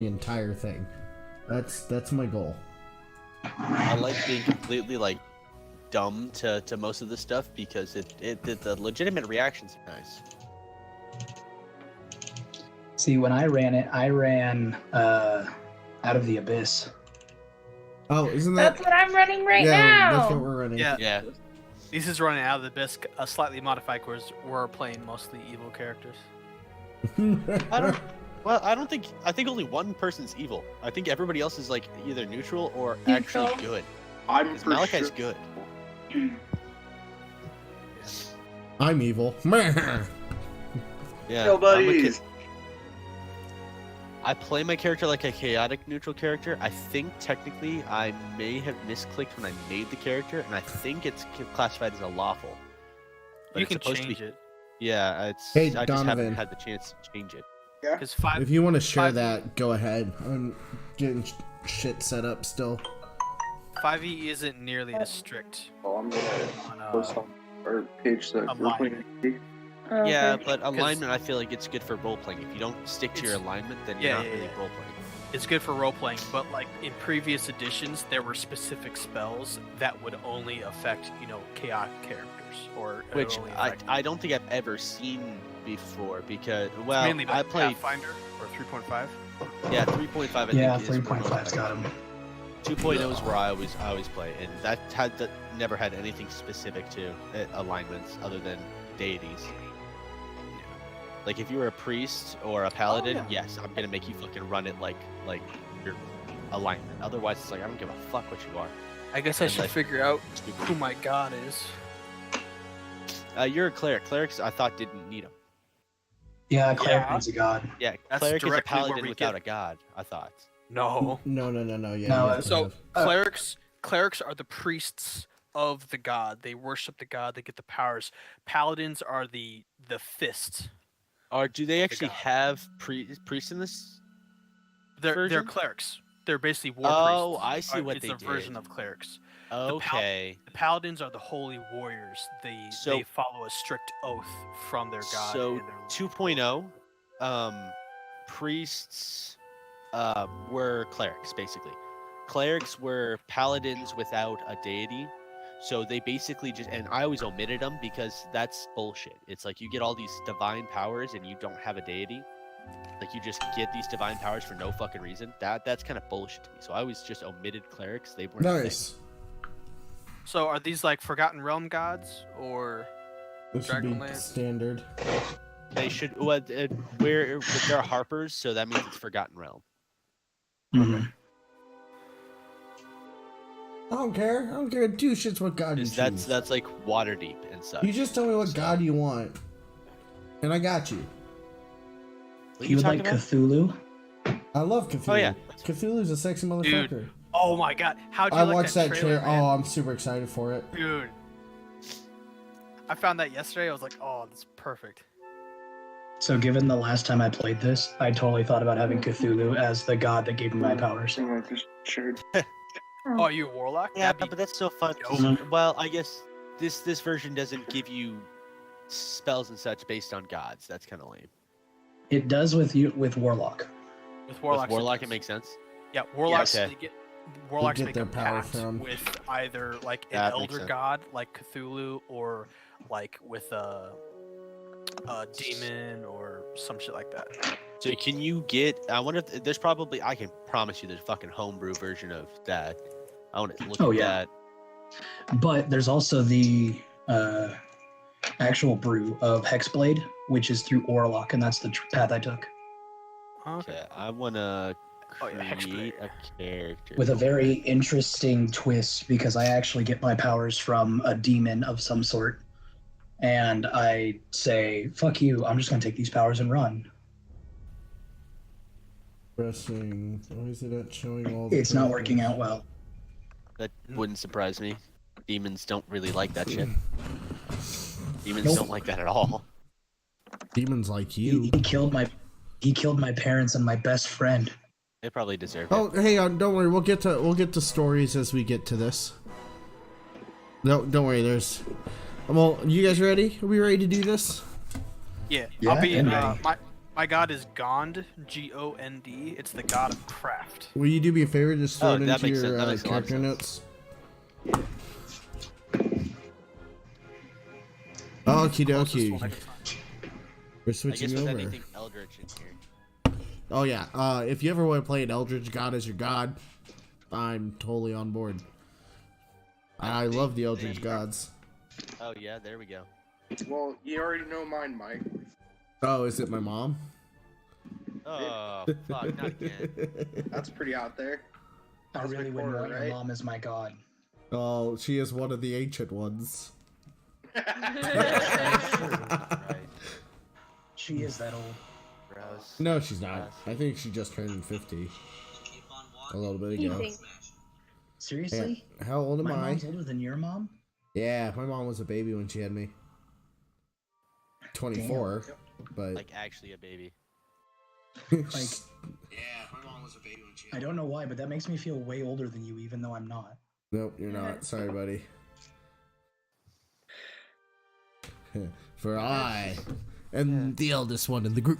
the entire thing. That's my goal. I like being completely like dumb to most of the stuff because the legitimate reactions are nice. See, when I ran it, I ran Out of the Abyss. Oh, isn't that? That's what I'm running right yeah, now. that's what we're running. Yeah. This is running Out of the Abyss, slightly modified because we're playing mostly evil characters. I think only one person's evil. I think everybody else is like either neutral or actually good. I'm for Malachi's sure. good. I'm evil. Yeah. Nobody's. I play my character like a chaotic neutral character. I think technically I may have misclicked when I made the character, and I think it's classified as a lawful. But You it's can supposed change to be, it. Yeah, it's. Hey, I just Donovan. haven't had the chance to change it. Yeah. Because five. If you want to share 5e that, go ahead. I'm getting shit set up still. 5e isn't nearly as strict. Oh, I'm gonna on, post on our page that we're alignment. playing. Okay. Yeah, but alignment, I feel like it's good for role playing. If you don't stick to your It's- alignment, then yeah, you're not yeah, really yeah. role playing. It's good for role playing, but like in previous editions, there were specific spells that would only affect, chaotic characters, or Which only I, affect- I don't think I've ever seen before because It's well mainly I the played Pathfinder or 3.5. yeah 3.5 I Yeah, think is where 3.5's got him. 2.0 is where I always play, and that never had anything specific to alignments other than deities. Like if you were a priest or a paladin, yes, I'm gonna make you fucking run it like your alignment. Otherwise, it's like I don't give a fuck what you are. I guess I And should like- figure out who my god is. You're a cleric. Clerics I thought didn't need them. Yeah, Cleric Yeah. needs a god. Yeah, That's cleric is a directly where paladin we without get- a god. I thought. No. No. Yeah. No, you have to So have- clerics are the priests of the god. They worship the god. They get the powers. Paladins are the fists. Or do they actually god. have priests in this? They're version? clerics. They're basically war Oh, priests. I see what it's they a version did. of clerics. Okay. The paladins are the holy warriors. They follow a strict oath from their god. So and their 2.0, priests were clerics basically. Clerics were paladins without a deity. So they basically just, and I always omitted them because that's bullshit. It's like you get all these divine powers and you don't have a deity. Like you just get these divine powers for no fucking reason. That's kind of bullshit to me. So I always just omitted clerics. They weren't a thing. Nice. So are these like Forgotten Realm gods or? This should be Dragonlance. standard. They should. They're harpers, so that means it's Forgotten Realm. Mhm. I don't care. I don't care two shits what god you choose. That's like Waterdeep and such. You just tell me what god you want, and I got you. What You would like talking about? Cthulhu? I love Cthulhu. Oh, yeah. Cthulhu's a sexy motherfucker. Oh my god! How'd you I like watched that trailer. man? Oh, I'm super excited for it. Dude, I found that yesterday. I was like, oh, that's perfect. So given the last time I played this, I totally thought about having Cthulhu as the god that gave me my powers. Thing I just shared. Oh, are you a warlock? Yeah, That'd be- but that's so fun. Mhm. Well, I guess this version doesn't give you spells and such based on gods. That's kind of lame. It does with Warlock. with warlocks. With Warlock, does. it makes sense. Yeah, warlocks. okay. Warlocks get make their a power pact from. with either like an That makes elder sense. god like Cthulhu, or like with a demon or some shit like that. So can you get? I wonder if there's probably. I can promise you, there's a fucking homebrew version of that. I want to look Oh, at yeah. that. But there's also the actual brew of Hexblade, which is through Warlock, and that's the path I took. Okay, I want to Oh, yeah, create Hexblade. a character. With a very interesting twist, because I actually get my powers from a demon of some sort. And I say, fuck you, I'm just going to take these powers and run. Pressing. Why is it not showing all the It's not characters? working out well. That wouldn't surprise me. Demons don't really like that shit. Demons Nope. don't like that at all. Demons like He, you. he killed my parents and my best friend. They probably deserve Oh, it. hey, don't worry. We'll get to stories as we get to this. No, don't worry. There's. Well, you guys ready? Are we ready to do this? Yeah, Yeah, I'll be and ready. my My god is Gond, Gond. It's the god of craft. Will you do me a favor? Just throw Oh, it that into makes sense. your That makes a lot of character sense. notes. Okie Closest dokie. one I can find. We're I guess switching with over. anything Eldritch in here. Oh yeah. If you ever want to play an Eldritch God as your god, I'm totally on board. I love the Eldritch gods. Oh yeah, there we go. Well, you already know mine, Mike. Oh, is it my mom? Oh fuck, not again. That's pretty out there. I That's really my wouldn't quarter, want your right? mom as my god. Oh, she is one of the ancient ones. Right. She is that old. Gross. No, she's not. I think she just turned 50 a little bit You ago. think? Seriously? Yeah. How old am My I? mom's older than your mom? Yeah, my mom was a baby when she had me. 24, but Like actually a baby. Like, yeah, my mom was a baby when she. I don't know why, but that makes me feel way older than you, even though I'm not. nope, you're not. Sorry, buddy. For I am the eldest one in the group.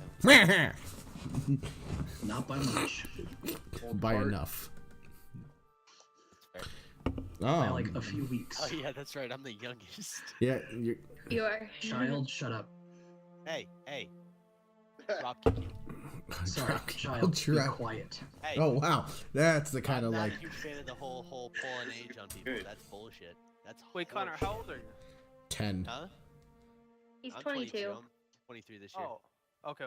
Not by much. By enough. By Oh, like a few weeks. Oh yeah, that's right. I'm the youngest. yeah. You're, You are. Child, shut up. Hey, hey. Drop kick you. Sorry, Drop- child, be drop- quiet. Hey. Oh wow, that's the kind I'm of not like. a huge fan of the whole pulling age on people. Good. That's bullshit. That's Wait, Connor, horseshit. how old are you? 10. Huh? He's I'm 22. I'm 23 this year. Oh, okay.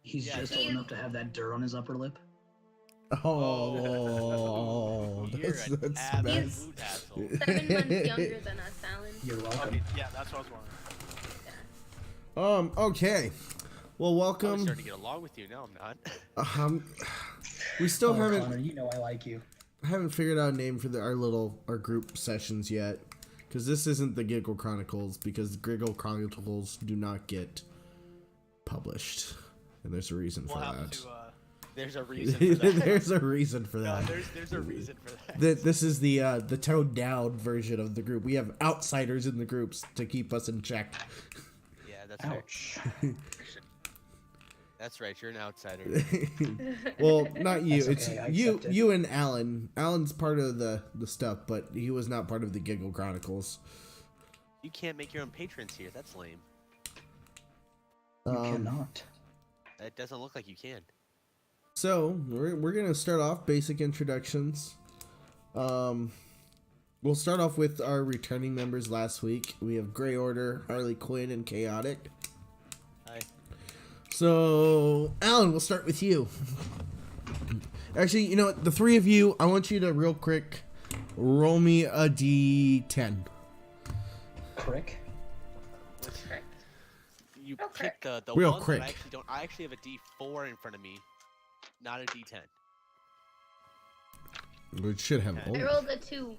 He's Yeah, just he old is- enough to have that dirt on his upper lip. Oh, You're that's, an that's absolute asshole. 7 months younger than us, Alan. You're welcome. Okay, yeah, that's what I was wondering. Okay. Well, I'm welcome. starting to get along with you. No, I'm not. We still Oh, haven't Connor, you know I like you. figured out a name for our group sessions yet, because this isn't the Giggle Chronicles, because the Giggle Chronicles do not get published, and there's a reason We'll for have that. to. There's a reason for that. There's a reason for No, that. there's a reason for that. This is the toned down version of the group. We have outsiders in the groups to keep us in check. Yeah, that's right. Ouch. That's right. You're an outsider. Well, not you. That's It's okay, I you. accept it. You and Alan. Alan's part of the stuff, but he was not part of the Giggle Chronicles. You can't make your own patrons here. That's lame. You cannot. It doesn't look like you can. So we're gonna start off basic introductions. We'll start off with our returning members last week. We have Grey Order, Harley Quinn, and Chaotic. Hi. So Alan, we'll start with you. Actually, you know what? The three of you, I want you to real quick roll me a d10. Crick. Correct. You Real pick the Real one quick. that I actually don't. I actually have a D4 in front of me, not a D10. We should have Okay. both. I rolled a 2.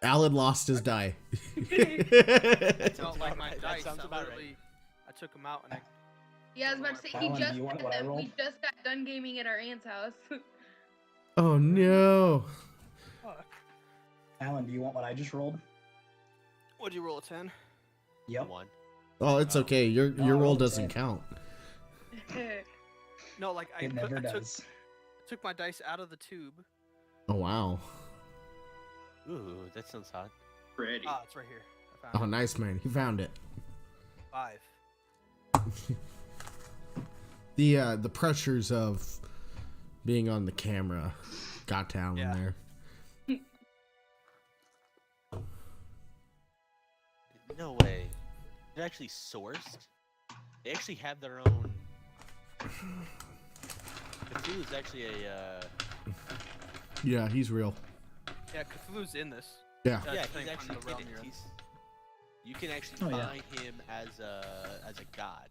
Alan lost his die. It's not like my That dice. sounds I about literally, I took them out and I. Yeah, I was about to say, Alan, he do just you want said what I that we rolled? just got done gaming at our aunt's house. Oh no. Fuck. Alan, do you want what I just rolled? What'd you roll a 10? Yep. One. Oh, it's okay. Your No, I roll rolled a doesn't 10. count. No, like I It never took does. took my dice out of the tube. Oh wow. Ooh, that sounds hot. Pretty. Ah, it's right here. I Oh, found it. nice man. He found it. 5. The pressures of being on the camera got down in Yeah. there. No way. They're actually sourced. They actually have their own. Cthulhu is actually a. Yeah, he's real. Yeah, Cthulhu's in this. Yeah. Yeah, Yeah, depending he's on actually the realm in it. you're in. You can actually Oh, yeah. find him as a god.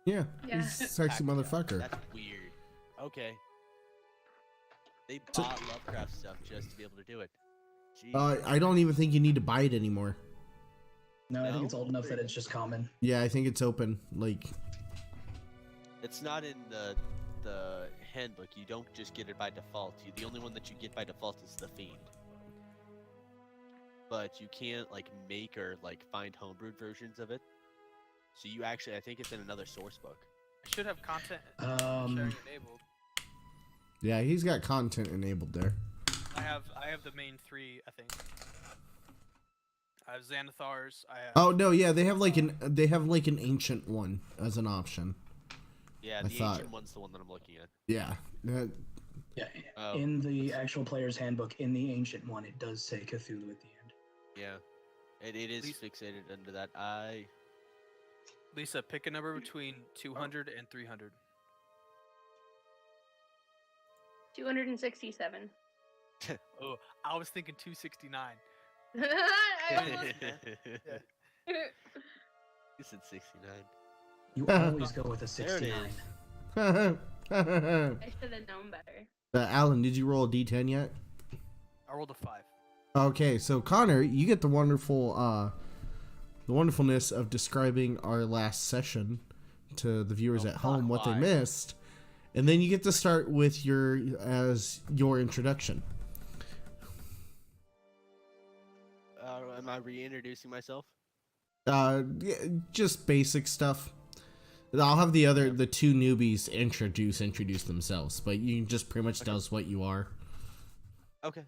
Yeah. Yeah. He's a sexy Pack god. motherfucker. That's weird. Okay. They bought Lovecraft stuff just to be able to do it. Jeez. I don't even think you need to buy it anymore. No, I think No? it's old enough that it's just common. Yeah, I think it's open. Like, It's not in the handbook. You don't just get it by default. The only one that you get by default is the Fiend. But you can't like make or like find homebrewed versions of it. So you actually, I think it's in another source book. I should have content Um, sharing enabled. Yeah, he's got content enabled there. I have the main 3, I think. I have Xanathars. I have. Oh no, yeah, they have like an ancient one as an option. Yeah, I the thought- ancient one's the one that I'm looking at. Yeah. yeah, Oh. in the actual player's handbook, in the ancient one, it does say Cthulhu at the end. Yeah, it is Least- fixated under that. Lisa, pick a number between 200 and 300. 267. Oh, I was thinking 269. I almost- You said 69. You always go with a There it 69. is. I should have known better. Alan, did you roll a d10 yet? I rolled a 5. Okay, so Connor, you get the wonderfulness of describing our last session to the viewers Oh, at home, what they why? missed, and then you get to start with your introduction. Am I reintroducing myself? Yeah, just basic stuff. I'll have the 2 newbies introduce themselves, but you can just pretty much tell us what you are. Okay.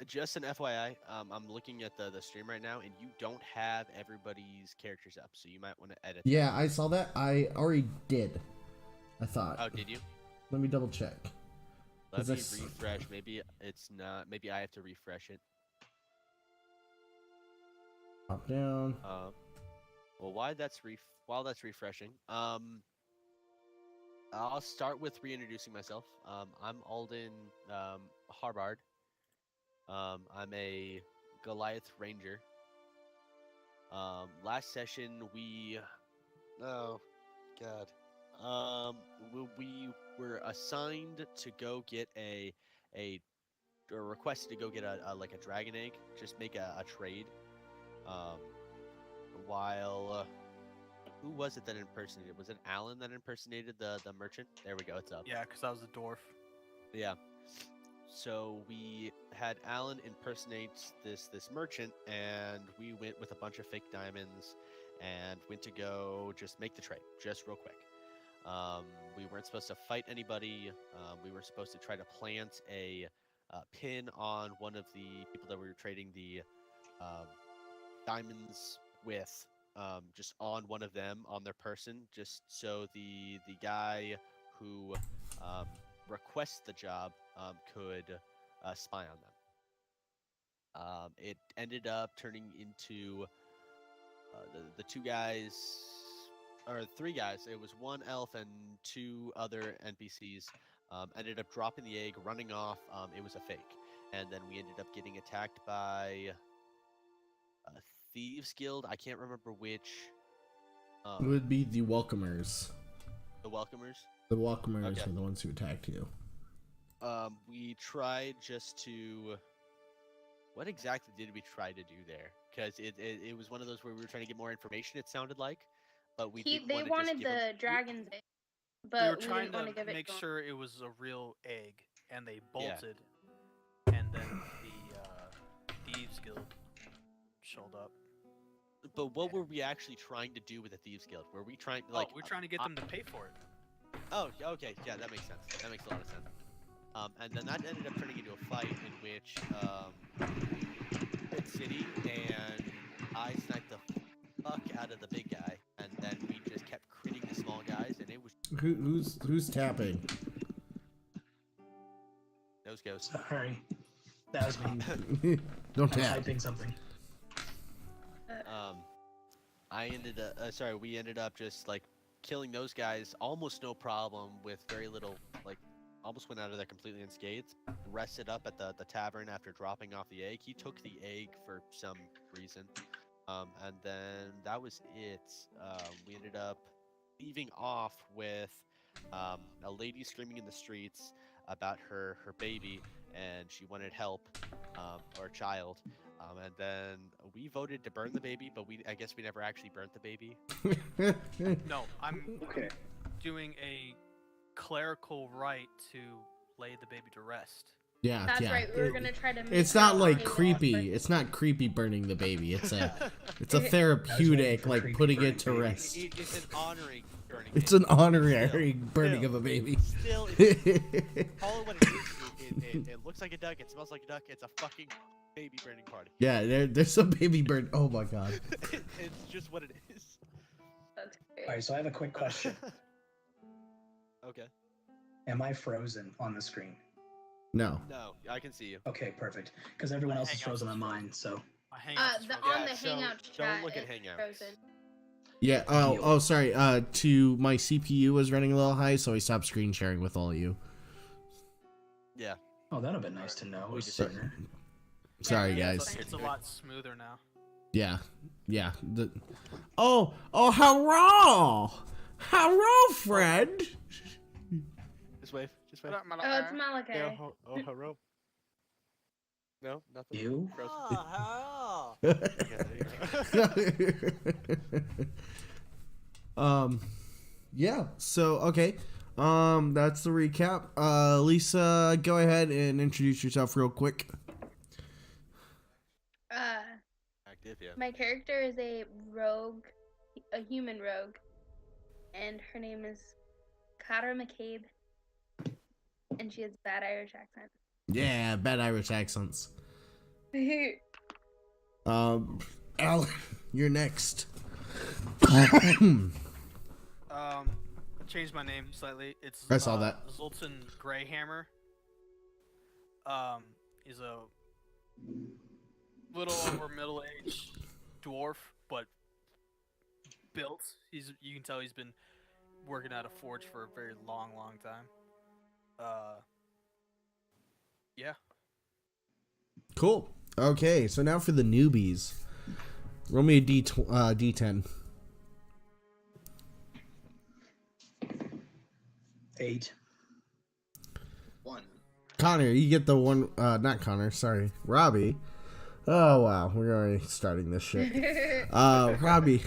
Just an FYI, I'm looking at the stream right now, and you don't have everybody's characters up, so you might want to edit. Yeah, I saw that. I already did. I thought. Oh, did you? Let me double check. Let 'Cause me I s- refresh. Maybe it's not. Maybe I have to refresh it. Drop down. Well, while that's refreshing, I'll start with reintroducing myself. I'm Alden Harbard. I'm a Goliath Ranger. Last session oh god, we were assigned to go get or requested to go get a like a dragon egg, just make a trade. While who was it that impersonated? Was it Alan that impersonated the merchant? There we go. It's up. Yeah, because I was a dwarf. Yeah. So we had Alan impersonate this merchant, and we went with a bunch of fake diamonds, and went to go just make the trade, just real quick. We weren't supposed to fight anybody. We were supposed to try to plant a pin on one of the people that we were trading the diamonds with, just on one of them, on their person, just so the guy who requests the job could spy on them. It ended up turning into the 2 guys, or 3 guys. It was 1 elf and 2 other NPCs. Ended up dropping the egg, running off. It was a fake, and then we ended up getting attacked by Thieves Guild. I can't remember which. It would be the Welcomers. The Welcomers. The Welcomers Okay. are the ones who attacked you. We tried just to. What exactly did we try to do there? Because it was one of those where we were trying to get more information. It sounded like, but we didn't They want to wanted just give the them... dragon's egg, We but were we trying didn't want to to give it make to 'em. sure it was a real egg, and they bolted. And then the Thieves Guild showed up. But what were we actually trying to do with the Thieves Guild? Were we trying like? We're trying to get them to pay for it. Oh, okay, yeah, that makes sense. That makes a lot of sense. And then that ended up turning into a fight in which hit City, and I sniped the fuck out of the big guy, and then we just kept critting the small guys, and it was Who's tapping? those ghosts. Sorry. That was me. Don't I'm tap. typing something. We ended up just like killing those guys almost no problem with very little, like almost went out of there completely unscathed. Rested up at the tavern after dropping off the egg. He took the egg for some reason. And then that was it. We ended up leaving off with a lady screaming in the streets about her baby, and she wanted help, or a child. And then we voted to burn the baby, but I guess we never actually burnt the baby. No, I'm Okay. doing a clerical rite to lay the baby to rest. Yeah, That's yeah. right. We were gonna try to. Make It's her not a like table, creepy. It's not creepy burning the baby. It's a therapeutic, for like creepy putting burning it to baby. rest. It's an honoring burning. It's an honorary Still, burning still. of a baby. Still, call it what it is. It looks like a duck. It smells like a duck. It's a fucking baby burning party. Yeah, there's some baby burn. Oh my god. It's just what it is. That's great. All right, so I have a quick question. Okay. Am I frozen on the screen? No. No, I can see you. Okay, perfect. Because everyone else is Hangouts frozen is on frozen. mine, so. My Hangouts is The, frozen. on Yeah, the so Hangouts don't chat, look at it's Hangouts. frozen. Yeah. Oh, sorry. To my CPU was running a little high, so I stopped screen sharing with all of you. Yeah. Oh, that'd have been nice to know We just- sooner. Sorry, Yeah, guys. It's a lot smoother now. Yeah. Yeah. Oh, hello, friend. Just wave. Just wave. What up, Oh, it's Malachi. Yeah, oh, hello. No, nothing. You? Gross. Oh, Okay, there you go. Yeah. So okay. That's the recap. Lisa, go ahead and introduce yourself real quick. Active, yeah. My character is a rogue, a human rogue, and her name is Kara McCabe, and she has bad Irish accent. Yeah, bad Irish accents. Al, you're next. Changed my name slightly. It's I saw that. Zoltan Greyhammer. He's a little over middle-aged dwarf, but built. You can tell he's been working at a forge for a very long time. Yeah. Cool. Okay, so now for the newbies. Roll me a D10. 8. 1. Connor, you get the one. Not Connor. Sorry, Robbie. Oh wow, we're already starting this shit. Robbie,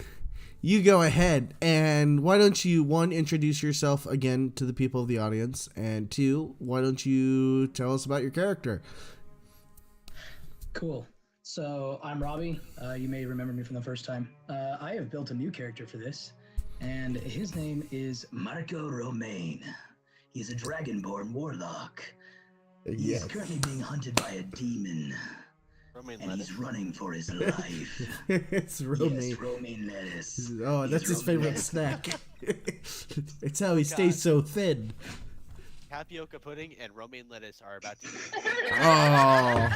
you go ahead, and why don't you, one, introduce yourself again to the people of the audience, and two, why don't you tell us about your character? Cool. So I'm Robbie. You may remember me from the first time. I have built a new character for this, and his name is Marco Romaine. He's a dragonborn warlock. He's currently being hunted by a demon, Romaine and lettuce. he's running for his life. It's Romaine. Yes, Romaine lettuce. Oh, that's his favorite snack. It's how he stays so thin. Tapioca pudding and romaine lettuce are about to. Oh.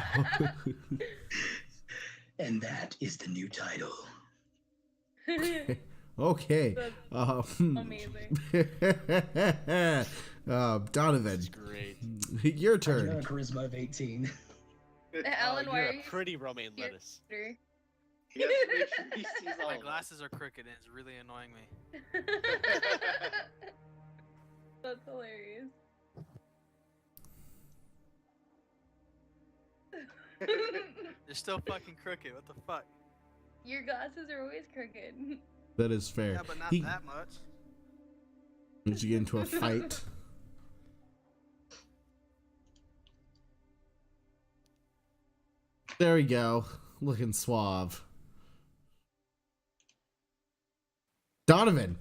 And that is the new title. Okay. Amazing. Donovan, That's great. your I have a turn. charisma of 18. Ellen, why You're are a you pretty romaine here? lettuce. He has to make sure he sees all My of us. glasses are crooked and it's really annoying me. That's hilarious. They're still fucking crooked. What the fuck? Your glasses are always crooked. That is fair. Yeah, but not He- that much. Did you get into a fight? There we go. Looking suave. Donovan,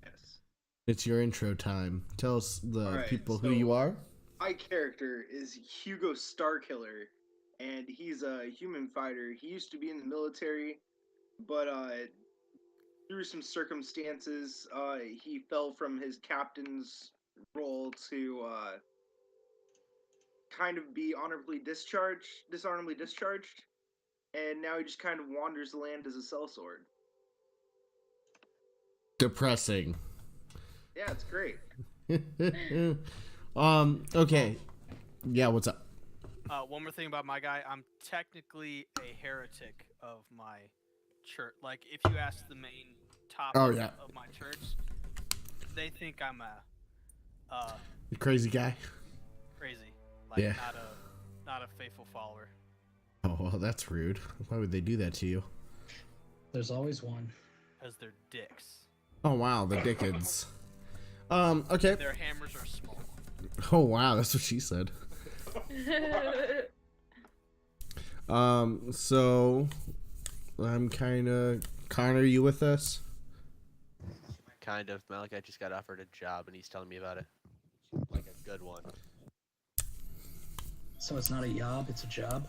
Yes. it's your intro time. Tell us the Alright, people who so- you are. My character is Hugo Starkiller, and he's a human fighter. He used to be in the military, but through some circumstances, he fell from his captain's role to kind of be dishonorably discharged, and now he just kind of wanders the land as a sellsword. Depressing. Yeah, it's great. Okay. Yeah, what's up? One more thing about my guy. I'm technically a heretic of my church. Like, if you ask the main topic Oh, yeah. of my church, they think I'm a You crazy guy? crazy. Like, Yeah. not a faithful follower. Oh, well, that's rude. Why would they do that to you? There's always one. Because they're dicks. Oh, wow, the Dickens. Okay. Their hammers are small. Oh, wow, that's what she said. So I'm kind of Connor. You with us? Kind of. Malachi just got offered a job, and he's telling me about it. Like a good one. So it's not a job, it's a job.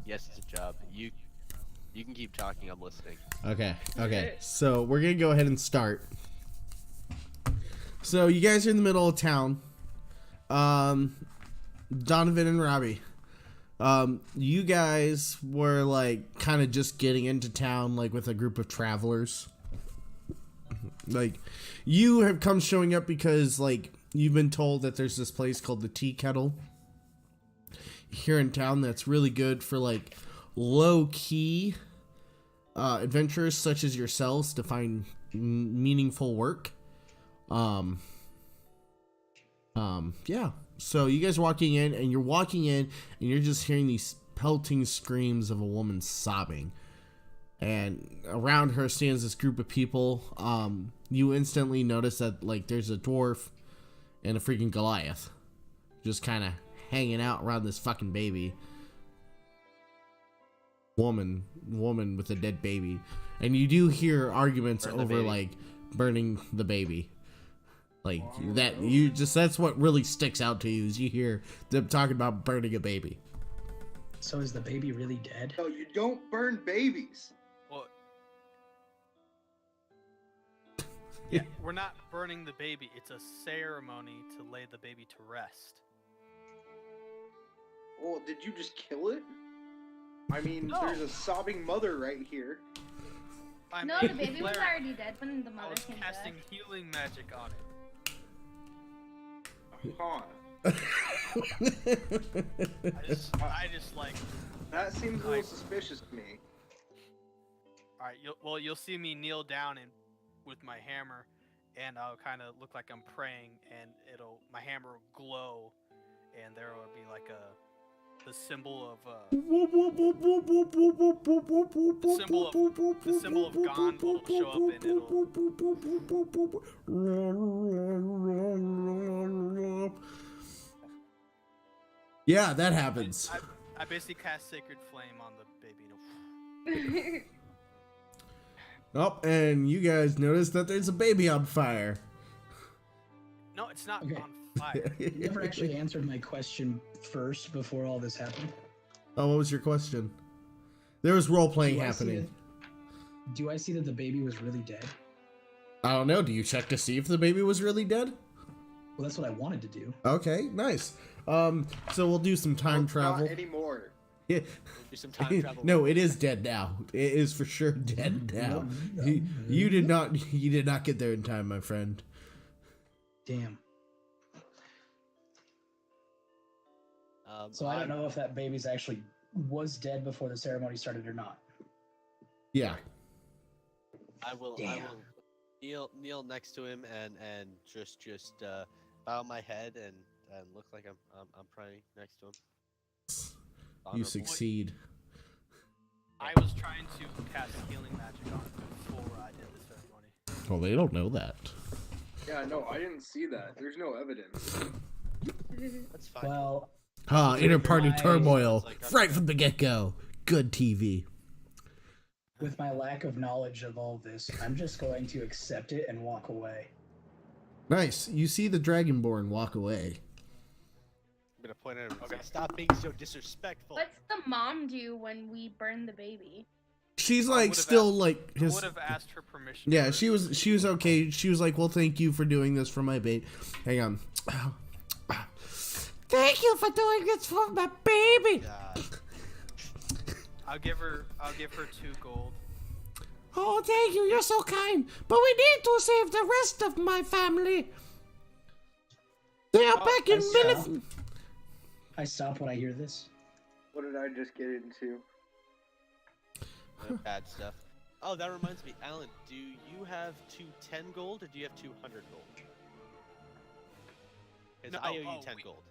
Yes, it's a job. You can keep talking. I'm listening. Okay. So we're gonna go ahead and start. So you guys are in the middle of town. Donovan and Robbie. You guys were like kind of just getting into town, like with a group of travelers. Like, you have come showing up because like you've been told that there's this place called the Tea Kettle here in town that's really good for like low key adventurers such as yourselves to find meaningful work. Yeah. So you guys are walking in, and you're just hearing these pelting screams of a woman sobbing. And around her stands this group of people. You instantly notice that like there's a dwarf and a freaking Goliath just kind of hanging out around this fucking baby. Woman with a dead baby. And you do hear arguments over like burning the baby. Like that's what really sticks out to you is you hear them talking about burning a baby. So is the baby really dead? No, you don't burn babies. Well, yeah, we're not burning the baby. It's a ceremony to lay the baby to rest. Well, did you just kill it? I mean, No. there's a sobbing mother right here. I No, mean, the baby was Claire, already dead when the I mother was came casting back. healing magic on it. Huh. I just like. That seems a little suspicious to me. All right, you'll see me kneel down and with my hammer, and I'll kind of look like I'm praying, and my hammer will glow, and there will be like the symbol of the symbol of Gond will show up, and it'll. Yeah, that happens. I basically cast Sacred Flame on the baby. Oh, and you guys notice that there's a baby on fire. No, it's not Okay. on fire. You never actually answered my question first before all this happened. Oh, what was your question? There was role playing Do I see happening. Do I see that the baby was really dead? I don't know. Do you check to see if the baby was really dead? Well, that's what I wanted to do. Okay, nice. So we'll do some time travel. Not anymore. Yeah. Do some time travel. No, it is dead now. It is for sure dead now. You did not get there in time, my friend. Damn. So I don't know if that baby's actually was dead before the ceremony started or not. Yeah. I will kneel next to him and just bow my head and look like I'm praying next to him. You Honorable. succeed. I was trying to cast healing magic on it before I did the ceremony. Well, they don't know that. Yeah, no, I didn't see that. There's no evidence. That's fine. Well, Inter-party My- turmoil. Like, Right from the get-go. Good TV. with my lack of knowledge of all this, I'm just going to accept it and walk away. Nice. You see the Dragonborn walk away. I'm gonna point at him and say, "Stop being so disrespectful." What's the mom do when we burn the baby? She's I like would've still asked- like I his. would have asked her permission. Yeah, first. she was okay. She was like, "Well, thank you for doing this for my bait." Hang on. Thank you for doing this for my baby. God. I'll give her 2 gold. Oh, thank you. You're so kind. But we need to save the rest of my family. They are back in Minif. I stop when I hear this. What did I just get into? Bad stuff. Oh, that reminds me, Alan. Do you have 10 gold, or do you have 200 gold? Because No, I owe you oh, 10 wait. gold.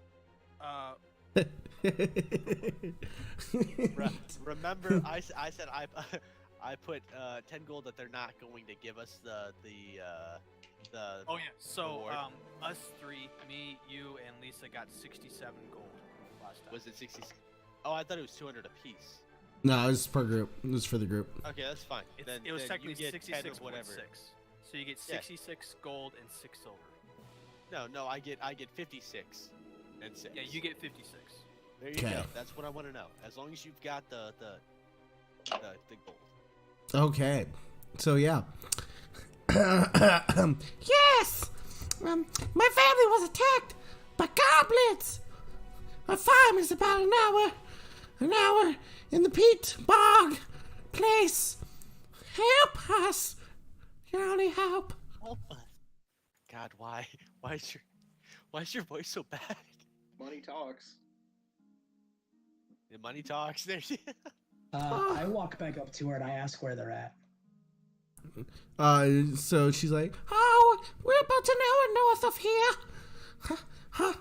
Remember, I said I put 10 gold that they're not going to give us the Oh yeah. So Award. us 3, me, you, and Lisa got 67 gold. last time. Was it 60? Oh, I thought it was 200 apiece. No, it's per group. It was for the group. Okay, that's fine. It was then technically you get 10 or 66.6. whatever. So you get Yeah. 66 gold and 6 silver. No, I get 56 and 6. Yeah, you get 56. There you Okay. go. That's what I want to know. As long as you've got the gold. Okay. So yeah. Yes. My family was attacked by goblins. Our farm is about an hour in the peat bog place. Help us. Your only help. Help us. God, why? Why is your voice so bad? Money talks. The money talks. There. I walk back up to her and I ask where they're at. So she's like, oh, we're about an hour north of here.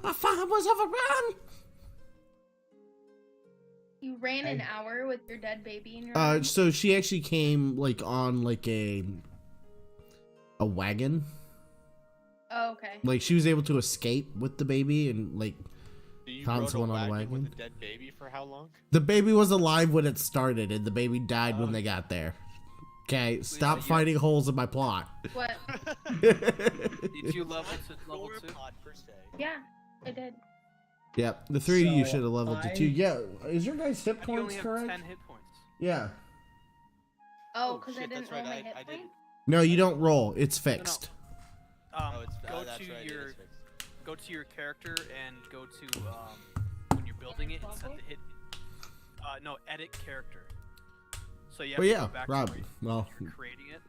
Our farm was overrun. You ran an hour with your dead baby in your arms? So she actually came like on like a wagon. Oh, okay. Like she was able to escape with the baby and like So you found rode someone a on a wagon wagon. with a dead baby for how long? The baby was alive when it started and the baby died when they got there. Okay, stop finding holes in my plot. What? Did you level to level 2? Plot per se. Yeah, I did. Yep, the three of you So, should have leveled to I- 2. Yeah, is your guys' hit You only points have correct? 10 hit points. Yeah. Oh, Oh, because I shit, didn't that's roll right, my I hit didn't- point? No, you don't roll. It's fixed. Oh, it's Go that's to right, it your is fixed. go to your character and go to when you're building it and set the hit. No, edit character. So you have But to yeah, go back to Rob. where Well, you're creating it.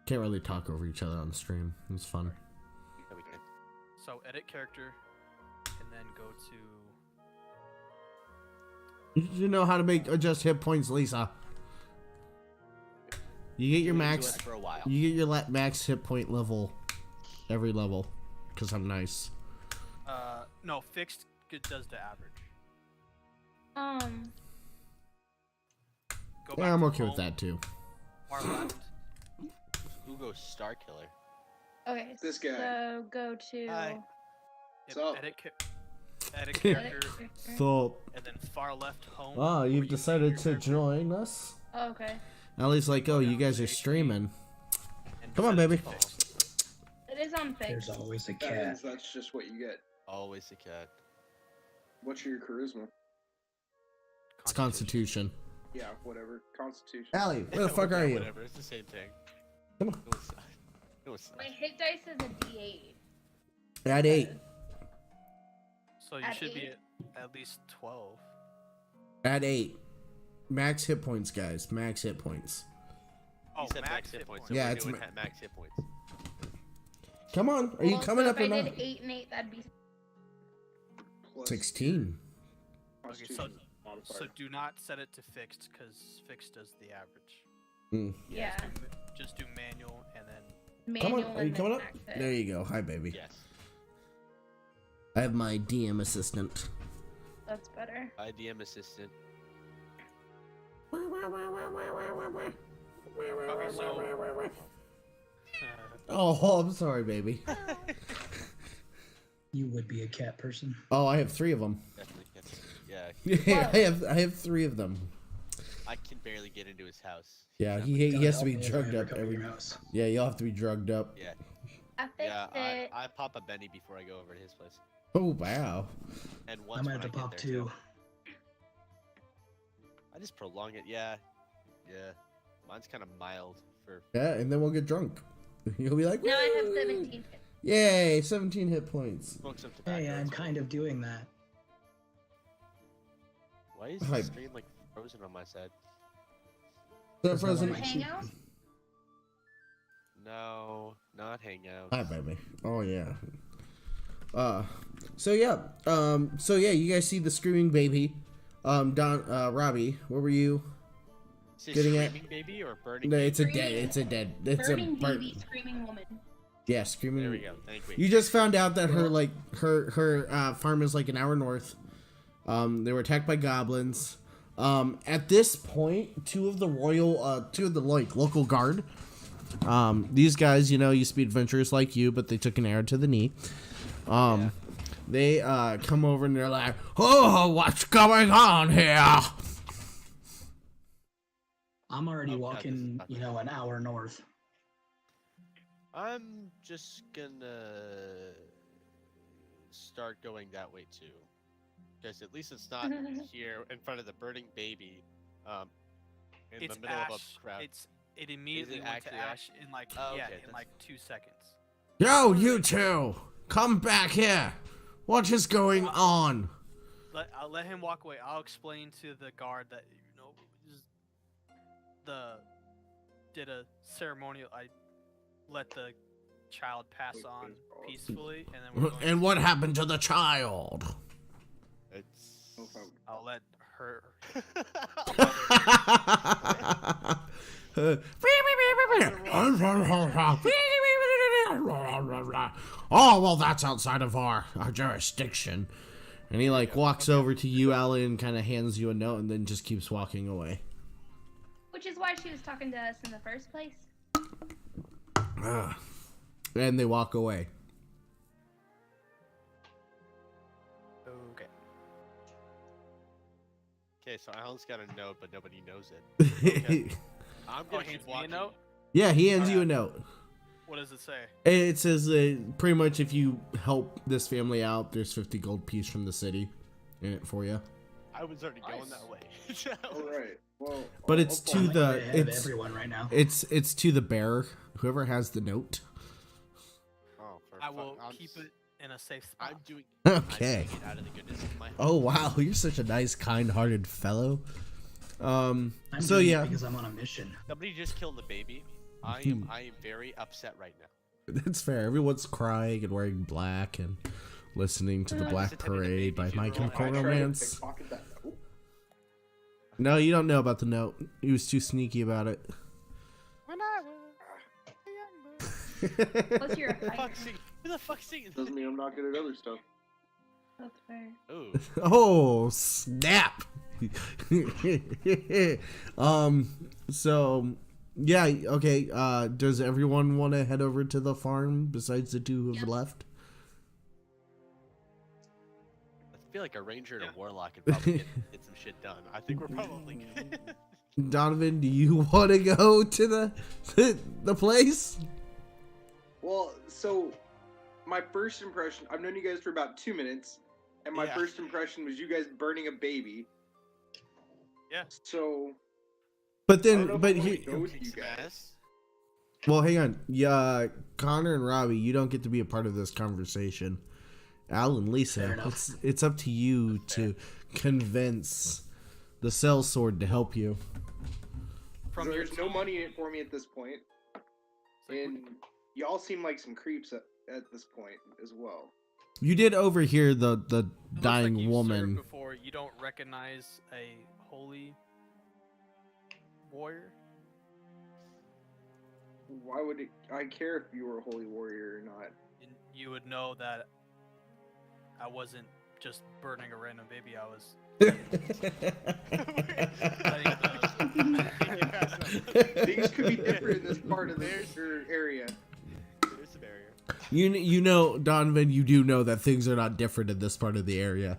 can't really talk over each other on the stream. It's fun. Yeah, we can. So edit character, and then go to You know how to adjust hit points, Lisa. You get your Do it max. for a while. You get your max hit point level every level, cause I'm nice. no fixed. It does the average. Go back Yeah, I'm to okay with home, that too. far left. Who goes Star Killer? Okay, This guy. so go to... Hi. Yep, So- edit edit character, character. So, and then far left home. you've where you decided name to your character, join us. Oh, okay. Ellie's like, oh, you guys are streaming. and Come on, set it to baby. fixed. It is on There's fixed. always a That cat. means that's just what you get. Always the cat. What's your charisma? It's Constitution. Yeah, whatever. Constitution. Allie, where the fuck are you? Whatever, it's the same thing. Come on. It was My hit dice is a D8. At 8. So you At should be 8. at least 12. At 8. Max hit points, guys. Max hit points. Oh, He said max hit points. So Yeah, we're it's doing ma- max hit points. Come on. Are you Well, coming so up or if I not? did 8 and 8, that'd be... Plus 16. Okay, Constitution modifier. So do not set it to fixed because fixed does the average. Mm. Yeah. Just do manual and then Come Manual on. Are you and coming then up? max it. There you go. Hi, baby. Yes. I have my DM assistant. That's better. IDM assistant. okay. So Oh, I'm sorry, baby. You would be a cat person. Oh, I have 3 of them. Definitely gets. Yeah, Yeah, I have 3 of them. I can barely get into his house. Yeah, he has to be drugged up every. Yeah, you'll have to be drugged up. Yeah, I fixed yeah. it. I pop a Benny before I go over to his place. Oh wow. And I once might when have to get pop there, 2. too. I just prolong it. Yeah, yeah. Mine's kind of mild for. Yeah, and then we'll get drunk. You'll be like, Now I have "Woo!" 17 hits. Yay, 17 hit points. Smoke some tobacco. Hey, I'm as well. kind of doing that. Why is Hi. the screen like frozen on my side? So There's no frozen. one- Hangouts? No, not Hangouts. Hi, baby. Oh yeah. So yeah, you guys see the screaming baby. Robbie, what were you? Is it Getting at- screaming baby or burning? No, baby? it's a dead. It's a dead. It's Burning a burn. baby, screaming woman. Yeah, screaming. There we go. Thank you. You just found out that her farm is like an hour north. They were attacked by goblins. At this point, two of the local guard. These guys, used to be adventurers like you, but they took an arrow to the knee. They come over and they're like, "Oh, what's going on here?" I'm already Oh, God, walking, this is an hour north. I'm just gonna start going that way too, because at least it's not here in front of the burning baby, in It's the middle Ash. of a crowd. It immediately went to actually Ash in like Oh, yeah, okay, in that's- like 2 seconds. Yo, you two, come back here. What is going on? I'll let him walk away. I'll explain to the guard that did a ceremonial. I let the child pass on peacefully, and then we're going And what happened to the child? It's. I'll let her. Oh, well, that's outside of our jurisdiction. And he like walks over to you, Alan, and kind of hands you a note, and then just keeps walking away. Which is why she was talking to us in the first place. And they walk away. Okay. Okay, so Alan's got a note, but nobody knows it. Okay. I'm Oh, gonna he keep hands me a walking. note. Yeah, he hands you a note. What does it say? It says pretty much if you help this family out, there's 50 gold piece from the city in it for you. I was already going Nice. that way. All right. Well, But it's I'll to I'm the ahead of it's everyone right now. it's to the bearer, whoever has the note. Oh, for I fuck- will I'm keep s- it in a safe spot. I'm doing. Okay. I'm doing it out of the goodness of my heart. Oh wow, you're such a nice, kind-hearted fellow. I'm So doing it yeah, because I'm on a mission. Somebody just killed the baby. I am very upset right now. that's fair. Everyone's crying and wearing black and listening to the Black Just attended a Parade by baby My funeral. Chemical I tried to Romance. pickpocket that note. No, you don't know about the note. He was too sneaky about it. When I was a young boy. Plus, you're a fighter. Who the fuck's singing? Doesn't mean I'm not good at other stuff. That's fair. Ooh. Oh snap! So yeah, okay. Does everyone want to head over to the farm besides the two who have Yes. left? I feel like a ranger and a warlock could probably get some shit done. I think we're probably good. Donovan, do you want to go to the place? Well, so my first impression, I've known you guys for about 2 minutes, and my Yeah. first impression was you guys burning a baby. Yeah. So, But I don't know then, if but I wanna he, go with you guys. Yes. well, hang on. Yeah, Connor and Robbie, you don't get to be a part of this conversation. Al and Fair Lisa, enough. it's up to you to convince the sellsword to help you. From your There's no money in it for me at this point, like, and y'all seem like some creeps at this point as well. You did overhear the it looks like dying you've woman. served before, you don't recognize a holy warrior. Why would I care if you were a holy warrior or not? And you would know that I wasn't just burning a random baby. I was Things could be different in this part of the area. There's the barrier. You know, Donovan, you do know that things are not different in this part of the area.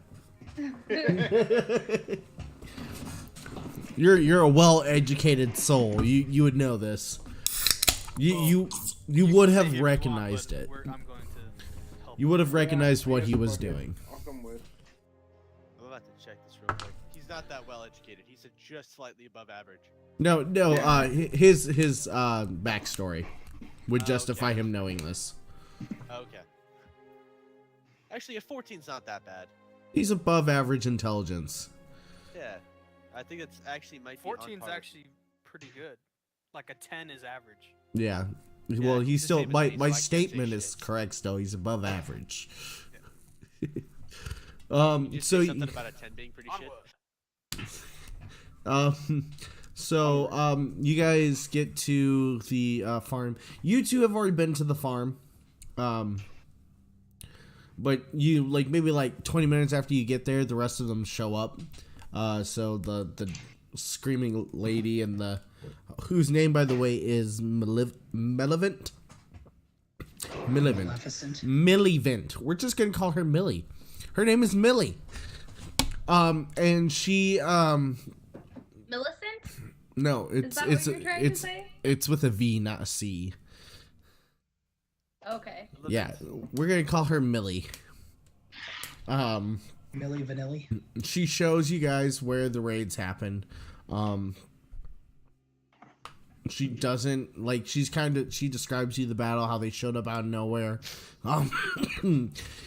You're a well-educated soul. You would know this. You would can say have if you want, recognized but it. I'm going to help You would have recognized Yeah, I what guess he was fuck it. doing. I'll come with. I'm about to check this real quick. He's not that well educated. He's just slightly above average. No, Yeah. his backstory would justify Okay. him knowing this. Okay. Actually, a 14's not that bad. He's above average intelligence. Yeah. I think it's actually might be on 14's par. actually pretty good. Like a 10 is average. Yeah. Yeah, Well, he's the still same as my me, so I my can't say statement is shit. correct. Still, he's above average. You just So say something about a 10 being pretty shit. Onward. So you guys get to the farm. You two have already been to the farm. But you maybe 20 minutes after you get there, the rest of them show up. So the screaming lady and whose name, by the way, is Malevolent. Millivent. Maleficent. Millivent. We're just gonna call her Millie. Her name is Millie. And she Millicent? no, Is that what you're trying to say? it's with a V, not a C. Okay. Yeah, we're gonna call her Millie. Millie Vanilli. She shows you guys where the raids happen. She doesn't like. She describes you the battle, how they showed up out of nowhere.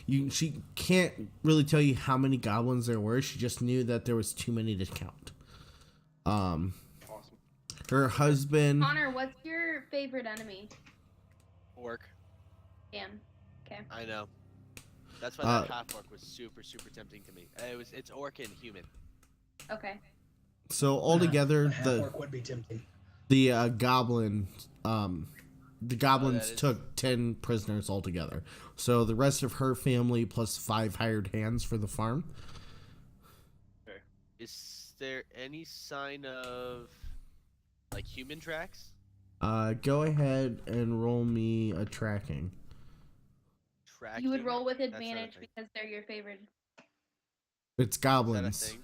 She can't really tell you how many goblins there were. She just knew that there was too many to count. Awesome. Her husband. Connor, what's your favorite enemy? Orc. Damn. Okay. I know. That's why that half orc was super tempting to me. It's orc and human. Okay. So altogether, A half-orc would be tempting. the goblins is- took 10 prisoners altogether. So the rest of her family plus 5 hired hands for the farm. Is there any sign of like human tracks? Go ahead and roll me a tracking. Tracking? You would roll with That's not a advantage thing. because they're your favorite. It's Is that a goblins. thing?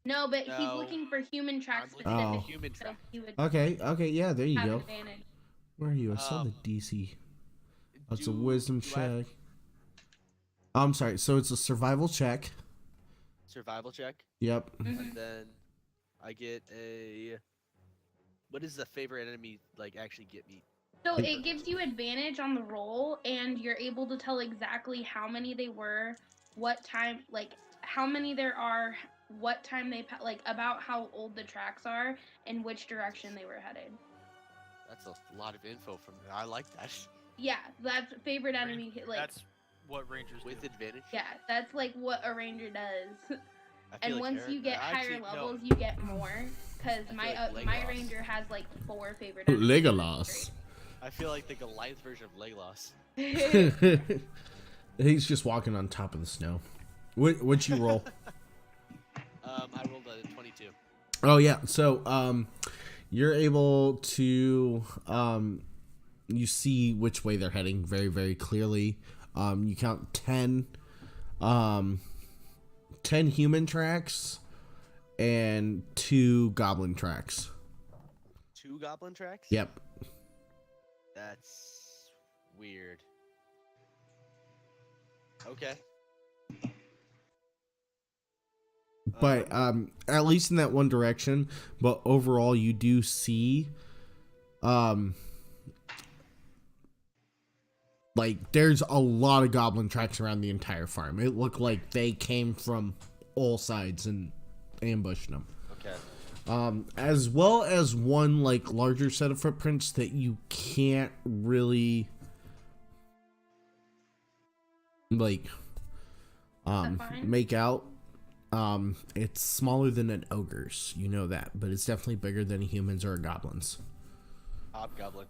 No, but he's No. looking for human tracks I'm looking at the specifically. human So track. he would Okay, yeah, there you have go. advantage. Where are you? I saw the DC. Oh, it's a wisdom do I have check. I'm sorry. So it's a survival check. Survival check, Yep. and then I get a. What does the favorite enemy like actually get me? So it gives you advantage on the roll, and you're able to tell exactly how many they were, what time, like how many there are, what time they like about how old the tracks are, and which direction they were headed. That's a lot of info from there. I like that. Yeah, that's favorite enemy. Like That's what rangers With do. advantage. yeah, that's like what a ranger does. I feel And like once Aaron- you get actually, higher no. levels, you get more. Cause feel my like my Legolas. ranger has like 4 favorite enemies. Legolas. I feel like the Goliath version of Legolas. He's just walking on top of the snow. What'd you roll? I rolled a 22. Oh yeah. So you're able to you see which way they're heading very, very clearly. You count 10 human tracks and 2 goblin tracks. 2 goblin tracks? Yep. That's weird. Okay. But at least in that one direction, but overall you do see like there's a lot of goblin tracks around the entire farm. It looked like they came from all sides and ambushed them. Okay. As well as one like larger set of footprints that you can't really like fine? make out. It's smaller than an ogre's, you know that, but it's definitely bigger than a human's or a goblin's. Hobgoblin.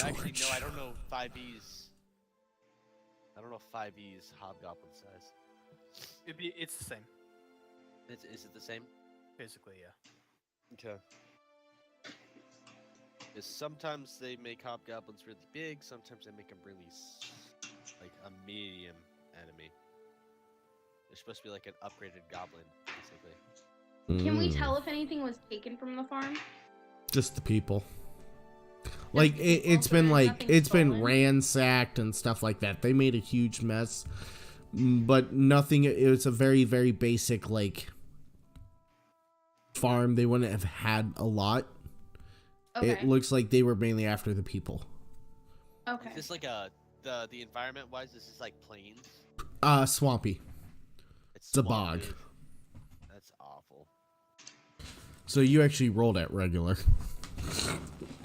Actually, no, I don't know 5e's. I don't know 5e's hobgoblin size. It's the same, Is it the same? basically. Yeah. Okay. Because sometimes they make hobgoblins really big, sometimes they make them really like a medium enemy. They're supposed to be like an upgraded goblin, basically. Can we tell if anything was taken from the farm? Just the people. Like the people, it's so been there's like nothing it's been stolen? ransacked and stuff like that. They made a huge mess, but nothing. It was a very, very basic like farm. They wouldn't have had a lot. Okay. It looks like they were mainly after the people. Okay. Is this like the environment wise? This is like plains. Swampy. It's a bog. swampy. That's awful. So you actually rolled at regular.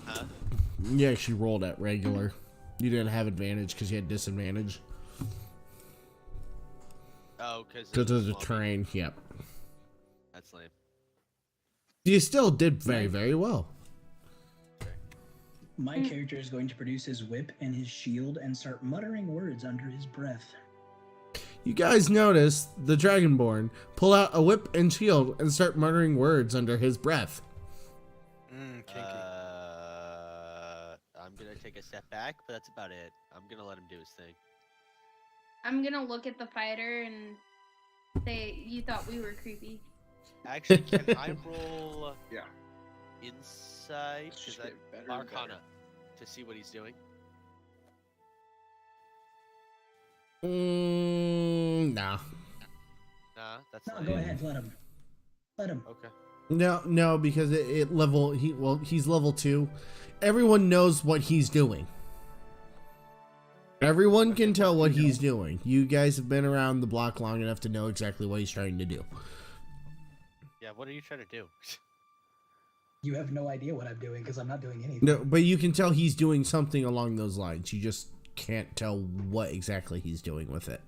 Huh? You actually rolled at regular. You didn't have advantage because you had disadvantage. Oh, because Because of the terrain, yep. That's lame. You still did very, very well. My character is going to produce his whip and his shield and start muttering words under his breath. You guys notice the Dragonborn pull out a whip and shield and start muttering words under his breath. Kinky. I'm gonna take a step back, but that's about it. I'm gonna let him do his thing. I'm gonna look at the fighter and say, "You thought we were creepy." Actually, can I roll Yeah. insight? It's just Because getting better and Arcana to see what he's doing. Nah. Nah, that's No, not go it. ahead. Let him. Let him. Okay. No, because he's level 2. Everyone knows what he's doing. Everyone can tell what he's doing. You guys have been around the block long enough to know exactly what he's trying to do. Yeah, what are you trying to do? You have no idea what I'm doing because I'm not doing anything. No, but you can tell he's doing something along those lines. You just can't tell what exactly he's doing with it.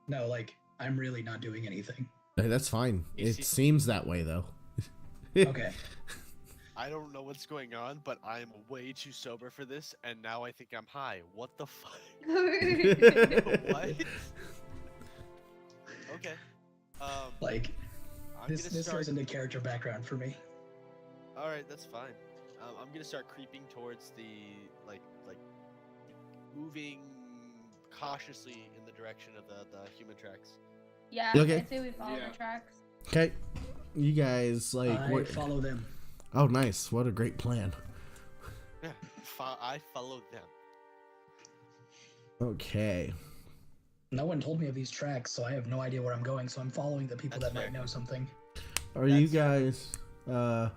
No, like, I'm really not doing anything. Hey, that's fine. You It see- seems that way, though. Okay. I don't know what's going on, but I'm way too sober for this, and now I think I'm high. What the fuck? What? Okay. Like, I'm this gonna start. goes into character background for me. All right, that's fine. I'm gonna start creeping towards the like moving cautiously in the direction of the human tracks. Yeah, Okay. I'd say we follow Yeah. the tracks. Okay. You guys, like, I what? follow them. Oh, nice. What a great plan. Yeah, I followed them. Okay. No one told me of these tracks, so I have no idea where I'm going, so I'm following the people That's that fair. might know something. Are you That's- guys, blah,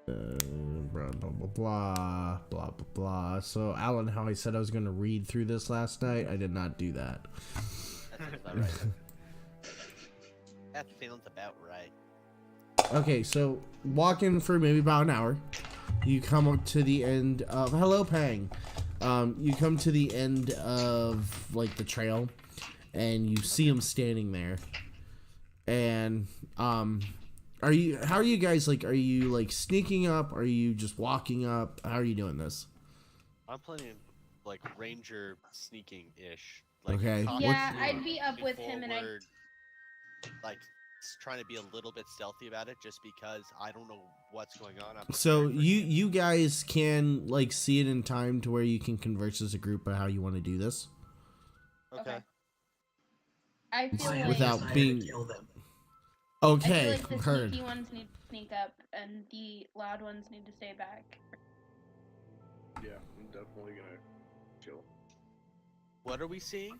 blah, blah, blah, blah, blah, blah. So, Alan, how I said I was going to read through this last night, I did not do that. That sounds about right. That sounds about right. Okay, so walking for maybe about an hour, you come up to the end of hello Pang. You come to the end of like the trail, and you see him standing there. And how are you guys, like, are you like sneaking up? Are you just walking up? How are you doing this? I'm playing like ranger sneaking ish. Like, Okay. cautiously Yeah, I'd be up moving with him and I. forward, like trying to be a little bit stealthy about it, just because I don't know what's going on. I'm So prepared for you guys can like see it in time to where you can converse as a group about how you want to do this. Okay. I feel I like Without decided being- to kill them. I Okay, feel like the heard. sneaky ones need to sneak up and the loud ones need to stay back. Yeah, I'm definitely gonna chill. What are we seeing?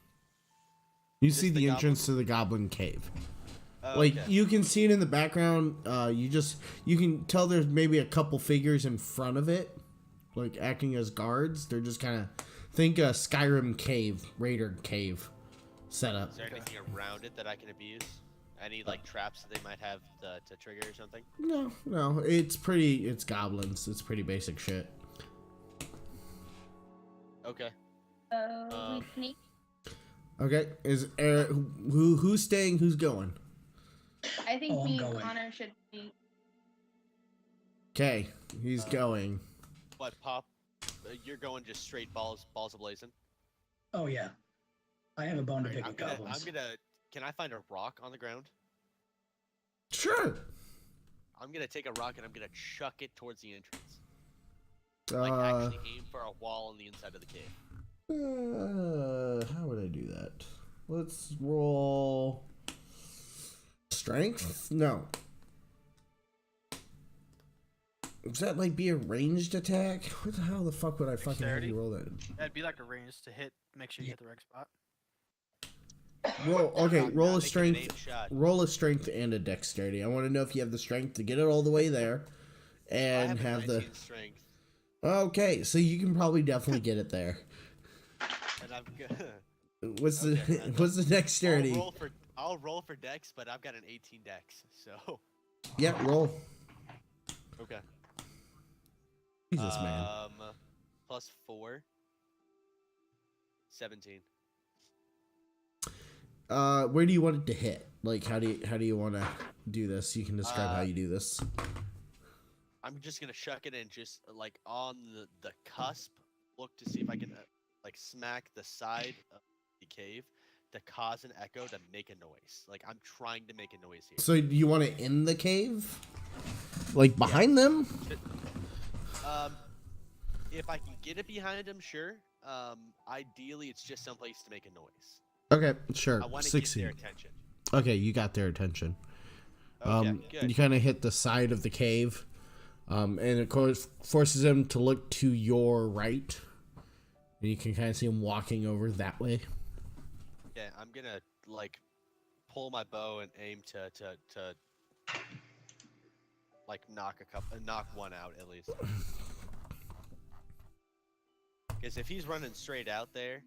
You Just see the the entrance to the goblin cave. Oh, Like okay. you can see it in the background. You can tell there's maybe a couple figures in front of it, like acting as guards. They're just kind of think a Skyrim cave, Raider cave setup. Is there anything around it that I can abuse? Any like traps that they might have to trigger or something? No, it's goblins. It's pretty basic shit. Okay. We sneak. Okay, who's staying? Who's going? I think Oh, I'm me and going. Connor should sneak. Okay, he's going. What, Pop? You're going just straight balls ablazing. Oh yeah. I have a bone to Alright, pick with goblins. Can I find a rock on the ground? Sure. I'm gonna take a rock and I'm gonna chuck it towards the entrance. Like actually aim for a wall on the inside of the cave. How would I do that? Let's roll strength. No. Does that like be a ranged attack? What the hell the fuck would I fucking have Dexterity? you roll that? That'd be like a range to hit. Make sure you hit the right spot. Roll. Okay, I'm roll not a making an strength. aim shot. Roll a strength and a dexterity. I want to know if you have the strength to get it all the way there, I and have a have the. 19 strength, Okay, so you can probably definitely get it there. and I'm gonna. What's the Okay, what's the dexterity? I'll roll for dex, but I've got an 18 dex, so. Yeah, roll. Okay. Jesus man. Plus 4. 17. Where do you want it to hit? Like, how do you want to do this? You can describe how you do this. I'm just gonna chuck it in, just like on the cusp. Look to see if I can like smack the side of the cave to cause an echo to make a noise. Like I'm trying to make a noise here. So, do you want it in the cave? Like behind them? If I can get it behind him, sure. Ideally, it's just someplace to make a noise. Okay, sure. I want to get 16. their attention. Okay, you got their attention. Okay, good. You kind of hit the side of the cave, and of course forces them to look to your right. And you can kind of see them walking over that way. Yeah, I'm gonna like pull my bow and aim to like knock one out at least. Because if he's running straight out there,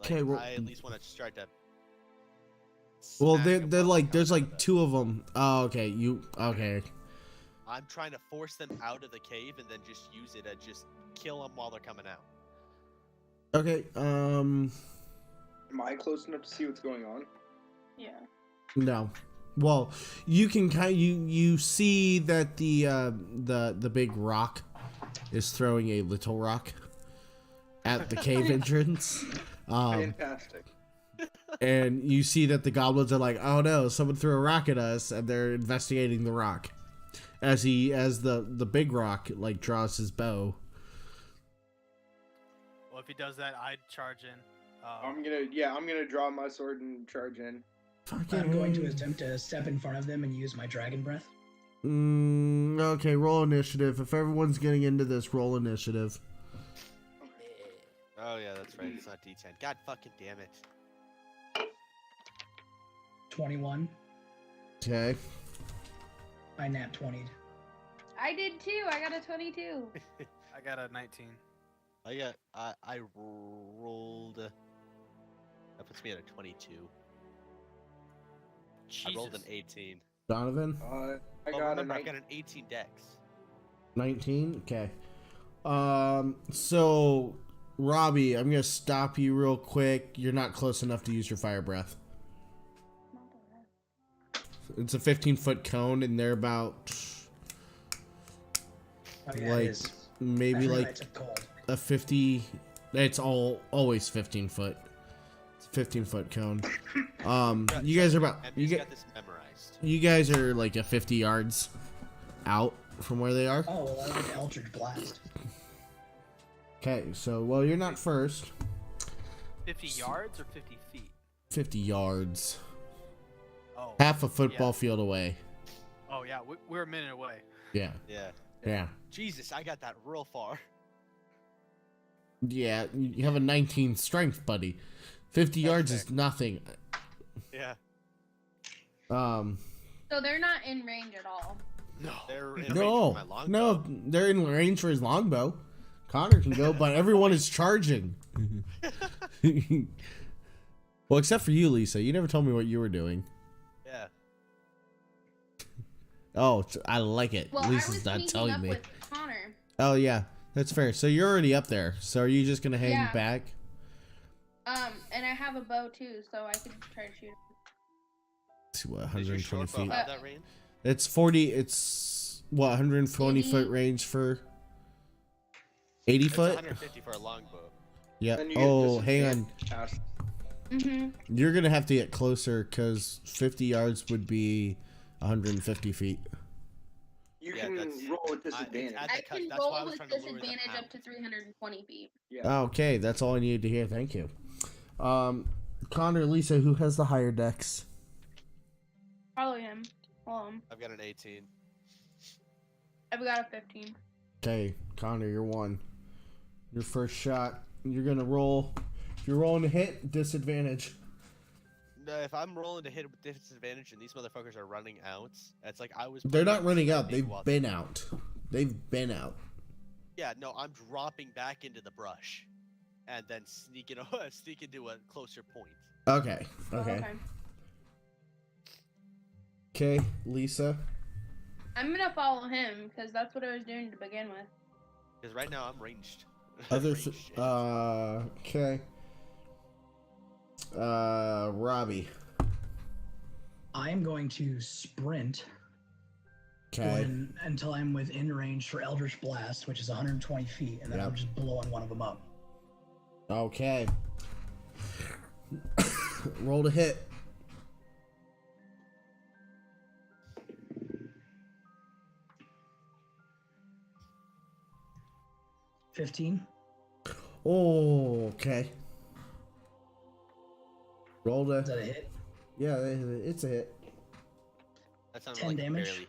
like, Okay, well, I at least want to try to. well, smack they're him they're while like there's coming out like of two of them. Oh, okay. Okay. I'm trying to force them out of the cave and then just use it and just kill them while they're coming out. Okay. Am I close enough to see what's going on? Yeah. No. Well, you can you see that the big rock is throwing a little rock at the cave entrance. Fantastic. And you see that the goblins are like, "Oh no, someone threw a rock at us," and they're investigating the rock. As the big rock like draws his bow. Well, if he does that, I'd charge in. I'm gonna draw my sword and charge in. I'm going to attempt to step in front of them and use my dragon breath. Okay, roll initiative. If everyone's getting into this, roll initiative. Oh yeah, that's right. It's not D10. God fucking damn it. 21. Okay. I nat 20'd. I did too. I got a 22. I got a 19. I rolled. That puts me at a 22. Jesus. I rolled an 18. Donovan, I Oh, got remember, a I got an 18 dex. 19. Okay. So Robbie, I'm gonna stop you real quick. You're not close enough to use your fire breath. It's a 15-foot cone, and they're about Oh, yeah, like it is. maybe I forgot I like took cold. a 50. It's always 15 foot. It's a 15-foot cone. You guys are about Emmy's got this memorized. you guys are like a 50 yards out from where they are. Oh, well, I like Eldritch Blast. Okay, so well, you're not first. 50 yards or 50 feet? 50 yards. Oh. Half a football field away. Oh, yeah. We're a minute away. Yeah. Yeah. Jesus, I got that real far. Yeah, you have a 19 strength, buddy. 50 yards is nothing. Yeah. So they're not in range at all. No. They're in range No, for my longbow. no, they're in range for his longbow. Connor can go, but everyone is charging. Well, except for you, Lisa. You never told me what you were doing. Yeah. Oh, I like it. Well, I Lisa's was not sneaking telling up me. with Connor. Oh, yeah. That's fair. So you're already up there. So are you just going to hang Yeah. back? And I have a bow too, so I could try to shoot him. Let's see, what, Does your 120 short bow feet? have that range? It's 40. It's, what, 120 foot range for 80 It's foot? 150 for a longbow. Yeah. Then you get Oh, hang on. disadvantage. You're going to have to get closer because 50 yards would be 150 feet. You Yeah, can that's- roll with it's disadvantage. at- I cut- can that's why I roll was with trying to lure them disadvantage out. up to 320 feet. Yeah. Okay, that's all I needed to hear. Thank you. Connor, Lisa, who has the higher dex? Probably him. Hold on. I've got an 18. I've got a 15. Okay, Connor, you're one. Your first shot. You're gonna roll. If you're rolling to hit, disadvantage. No, if I'm rolling to hit with disadvantage and these motherfuckers are running out, it's like I was. They're not running out. planning They've while- been out. They've been out. Yeah, no, I'm dropping back into the brush, and then sneaking to a closer point. Okay. Oh, Okay. Okay, Lisa. I'm gonna follow him because that's what I was doing to begin with. Because right now I'm ranged. Other. Ranged shit. Okay. Robbie. I'm going to sprint Okay. until I'm within range for Eldritch Blast, which is 120 feet, and then Yep. I'm just blowing one of them up. Okay. Roll to hit. 15. Oh, okay. Roll Is the. that a hit? Yeah, it's a hit. That sounded 10 like damage. barely.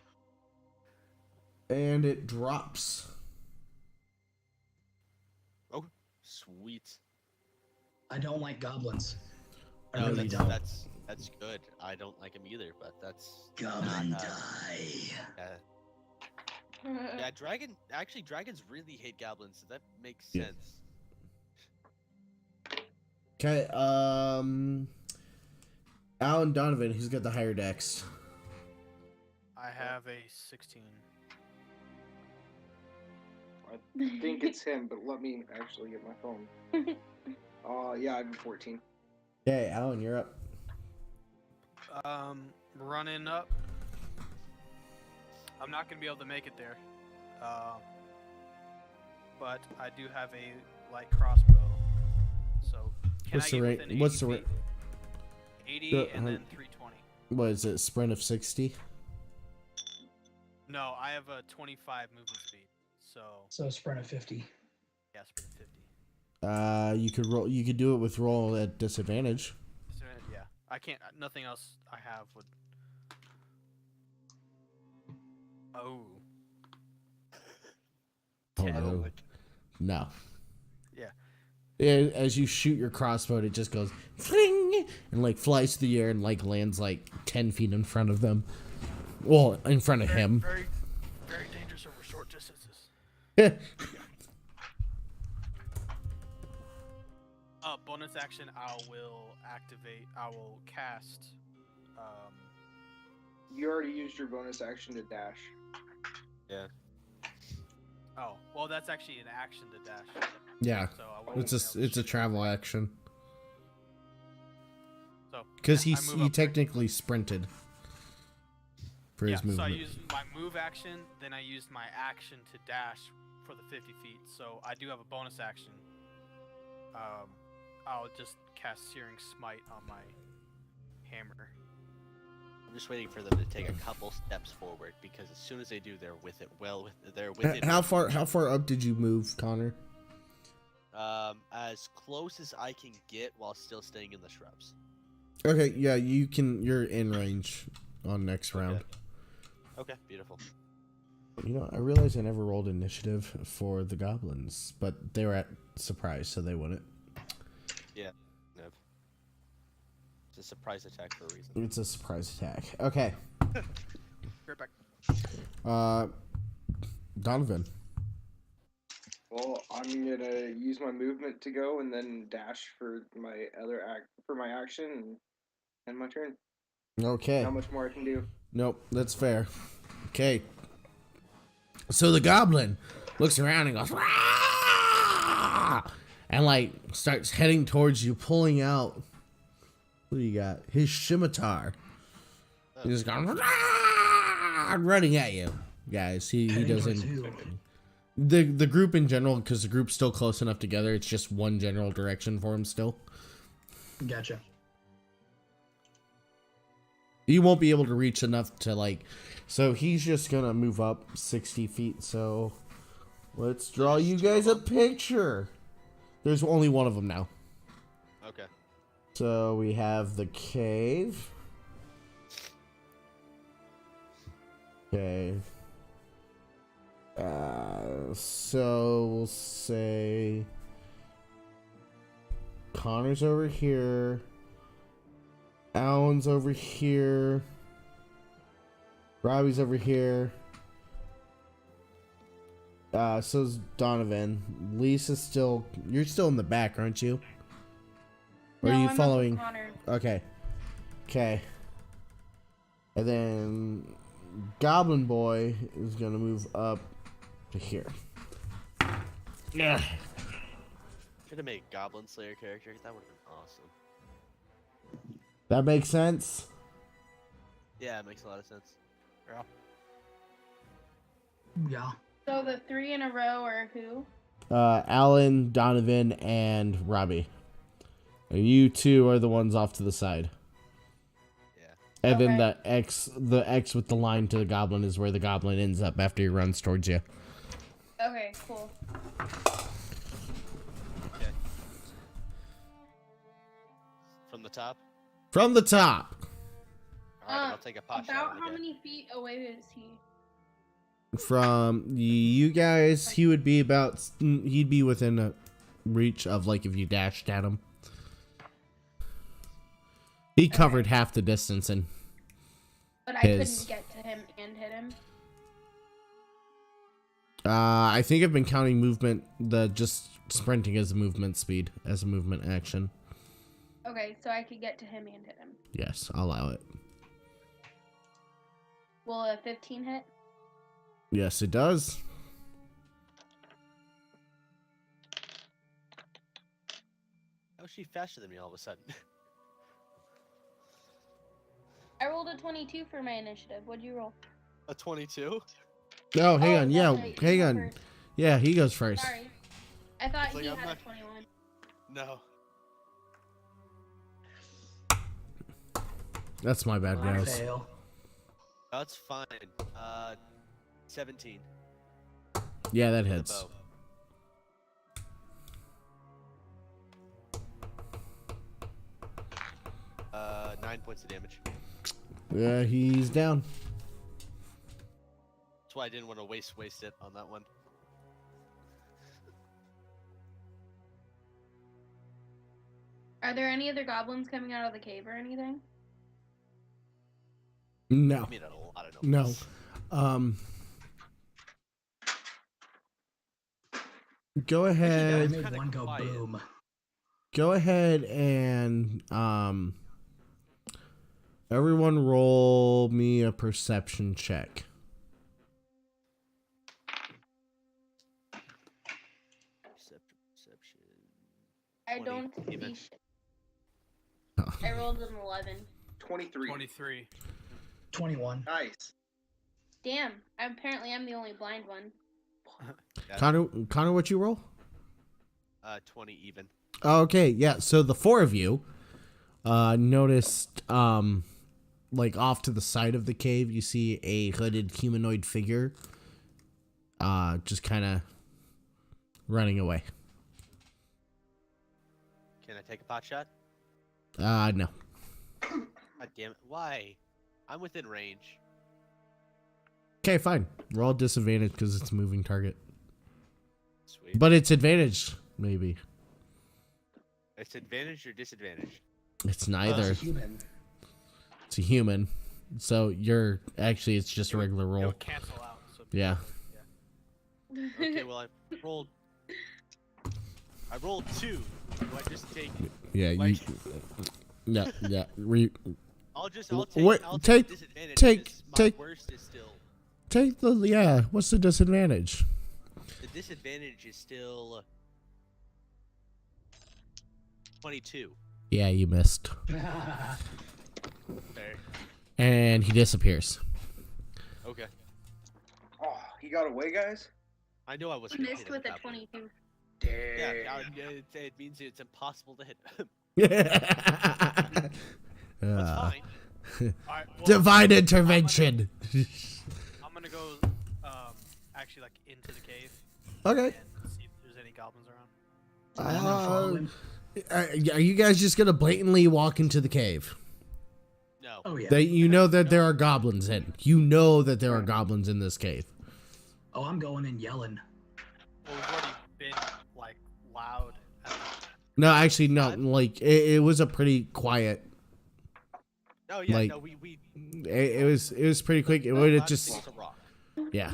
And it drops. Oh, sweet. I don't like goblins. I No, really that's- don't. that's good. I don't like them either, but that's Goblin not, die. yeah. Dragons really hate goblins, so that makes Yeah. sense. Okay, Alan Donovan, who's got the higher dex? I have a 16. I think it's him, but let me actually get my phone. Yeah, I have a 14. Okay, Alan, you're up. Running up. I'm not gonna be able to make it there. But I do have a light crossbow. So can What's I the get rate? within 80 What's the feet? rate? 80 and uh, then 320. What is it? Sprint of 60? No, I have a 25 movement speed. So So sprint of 50. yeah, sprint 50. You could roll. You could do it with roll at disadvantage. So, yeah, I can't. Nothing else I have would. Oh. Oh 10. no. No. Yeah. As you shoot your crossbow, it just goes fling and like flies through the air and like lands like 10 feet in front of them. Well, in front of him. Very, very dangerous over short distances. Bonus action. I will cast. You already used your bonus action to dash. Yeah. Oh, well, that's actually an action to dash. Yeah. So I won't It's be able a to travel action. So Because yeah, I move he up technically sprinted for his So movement. I used my move action, then I used my action to dash for the 50 feet. So I do have a bonus action. I'll just cast Searing Smite on my hammer. I'm just waiting for them to take a couple steps forward because as soon as they do, they're with it. They're with it. How far up did you move, Connor? As close as I can get while still staying in the shrubs. Okay, yeah, you can. You're in range on next round. Okay, beautiful. You know, I realized I never rolled initiative for the goblins, but they were at surprise, so they wouldn't. Yeah. No. It's a surprise attack for a reason. It's a surprise attack. Okay. Right back. Donovan. Well, I'm gonna use my movement to go and then dash for my action and my turn. Okay. How much more I can do? Nope, that's fair. Okay. So the goblin looks around and goes, "Rah!" and like starts heading towards you, pulling out. What do you got? His scimitar. He's just going, "Rah!" running at you, guys. He Heading towards doesn't. who? The group in general, because the group's still close enough together, it's just one general direction for him still. Gotcha. You won't be able to reach enough to like, so he's just gonna move up 60 feet. So let's draw you guys a picture. There's only one of them now. Okay. So we have the cave. Okay. So we'll say Connor's over here. Alan's over here. Robbie's over here. So's Donovan. Lisa's still. You're still in the back, aren't you? Or No, are you I'm up with following? Connor. Okay. Okay. And then Goblin Boy is gonna move up to here. Yeah. Should have made a Goblin Slayer character. That would have been awesome. That makes sense. Yeah, it makes a lot of sense. Yeah. So the 3 in a row are who? Alan, Donovan, and Robbie. You two are the ones off to the side. Yeah. And then Okay. the X with the line to the goblin is where the goblin ends up after he runs towards you. Okay, cool. From the top. From the top. All right, I'll take a pot shot. About on how the guy. many feet away is he? From you guys, he would be about. He'd be within a reach of like if you dashed at him. He covered half the distance and. But I His. couldn't get to him and hit him. I think I've been counting movement. Just sprinting as a movement speed, as a movement action. Okay, so I could get to him and hit him. Yes, I'll allow it. Will a 15 hit? Yes, it does. How is she faster than me all of a sudden? I rolled a 22 for my initiative. What'd you roll? A 22? Oh, hang on. that's Yeah, right, you hang go on. first. Yeah, he goes first. Sorry. I thought It's like he I'm had not- a 21. No. That's my bad, I guys. fail. That's fine. 17. Yeah, that with the hits. bow. 9 points of damage. Yeah, he's down. That's why I didn't want to waste it on that one. Are there any other goblins coming out of the cave or anything? No, I mean, a lot of no. numbers. Go I ahead. made kinda one go quiet. boom. Go ahead and everyone roll me a perception check. Perception. I 20, don't see even. shit. I rolled an 11. 23. 23. 21. Nice. Damn. Apparently I'm the only blind one. Yeah, Connor, what you roll? 20 even. Okay, yeah. So the four of you noticed, like off to the side of the cave, you see a hooded humanoid figure, just kind of running away. Can I take a pot shot? No. God damn it. Why? I'm within range. Okay, fine. Roll disadvantage because it's a moving target, Sweet. but it's advantage maybe. It's advantage or disadvantage? It's neither. Human. It's a human, so you're actually it's just a regular It'll roll. cancel out. So Yeah. Okay, well, I rolled 2. Do I just take... Yeah. You. Like- Yeah. Yeah. I'll take take- the disadvantage. take- 'cause take- my worst is still... Take the What's the disadvantage? The disadvantage is still... 22. Yeah, you missed, Fair. and he disappears. Okay. Oh, he got away, guys? I know I wasn't He gonna missed hit him with a that way. 22. Damn. Yeah, it means it's impossible to hit him. That's That's fine. Alright, well, Divine intervention. I'm gonna go actually like into the cave Okay. and see if there's any goblins around. I'm gonna follow him. Are you guys just gonna blatantly walk into the cave? No. Oh yeah. That you know that there are goblins in. You know that there are goblins in this cave. Oh, I'm going and yelling. Well, we've already been like loud. No, actually, no. Like it was a pretty quiet. No, yeah, Like- no, we It was pretty quick. It would have loudest just thing was a rock. yeah.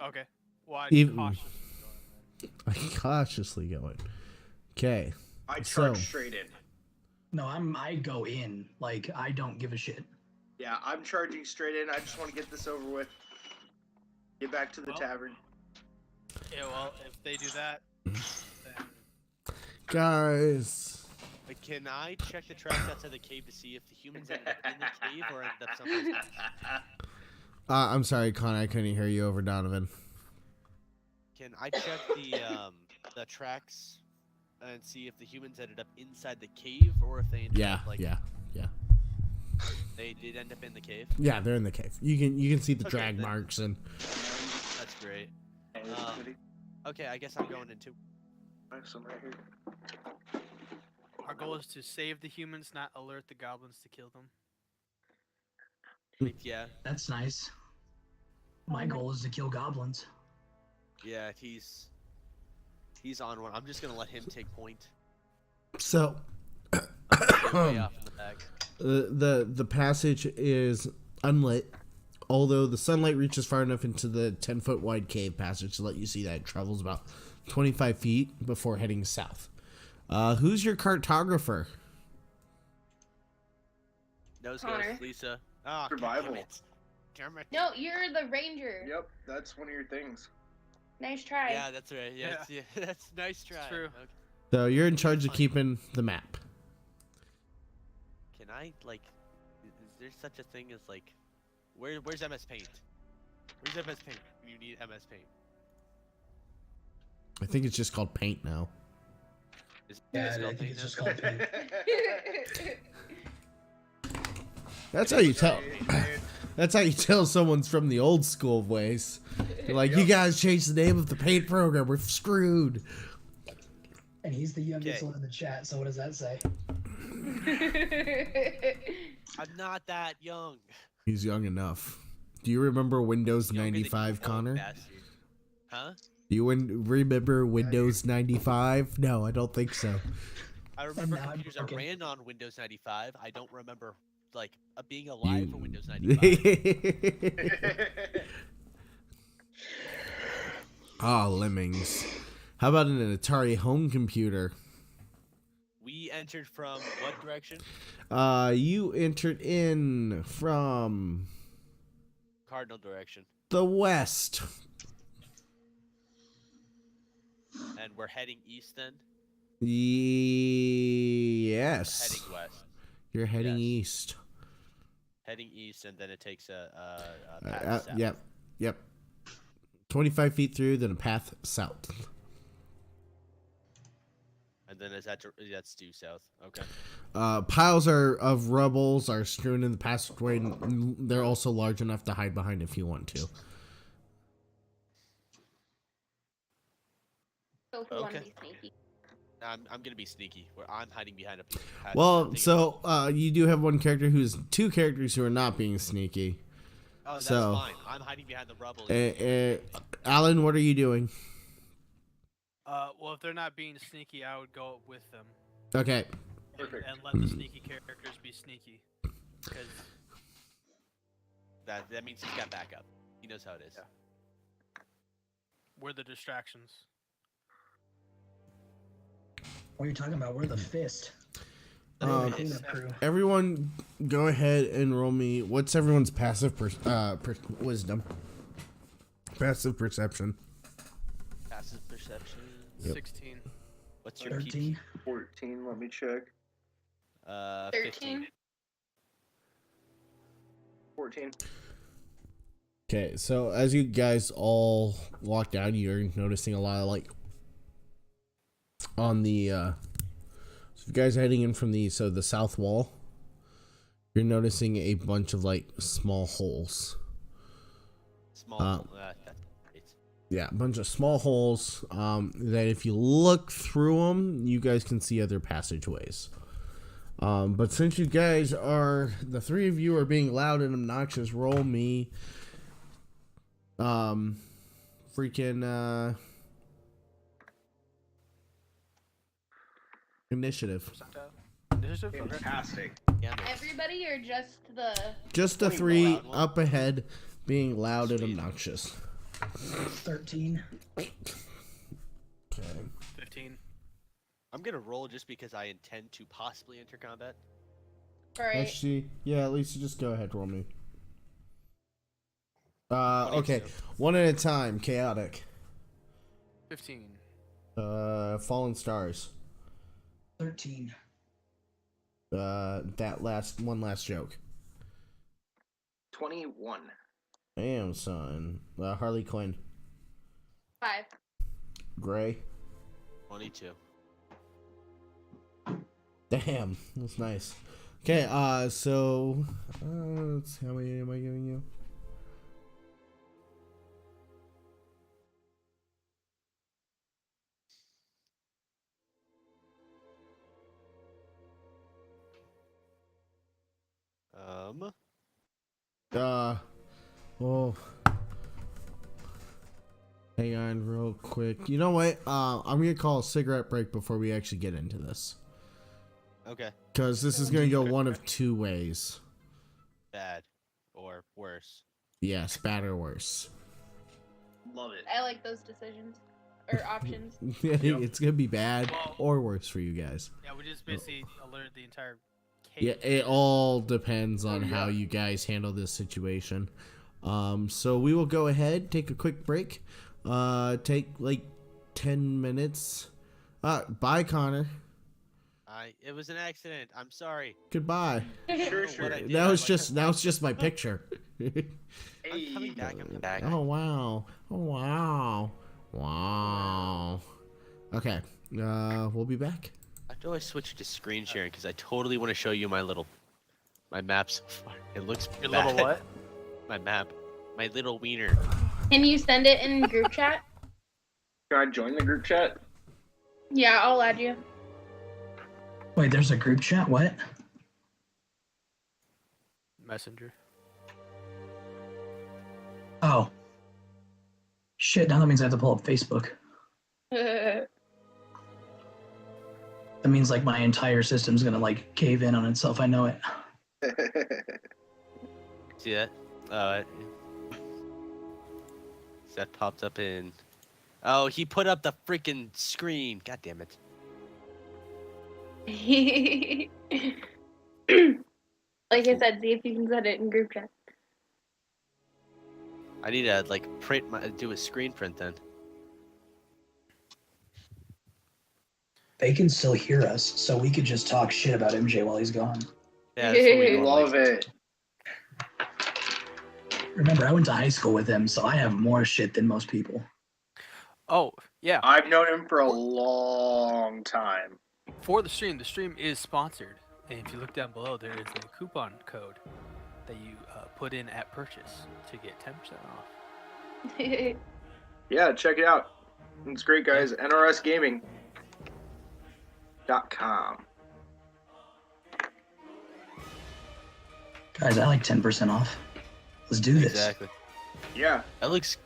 Okay. Well, I Even- cautiously go in there. Cautiously going. Okay. I So- charge straight in. No, I go in. Like I don't give a shit. Yeah, I'm charging straight in. I just want to get this over with. Get back to the Well- tavern. Yeah, well, if they do that, then Guys. But can I check the tracks outside the cave to see if the humans ended up in the cave or ended up someplace else? I'm sorry, Con. I couldn't hear you over Donovan. Can I check the tracks and see if the humans ended up inside the cave or if they ended Yeah. up, like, Yeah. they did end up in the cave? Yeah. They're in the cave. You can see the Okay, drag then. marks and. That's great. Hey, Um, Goody. Okay, I guess I'm going into. I have some right here. are goal is to save the humans, not alert the goblins to kill them. Yeah, That's nice. My goal is to kill goblins. yeah, he's on one. I'm just gonna let him take point. So I'm gonna stay way off in the back. the passage is unlit, although the sunlight reaches far enough into the 10-foot wide cave passage to let you see that it travels about 25 feet before heading south. Who's your cartographer? Nose Connor. goes Lisa. Oh, Survival. Damn it. No, you're the ranger. Yep, that's one of your things. Nice try. Yeah, that's right. Yeah, that's nice try. true. Okay. So you're in charge of Fine. keeping the map. Can I like? Is there such a thing as like, where's MS Paint? Where's MS Paint? You need MS Paint. I think it's just called paint now. Is Yeah, MS I called think Paint it's now? just called paint. That's how you tell. That's how you tell someone's from the old school of ways. You're like, you Yep. guys changed the name of the paint program. We're screwed. And he's the youngest Okay. one in the chat, so what does that say? I'm not that young. He's young enough. Do you remember Windows Younger than you, 95, old Connor? bastard. Huh? Do you remember Windows 95? No, I don't think so. I remember now I'm computers that broken. ran on Windows 95. I don't remember like being alive for Windows You- 95. Ah, lemmings. How about an Atari home computer? We entered from what direction? You entered in from Cardinal direction, the west. and we're heading east then. Yes. Heading west. You're heading Yes. east. Heading east, and then it takes a path south. Yep. 25 feet through, then a path south. And then that's due south. Okay. Piles of rubbles are strewn in the passageway, and they're also large enough to hide behind if you want to. So if we want to Okay. be sneaky. I'm gonna be sneaky. Where I'm hiding behind a piece of path. Well, so you do have two characters who are not being sneaky. Oh, that's so- fine. I'm hiding behind the rubble. Alan, what are you doing? Well, if they're not being sneaky, I would go with them Okay. Perfect. and let the sneaky characters be sneaky. Because That means he's got backup. He knows how it is. Yeah. we're the distractions. What are you talking about? We're the fist. Um, Cleanup crew. Everyone, go ahead and roll me. What's everyone's passive wisdom? Passive perception. Passive perception. Yep. 16. What's your 13. peak? 14, let me check. 15. 14. Okay, so as you guys all walk down, you're noticing a lot of like on the so you guys are heading in from the south wall. You're noticing a bunch of like small holes. Small. That's great. Yeah, a bunch of small holes that if you look through them, you guys can see other passageways. But since you guys are, the three of you are being loud and obnoxious, roll me freaking initiative. Initiative? Okay. Fantastic. Yeah, no. Everybody or just the? Just the 20 three loud one. up ahead being loud and Sweet. obnoxious. 13. Okay. 15. I'm gonna roll just because I intend to possibly enter combat. Alright. Actually, yeah, at least you just go ahead, roll me. Okay, 22. one at a time. Chaotic. 15. Fallen Stars. 13. That last joke. 21. Damn, son. Harley Quinn. 5. Gray. 22. Damn, that's nice. Okay, so let's see, how many am I giving you? Oh, hang on real quick. You know what? I'm gonna call a cigarette break before we actually get into this. Okay. Because this is gonna go one of two ways. Bad or worse. Yes, bad or worse. Love it. I like those decisions or options. It's gonna be bad Well- or worse for you guys. Yeah, we just basically alerted the entire Yeah, cave. it all depends on Oh, how yeah. you guys handle this situation. So we will go ahead, take a quick break. Take like 10 minutes. Bye, Connor. It was an accident. I'm sorry. Goodbye. Sure, What sure. I did, Now I it's like just to- now it's just my picture. I'm coming back. I'm coming back. Oh wow. Oh wow. Wow. Okay. We'll be back. How do I switch to screen sharing? Because I totally want to show you my map so far. It looks Your bad. little what? My map. My little wiener. Can you send it in group chat? Can I join the group chat? Yeah, I'll add you. Wait, there's a group chat? What? Messenger. Oh. Shit, now that means I have to pull up Facebook. That means like my entire system's gonna like cave in on itself. I know it. See that? That popped up in. Oh, he put up the freaking screen. God damn it. Like I said, see if you can send it in group chat. I need to like do a screen print then. They can still hear us, so we could just talk shit about MJ while he's gone. Yeah, that's what we normally Love it. Remember, I went to high school with him, so I have more shit than most people. Oh, yeah. I've known him for a long time. For the stream is sponsored. And if you look down below, there is a coupon code that you put in at purchase to get 10% off. Yeah, check it out. It's great, guys. NRSgaming.com. Guys, I like 10% off. Let's do this. Exactly. Yeah. That looks.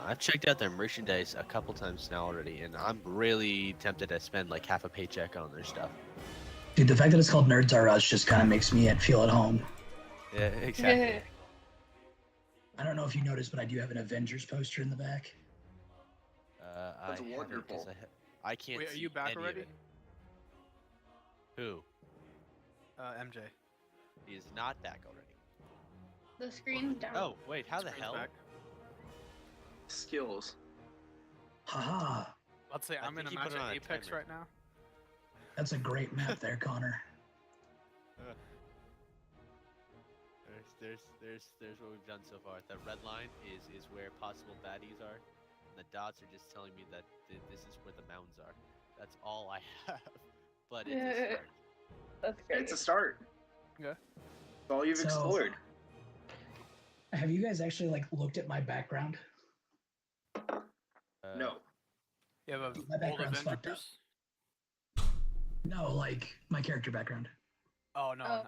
I've checked out their merchandise a couple times now already, and I'm really tempted to spend like half a paycheck on their stuff. Dude, the fact that it's called Nerds R Us just kind of makes me feel at home. Yeah, exactly. I don't know if you noticed, but I do have an Avengers poster in the back. That's I haven't, 'cause wonderful. I can't. Wait, are see you back any of already? it. Who? MJ. He is not back already. The screen's down. Oh wait, how the Screen's hell? back. Skills. Haha. Let's say I I'm in a think he put match it on at a Apex timer. right now. That's a great map there, Connor. There's what we've done so far. The red line is where possible baddies are, and the dots are just telling me that this is where the mounds are. That's all I have, but it's a start. That's great. It's a start. Yeah. It's all you've So- explored. Have you guys actually like looked at my background? No. You have a My old background's fucked up. Avengers? No, like my character background. Oh no, Oh.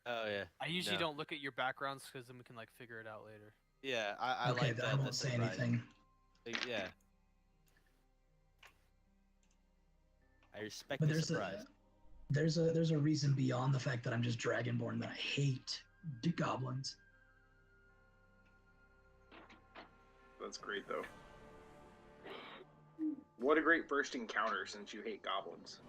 Oh yeah. I usually No. don't look at your backgrounds because then we can like figure it out later. Yeah, I Okay, like then the, I won't the say surprise. anything. Yeah. I respect But the there's surprise. there's a reason beyond the fact that I'm just Dragonborn that I hate goblins. That's great, though. What a great first encounter since you hate goblins.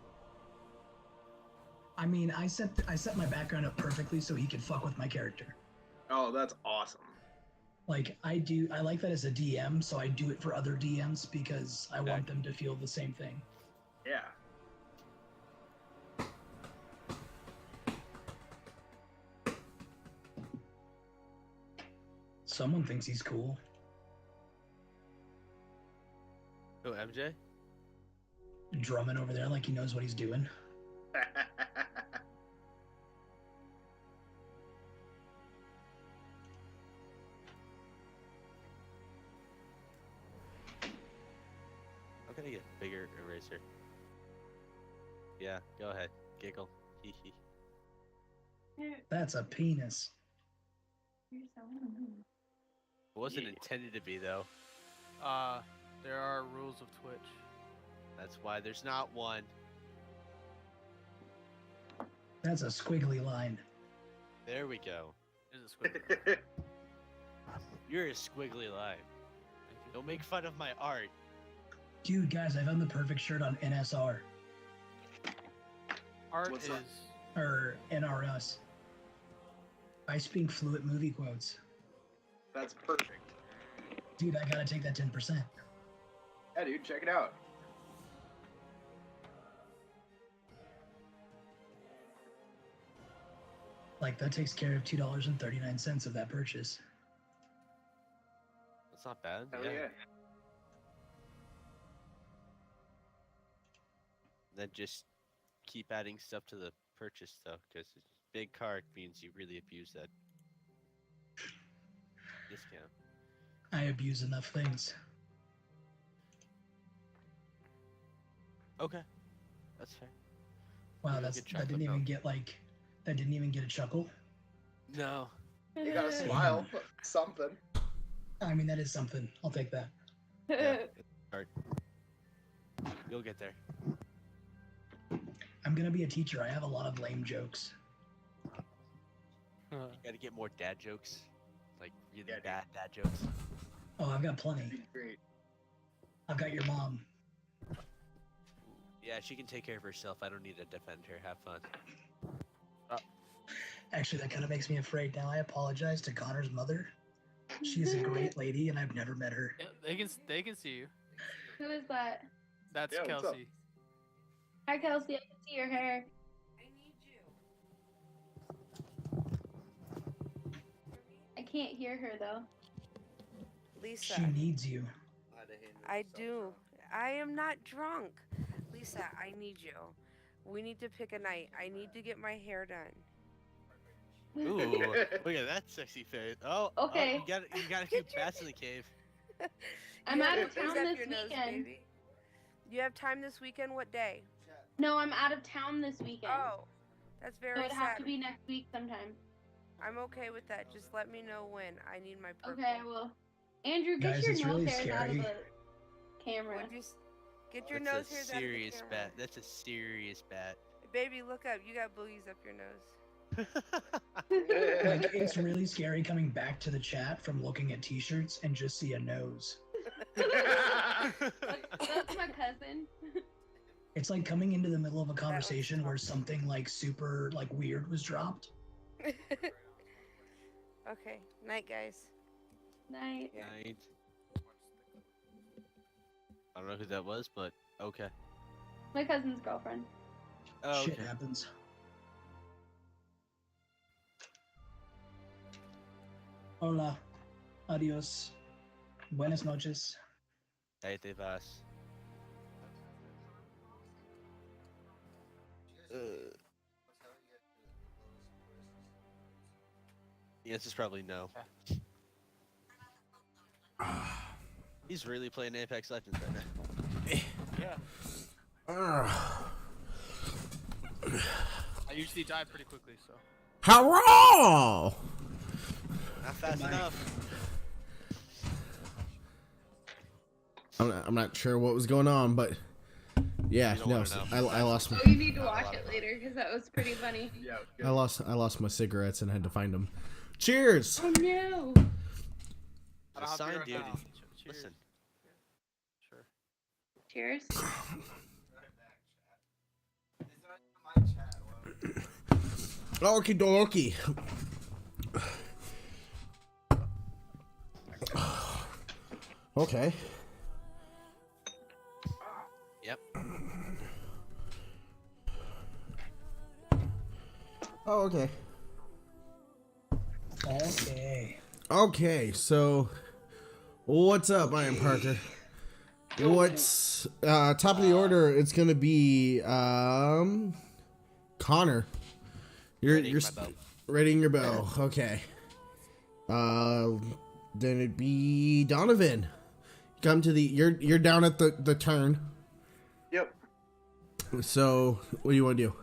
I mean, I set my background up perfectly so he could fuck with my character. Oh, that's awesome. Like I like that as a DM, so I do it for other DMs because I want them to feel the same thing. Yeah. Someone thinks he's cool. Oh, MJ? Drumming over there like he knows what he's doing. I'm gonna get a bigger eraser. Yeah, go ahead. Giggle. Hee hee. That's a penis. You're selling them. It wasn't intended to be though. There are rules of Twitch. That's why there's not one. That's a squiggly line. There we go. There's a squid. You're a squiggly line. Don't make fun of my art. Dude, guys, I found the perfect shirt on NSR. Art What's is. that? Or NRS. I speak fluent movie quotes. That's perfect. Dude, I gotta take that 10%. Yeah, dude, check it out. Like, that takes care of $2.39 of that purchase. That's not bad. Hell yeah. Then just keep adding stuff to the purchase though, because big cart means you really abuse that discount. I abuse enough things. Okay, that's fair. Wow, You that get didn't chocolate even milk. get like, that didn't even get a chuckle. No. You gotta smile. Something. I mean, that is something. I'll take that. Yeah. Cart. You'll get there. I'm gonna be a teacher. I have a lot of lame jokes. You gotta get more dad jokes, like really Yeah, dude. bad dad jokes. Oh, I've got That'd plenty. be great. I've got your mom. Yeah, she can take care of herself. I don't need to defend her. Have fun. Actually, that kind of makes me afraid now. I apologize to Connor's mother. She's a great lady, and I've never met her. Yeah, they can see you. Who is that? That's Yeah, what's up? Kelsey. Hi, Kelsey. I can see your hair. I can't hear her though. Lisa, She needs you. I do. I am not drunk. Lisa, I need you. We need to pick a night. I need to get my hair done. Ooh, look at that sexy face. Oh, Okay. you got a few bats in the cave. I'm You out have of to raise town up this your nose, weekend. baby. You have time this weekend? What day? No, I'm out of town this weekend. Oh, that's so very it'd have sad. to be next week sometime. I'm okay with that. Just let me know when. I need my purple. Okay, I will. Andrew, get Guys, your it's nose really hairs out of scary. the camera. Would you get your That's nose a hairs out of the serious camera. bat. That's a serious bat. Baby, look up. You got boogies up your nose. Like, it's really scary coming back to the chat from looking at t-shirts and just see a nose. That's my cousin. It's like coming into the middle of a conversation where something like super like weird was dropped. Okay. Night, guys. Night. Yeah. Night. I don't know who that was, but okay. My cousin's girlfriend. Oh, Shit okay. happens. Hola. Adios. Buenas noches. Ahí te vas. The answer's probably no. He's really playing Apex Legends right now. Yeah. I usually die pretty quickly, so. Hurrah! Not fast enough. I'm not sure what was going on, but yeah, You don't no, wanna so know. I lost my Oh, you need to watch it later because that was pretty funny. Yeah. I lost my cigarettes and had to find them. Cheers. Oh no! I don't have Sign, beer right dude. now. Cheers. Listen. Sure. Cheers. Okie dokie. Okay. Yep. Oh, okay. Okay. Okay, so what's up? I am Parker. What's top of the order? It's gonna be Connor. Readying You're my bow. readying your bow. Okay. Then it'd be Donovan. Come to the you're down at the turn. Yep. So what do you want to do?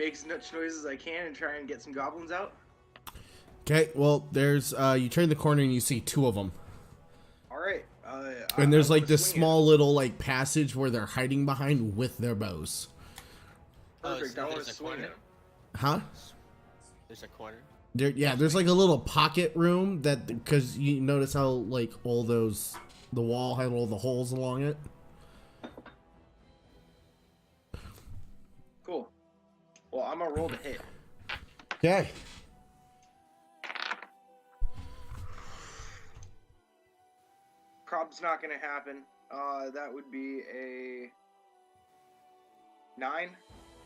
make as much noise as I can and try and get some goblins out. Okay, well, there's you turn the corner and you see two of them. All right. And there's I like wanna this swing small little like passage where they're hiding behind with their bows. Perfect. I want there's to a swing corner? it. Huh? There's a corner. There's like a little pocket room that, because you notice how like all those, the wall had all the holes along it. Cool. Well, I'm gonna roll to hit. Okay. Prob's not gonna happen. That would be a 9.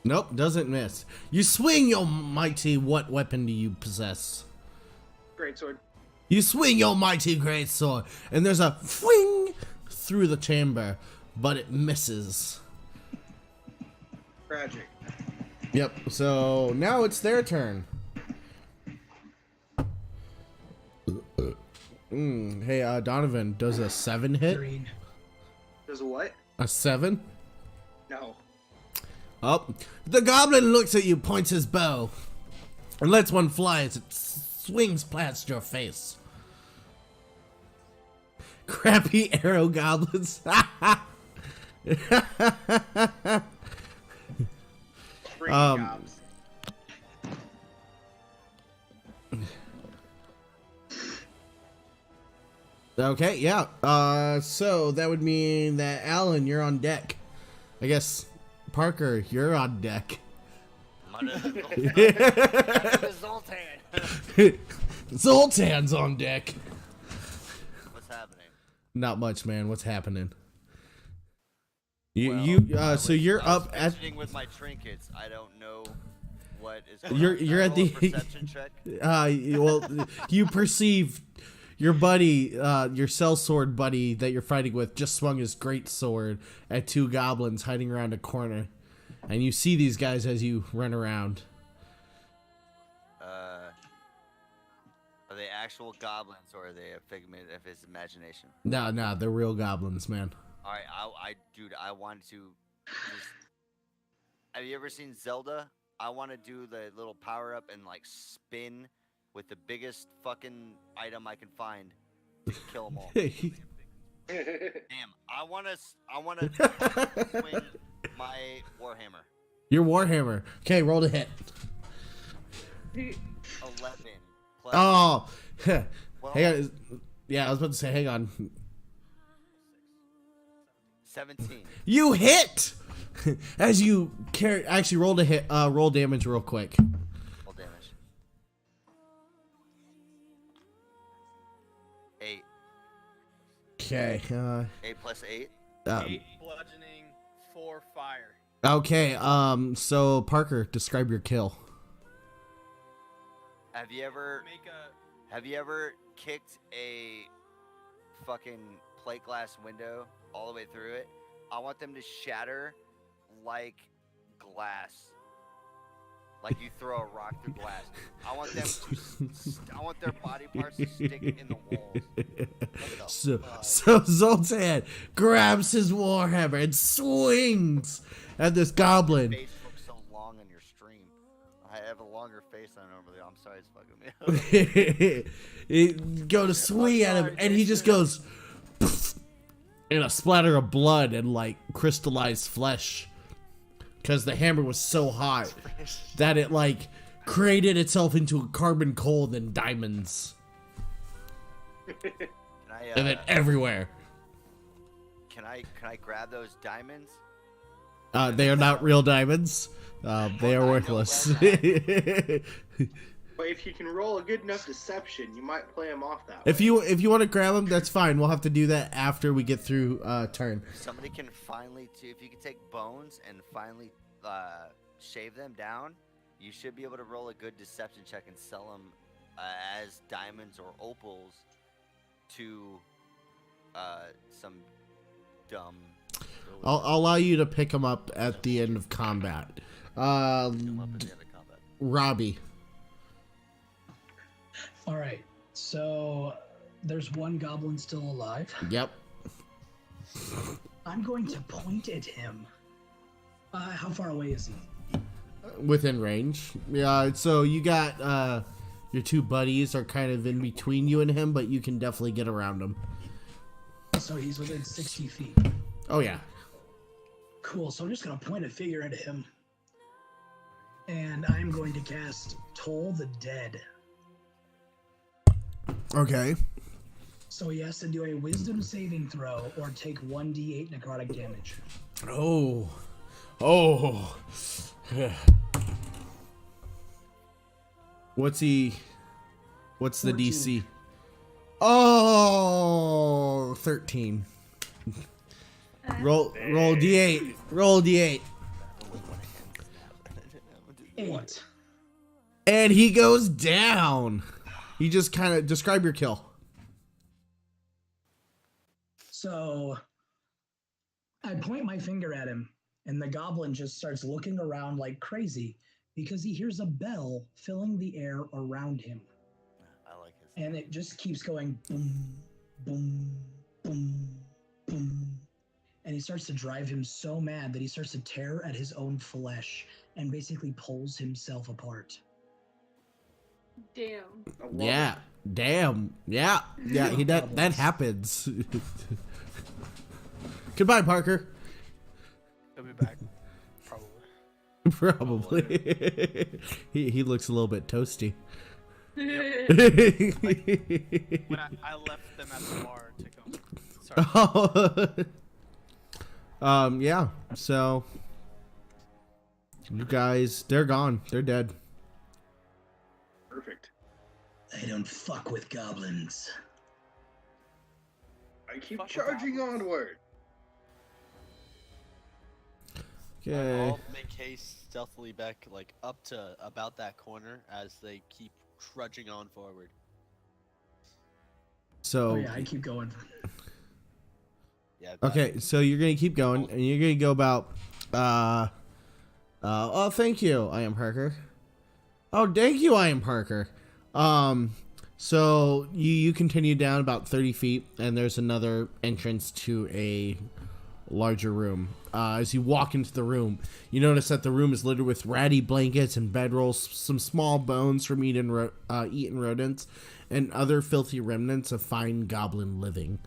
Nope, doesn't miss. You swing your mighty, what weapon do you possess? Greatsword. You swing your mighty great sword, and there's a fling through the chamber, but it misses. Tragic. Yep, so now it's their turn. Hey, Donovan, does a 7 hit? Green. Does a what? A 7? No. Up. The goblin looks at you, points his bow, and lets one fly as it swings past your face. Crappy arrow goblins. Bring gobs. Okay, yeah. So that would mean that Alan, you're on deck. I guess Parker, you're on deck. Zoltan. Zoltan's on deck. What's happening? Not much, man. What's happening? So I you're was up at. fidgeting with my trinkets. I don't know what is. You're at the perception check. Well, you perceive your buddy, your sellsword buddy that you're fighting with, just swung his great sword at two goblins hiding around a corner, and you see these guys as you run around. Are they actual goblins or are they a figment of his imagination? No, they're real goblins, man. All right, dude, I wanted to. Just, have you ever seen Zelda? I want to do the little power up and like spin with the biggest fucking item I can find to kill them all. Damn, I want to swing my warhammer. Your warhammer. Okay, roll to hit. 11. Plus, Oh, well, hang on. Yeah, I was about to say, hang on. 17. You hit as you carry. Actually, roll to hit. Roll damage real quick. Roll damage. 8. Okay. 8 plus 8. 8 bludgeoning, 4 fire. Okay. So Parker, describe your kill. Have you ever kicked a fucking plate glass window all the way through it? I want them to shatter like glass. Like you throw a rock through glass. I want them to I want their body parts to stick in the walls. So Zoltan grabs his warhammer and swings at this goblin. Your face looks so long on your stream. I have a longer face than I normally. I'm sorry, it's fucking me. Go to swing at him, and he just goes in a splatter of blood and like crystallized flesh, because the hammer was so hot that it like created itself into a carbon coal, then diamonds, and then everywhere. Can I grab those diamonds? They are not real diamonds. They are worthless. But if you can roll a good enough deception, you might play him off that way. If you want to grab them, that's fine. We'll have to do that after we get through turn. Somebody can finally, if you can take bones and finally shave them down, you should be able to roll a good deception check and sell them as diamonds or opals to some dumb. I'll allow you to pick them up at the end of combat. Robbie. All right, so there's one goblin still alive. Yep. I'm going to point at him. How far away is he? within range. Yeah, so you got your two buddies are kind of in between you and him, but you can definitely get around him. So he's within 60 feet. Oh yeah. Cool. So I'm just gonna point a figure at him, and I'm going to cast Toll the Dead. Okay. So he has to do a Wisdom saving throw or take 1d8 necrotic damage. Oh. What's the 14. DC? Oh, 13. Roll D8. Roll D8. 8. And he goes down. You just kind of describe your kill. So I point my finger at him, and the goblin just starts looking around like crazy because he hears a bell filling the air around him. I like his. And it just keeps going boom, boom, boom, boom. And he starts to drive him so mad that he starts to tear at his own flesh and basically pulls himself apart. Damn. Yeah. Damn. Yeah. Yeah. That happens. Goodbye, Parker. He'll be back. Probably. Probably. he looks a little bit toasty. When I left them at the bar to go. Sorry. Yeah. So you guys, they're gone. They're dead. Perfect. I don't fuck with goblins. I keep Fuck with charging goblins. onward. Okay. I'll make haste stealthily back, like up to about that corner as they keep trudging on forward. So Oh yeah, I keep going. Yeah. that- okay, so you're gonna keep going, and you're gonna go about. Oh, thank you. I am Parker. Oh, thank you. I am Parker. So you continue down about 30 feet, and there's another entrance to a larger room. As you walk into the room, you notice that the room is littered with ratty blankets and bedrolls, some small bones from eaten rodents, and other filthy remnants of fine goblin living.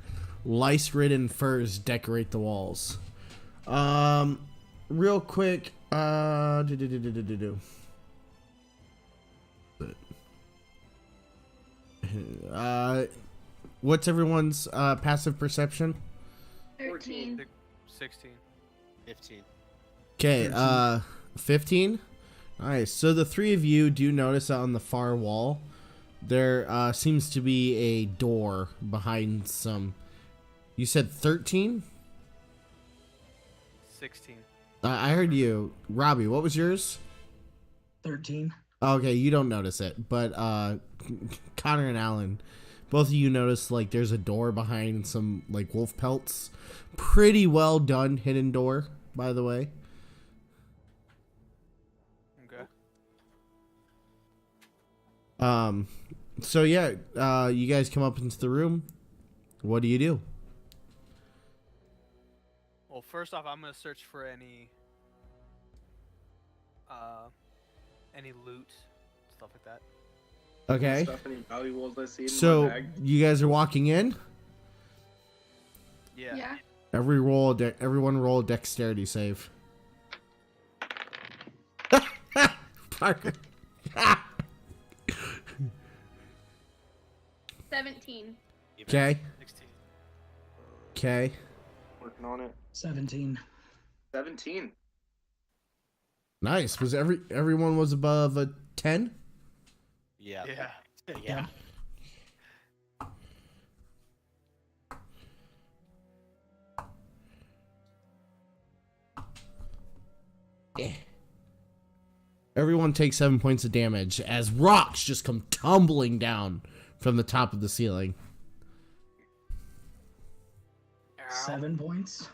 Lice-ridden furs decorate the walls. Real quick, what's everyone's passive perception? 13. 16. 15. Okay, 15. Nice. So the three of you do notice that on the far wall, there seems to be a door behind some. You said 13? 16. I heard you, Robbie. What was yours? 13. Okay, you don't notice it, but Connor and Alan, both of you notice like there's a door behind some like wolf pelts. Pretty well done hidden door, by the way. Okay. So yeah, you guys come up into the room. What do you do? Well, first off, I'm gonna search for any loot, stuff like that. Okay. Stuff any valuables I see in my So bag. you guys are walking in. Yeah. Yeah. Everyone roll a dexterity save. Parker. 17. Okay. 16. Okay. Working on it. 17. 17. Nice. Was everyone was above a 10? Yeah. Yeah. Yeah. Everyone takes 7 points of damage as rocks just come tumbling down from the top of the ceiling. 7 points.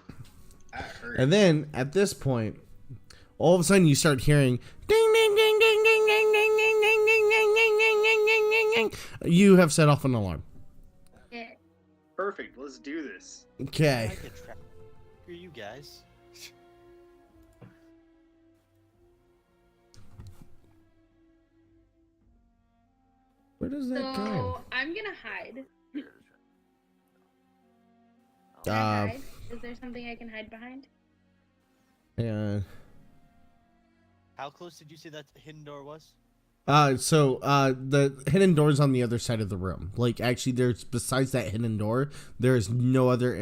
That hurt. And then at this point, all of a sudden you start hearing ding ding ding ding ding ding ding ding ding ding ding ding ding ding ding ding ding. You have set off an alarm. Yeah. Perfect. Let's do this. Okay. I could track you guys. Where does that So go? I'm gonna hide. Oh, Can I Uh, hide? Is there something I can hide behind? Yeah. How close did you say that hidden door was? The hidden door's on the other side of the room. Like, actually, there's, besides that hidden door, there's no other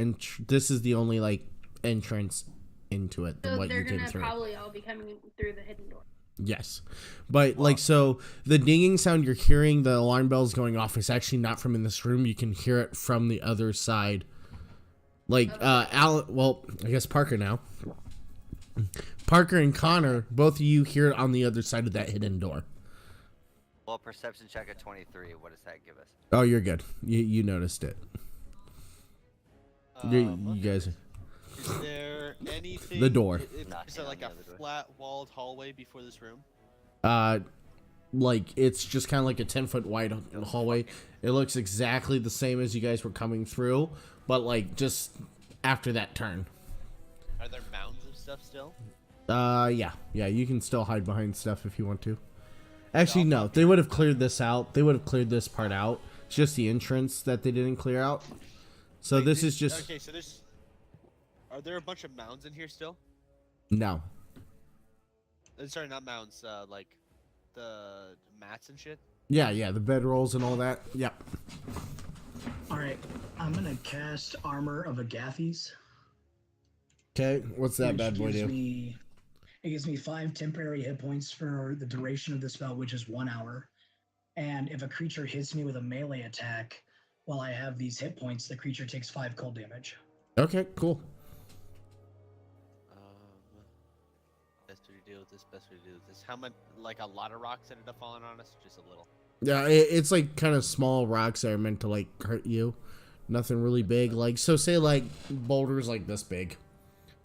this is the only, like, entrance into it than So what they're you came gonna through. probably all be coming through the hidden door. Yes. But, like, so, the dinging sound you're hearing, the alarm bells going off, is actually not from in this room. You can hear it from the other side. Like, well, I guess Parker now. Parker and Connor, both of you hear it on the other side of that hidden door. well, perception check at 23. What does that give us? Oh, you're good. You noticed it. You guys. Is there anything? The door. Is there like a flat-walled hallway before this room? Like, it's just kind of like a 10-foot wide hallway. It looks exactly the same as you guys were coming through, but like just after that turn. Are there mounds of stuff still? Yeah, you can still hide behind stuff if you want to. Actually, no, they would have cleared this out. They would have cleared this part out. It's just the entrance that they didn't clear out. So Wait, this is just okay. So there's. Are there a bunch of mounds in here still? no. Sorry, not mounds. Like the mats and shit. Yeah, the bedrolls and all that. Yep. All right, I'm gonna cast Armor of Agathes. Okay, what's that which bad boy gives do? It gives me 5 temporary hit points for the duration of the spell, which is 1 hour. And if a creature hits me with a melee attack while I have these hit points, the creature takes 5 cold damage. Okay, cool. Best way to deal with this. Best way to deal with this. How much? Like a lot of rocks ended up falling on us. Just a little. Yeah, it's like kind of small rocks that are meant to like hurt you. Nothing really big. Like, so say like boulders like this big.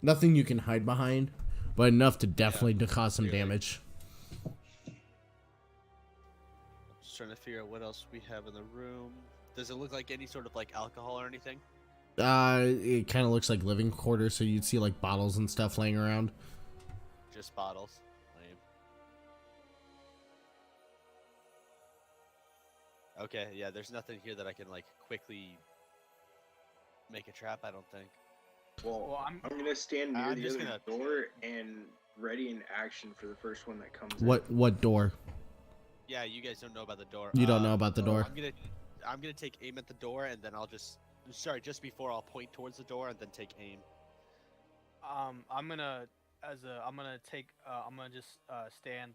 Nothing you can hide behind, but enough to definitely to cause some damage. Just trying to figure out what else we have in the room. Does it look like any sort of like alcohol or anything? It kind of looks like living quarters, so you'd see like bottles and stuff laying around. Just bottles. Lame. Okay, yeah, there's nothing here that I can like quickly make a trap, I don't think. Well, I'm gonna stand near I'm the just other door and ready in action for the first one that comes What door? Yeah, you guys don't know about the door. You don't know about the door? I'm gonna take aim at the door and then I'll just just before I'll point towards the door and then take aim. I'm gonna just stand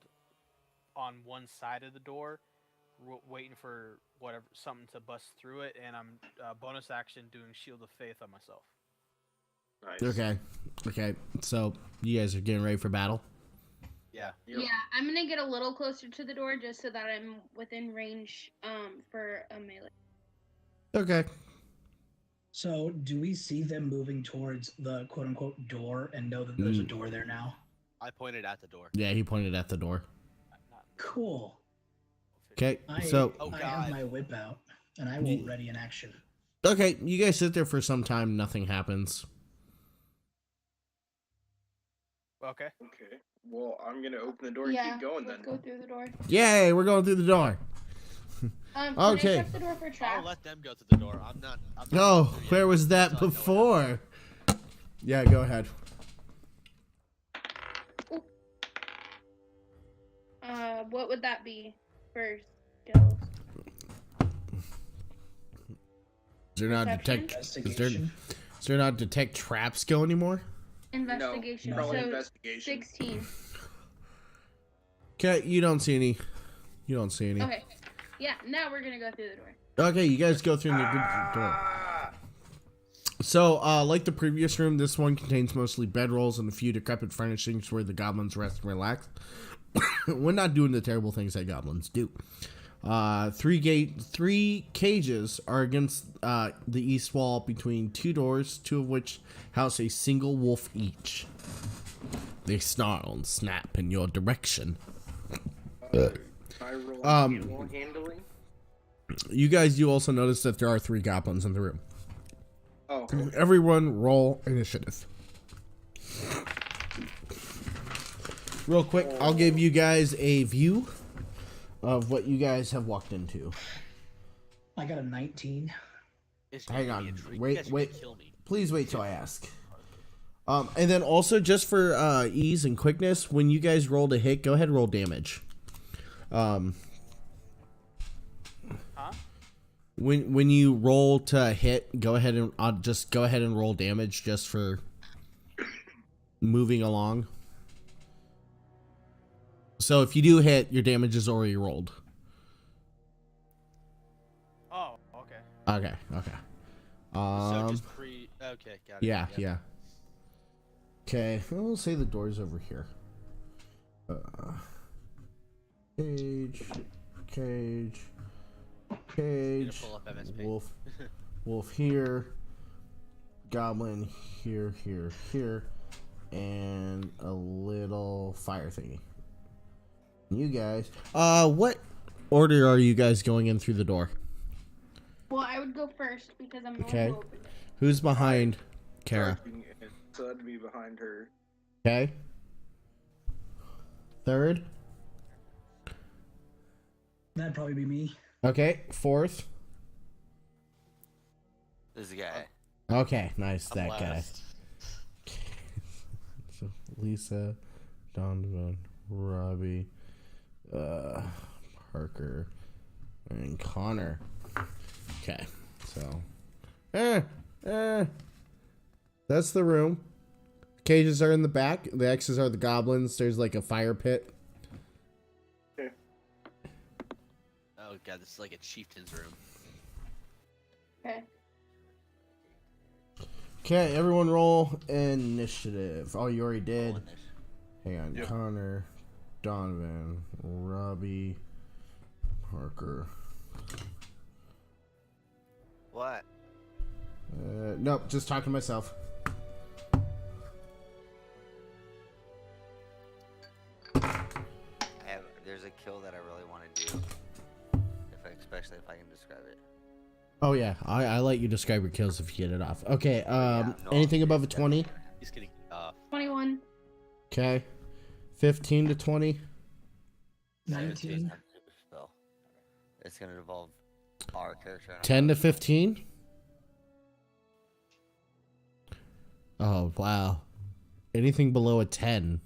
on one side of the door, waiting for something to bust through it, and I'm bonus action doing Shield of Faith on myself. Nice. Okay. So you guys are getting ready for battle. Yeah. Yep. Yeah, I'm gonna get a little closer to the door just so that I'm within range for a melee. Okay. So, do we see them moving towards the quote-unquote door and know that there's a door there now? I pointed at the door. Yeah, he pointed at the door. Cool. Okay. I Oh, have God. my whip out, and I will ready in action. Okay, you guys sit there for some time. Nothing happens. Okay. Okay. Well, I'm gonna open the door and keep going then. let's go through the door. Yay, we're going through the door. Can Okay. I check the door for I'll traps? let them go through the door. I'm not Oh, going through where yet. was that So I know before? Yeah, go ahead. What would that be for skills? Is there not Perception? detect? Is Investigation. there not detect traps go anymore? Investigation. No, probably So investigation. 16. Okay, you don't see any. You don't see any. Okay. Yeah, now we're gonna go through the door. Okay, you guys go through the door. So, like the previous room, this one contains mostly bedrolls and a few decrepit furnishings where the goblins rest and relax. We're not doing the terrible things that goblins do. 3 cages are against the east wall between 2 doors, 2 of which house a single wolf each. They snarl and snap in your direction. I roll Um, animal handling. You guys do also notice that there are 3 goblins in the room. Oh, Everyone roll initiative. Real quick, I'll give you guys a view of what you guys have walked into. I got a 19. It's Hang gonna be on. a treat. You Wait, guys are gonna wait. kill me. Please wait till I ask. And then also, just for ease and quickness, when you guys roll to hit, go ahead and roll damage. Huh? When you roll to hit, go ahead and just go ahead and roll damage just for moving along. So if you do hit, your damage is already rolled. Oh, okay. Okay. So just pre. Okay, got it. Yeah, Yep. yeah. Okay, we'll say the door's over here. Cage, Need to pull up MSP. wolf here, goblin here, and a little fire thingy. You guys, what order are you guys going in through the door? Well, I would go first because I'm the Okay. one who opened it. Who's behind Kara? So that'd be behind her. Okay. Third. That'd probably be me. Okay. Fourth. This guy. Okay, nice. I'm That guy. last. So Lisa, Donovan, Robbie, Parker, and Connor. Okay, so that's the room. Cages are in the back. The X's are the goblins. There's like a fire pit. Oh god, this is like a chieftain's room. Okay. Okay, everyone roll initiative. Oh, you already did. Rolling this. Hang on. Yep. Connor, Donovan, Robbie, Parker. What? Nope, just talking to myself. There's a kill that I really want to do. Especially if I can describe it. Oh yeah, I let you describe your kills if you get it off. Okay, Yeah, no, anything above a it's 20? definitely- He's getting 21. Okay. 15 to 20? 19. Spell. It's gonna involve our character. 10 to 15? Oh, wow. Anything below a 10.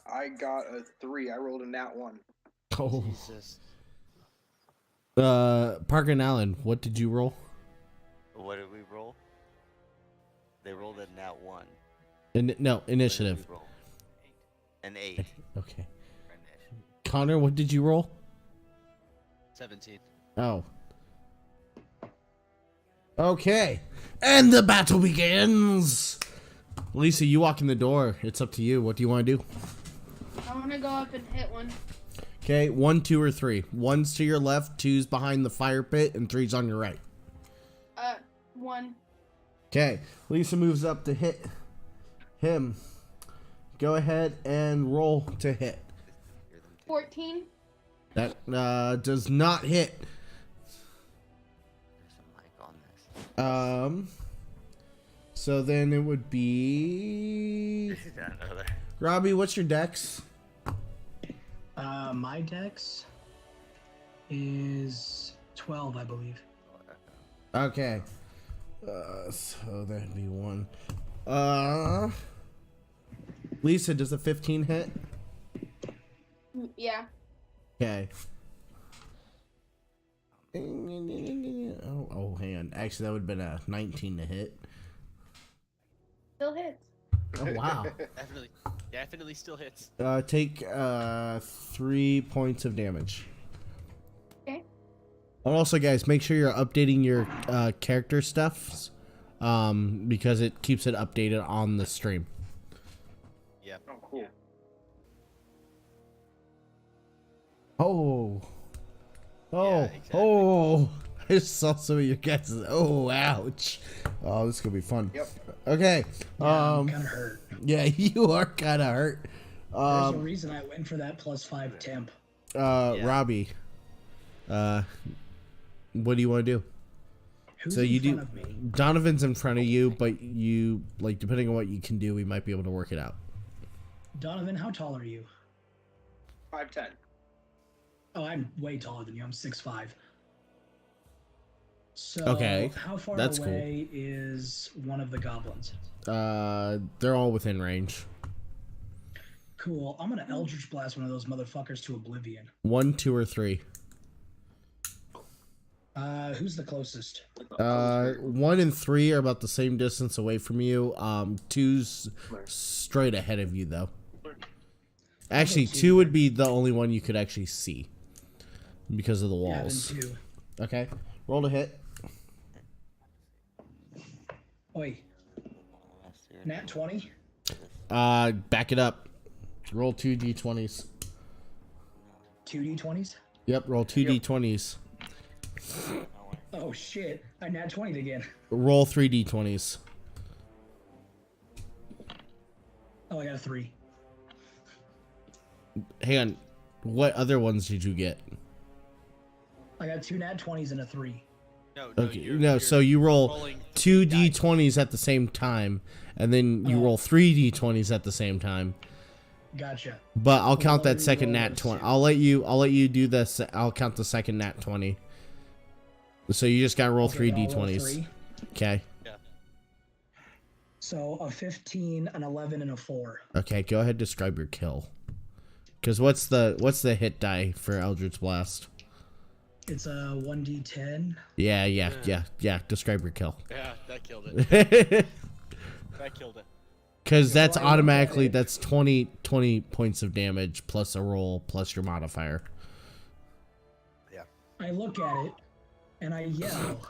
I got a 3. I rolled a nat 1. Oh. Jesus. Parker and Allen, what did you roll? What did we roll? They rolled a nat 1. No, What did initiative. we roll? An 8. Okay. Connor, what did you roll? 17. Oh. Okay. And the battle begins! Lisa, you walk in the door. It's up to you. What do you want to do? I want to go up and hit one. Okay, 1, 2, or 3. 1's to your left, 2's behind the fire pit, and 3's on your right. 1. Okay, Lisa moves up to hit him. Go ahead and roll to hit. 14. That does not hit. There's some mic on this. So then it would be Robbie. What's your dex? My dex is 12, I believe. Okay. So that'd be 1. Lisa, does a 15 hit? Yeah. Okay. Oh, hang on. Actually, that would have been a 19 to hit. Still hits. Oh, wow. Definitely still hits. Take 3 points of damage. Okay. And also, guys, make sure you're updating your character stuff, because it keeps it updated on the stream. Yeah. Oh, cool. Oh. Oh. Yeah, exactly. Oh. I just saw some of your guys. Oh, ouch. Oh, this is gonna be fun. Yep. Okay. Yeah, I'm kind of hurt. Yeah, you are kind of hurt. There's a reason I went for that +5 temp. Robbie. What do you want to do? Who's So in you front do. of me? Donovan's in front of you, but you like depending on what you can do, we might be able to work it out. Donovan, how tall are you? 5'10". Oh, I'm way taller than you. I'm 6'5". So, Okay, how far that's cool. away is one of the goblins? They're all within range. Cool. I'm gonna Eldritch Blast one of those motherfuckers to oblivion. 1, 2, or 3. Who's the closest? 1 and 3 are about the same distance away from you. 2's straight ahead of you, though. Actually, 2 would be the only one you could actually see because of the walls. Yeah, then 2. Okay, roll to hit. Oi. Nat 20. Back it up. Roll 2 d20s. 2d20s. Yep, roll 2 d20s. Oh shit! I nat 20'd again. Roll 3 d20s. Oh, I got a 3. Hang on. What other ones did you get? I got 2 nat 20s and a 3. No, Okay, you're so you roll rolling 2 die. d20s at the same time, and then you Oh. roll 3 d20s at the same time. Gotcha. But I'll count that Roll second nat those 20. two. I'll let you do this. I'll count the second nat 20. So you just gotta roll Okay, 3 I'll roll d20s. 3. Okay. So a 15, an 11, and a 4. Okay. Go ahead. Describe your kill. Because what's the hit die for Eldritch Blast? It's a 1d10. Yeah. Describe your kill. Yeah, that killed it. That killed it. Because that's I look at automatically it- that's 20 points of damage plus a roll plus your modifier. I look at it and I yell,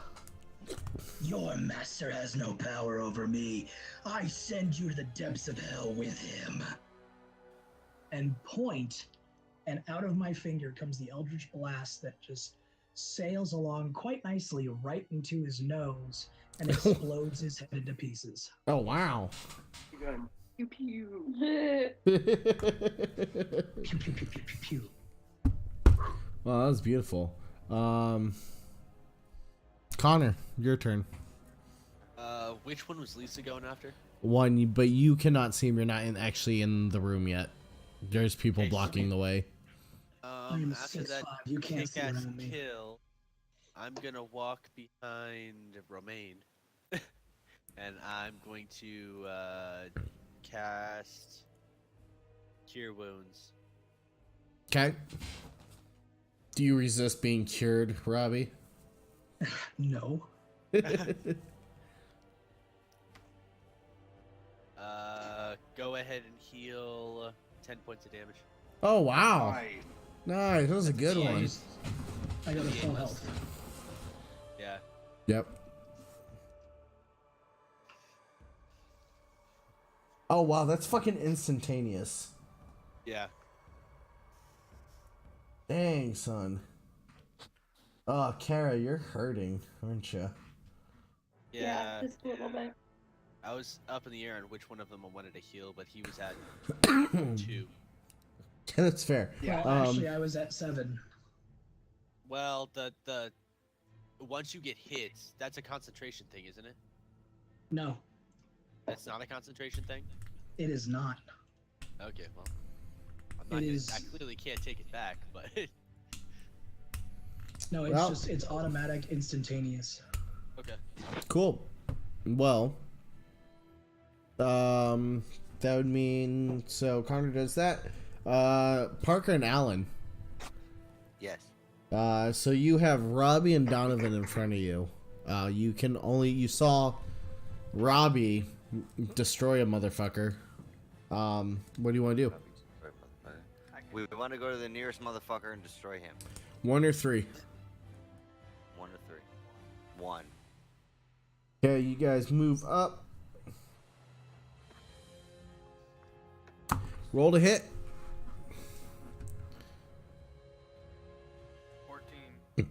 "Your master has no power over me. I send you to the depths of hell with him." And point, and out of my finger comes the Eldritch Blast that just sails along quite nicely right into his nose and explodes his head into pieces. Oh wow. Pew pew. Pew, pew, pew, pew, pew, pew. Well, that was beautiful. Connor, your turn. Which one was Lisa going after? One, but you cannot see him. You're not actually in the room yet. There's people Okay, blocking the way. I'm After 6'5". that You can't see kick-ass around me. kill, I'm gonna walk behind Romaine, and I'm going to cast Cure Wounds. Okay. Do you resist being cured, Robbie? No. Go ahead and heal 10 points of damage. Oh wow. Nice. Nice. That was a good I one. used- I got a full health. Yeah. Yep. Oh wow, that's fucking instantaneous. Yeah. Dang, son. Oh, Kara, you're hurting, aren't you? Yeah. just a little bit. I was up in the air on which one of them I wanted to heal, but he was at 2. That's fair. Well, actually, I was at 7. Well, the once you get hit, that's a concentration thing, isn't it? No, That's not a concentration thing. it is not. Okay, well, I'm not It gonna, is- I clearly can't take it back, but No, it's Well- just it's automatic, instantaneous. okay. Cool. Well, that would mean so Connor does that. Parker and Alan. Yes. So you have Robbie and Donovan in front of you. You saw Robbie destroy a motherfucker. What do you want to do? We want to go to the nearest motherfucker and destroy him. 1 or 3? 1 or 3. 1. Okay, you guys move up. Roll to hit. 14.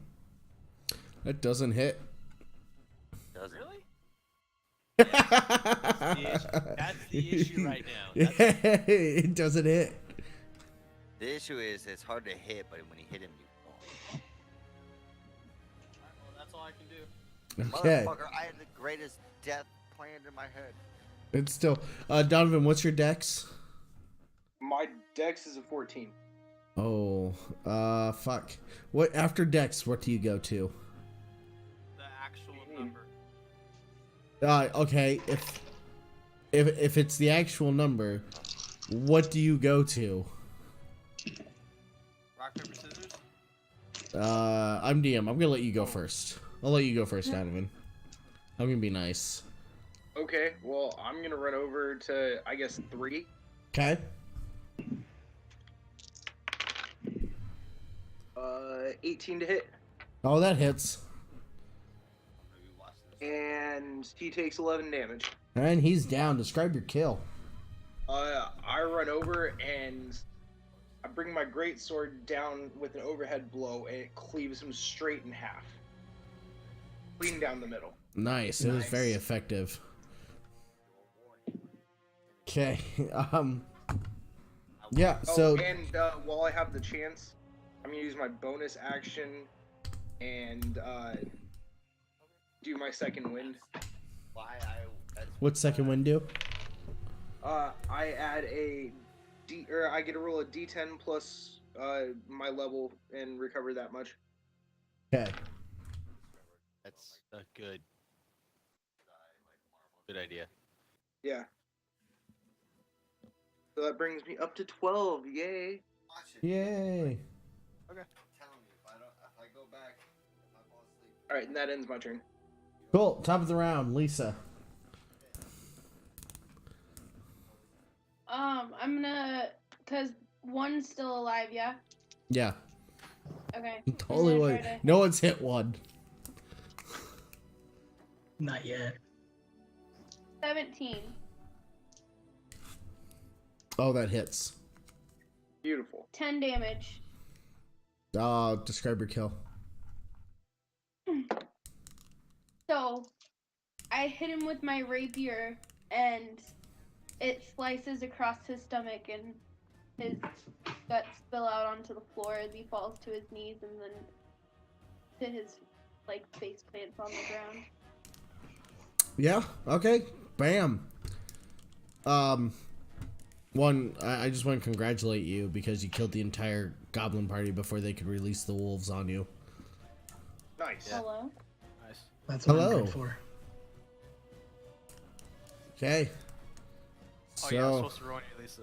That doesn't hit. Doesn't. Really? That's the issue right now. That's, It doesn't hit. The issue is it's hard to hit, but when you hit him, you fall. Alright, well, that's all I can do. Okay. Motherfucker, I had the greatest death planned in my head. It's still Donovan, what's your dex? My dex is a 14. Oh, fuck. What after Dex? What do you go to? The actual number. Okay. If it's the actual number, what do you go to? Rock, paper, scissors? I'm DM. I'm gonna let you go first. I'll let you go first, Donovan. I'm gonna be nice. Okay, well, I'm gonna run over to, I guess, 3. Okay. 18 to hit. Oh, that hits. And he takes 11 damage. And he's down. Describe your kill. I run over and I bring my great sword down with an overhead blow, and it cleaves him straight in half. Clean down the middle. Nice. It was very effective. Okay. Yeah. So. And while I have the chance, I'm gonna use my bonus action and do my second wind. What's second wind do? I add I get to roll a D10 plus my level and recover that much. Okay. That's a good idea. Yeah. So that brings me up to 12. Yay! Yay. All right, and that ends my turn. Cool. Top of the round, Lisa. I'm gonna, cause one's still alive, yeah. Yeah. Okay. Totally I'm one. gonna try to- No one's hit one. Not yet. 17. Oh, that hits. Beautiful. 10 damage. Describe your kill. So, I hit him with my rapier, and it slices across his stomach, and his guts spill out onto the floor as he falls to his knees, and then to his face plants on the ground. Yeah. Okay. Bam. One, I just want to congratulate you because you killed the entire goblin party before they could release the wolves on you. Nice. Yeah. Hello? Nice. That's what Hello. I'm good for. Okay. Oh So, yeah, I'm supposed to ruin you, Lisa.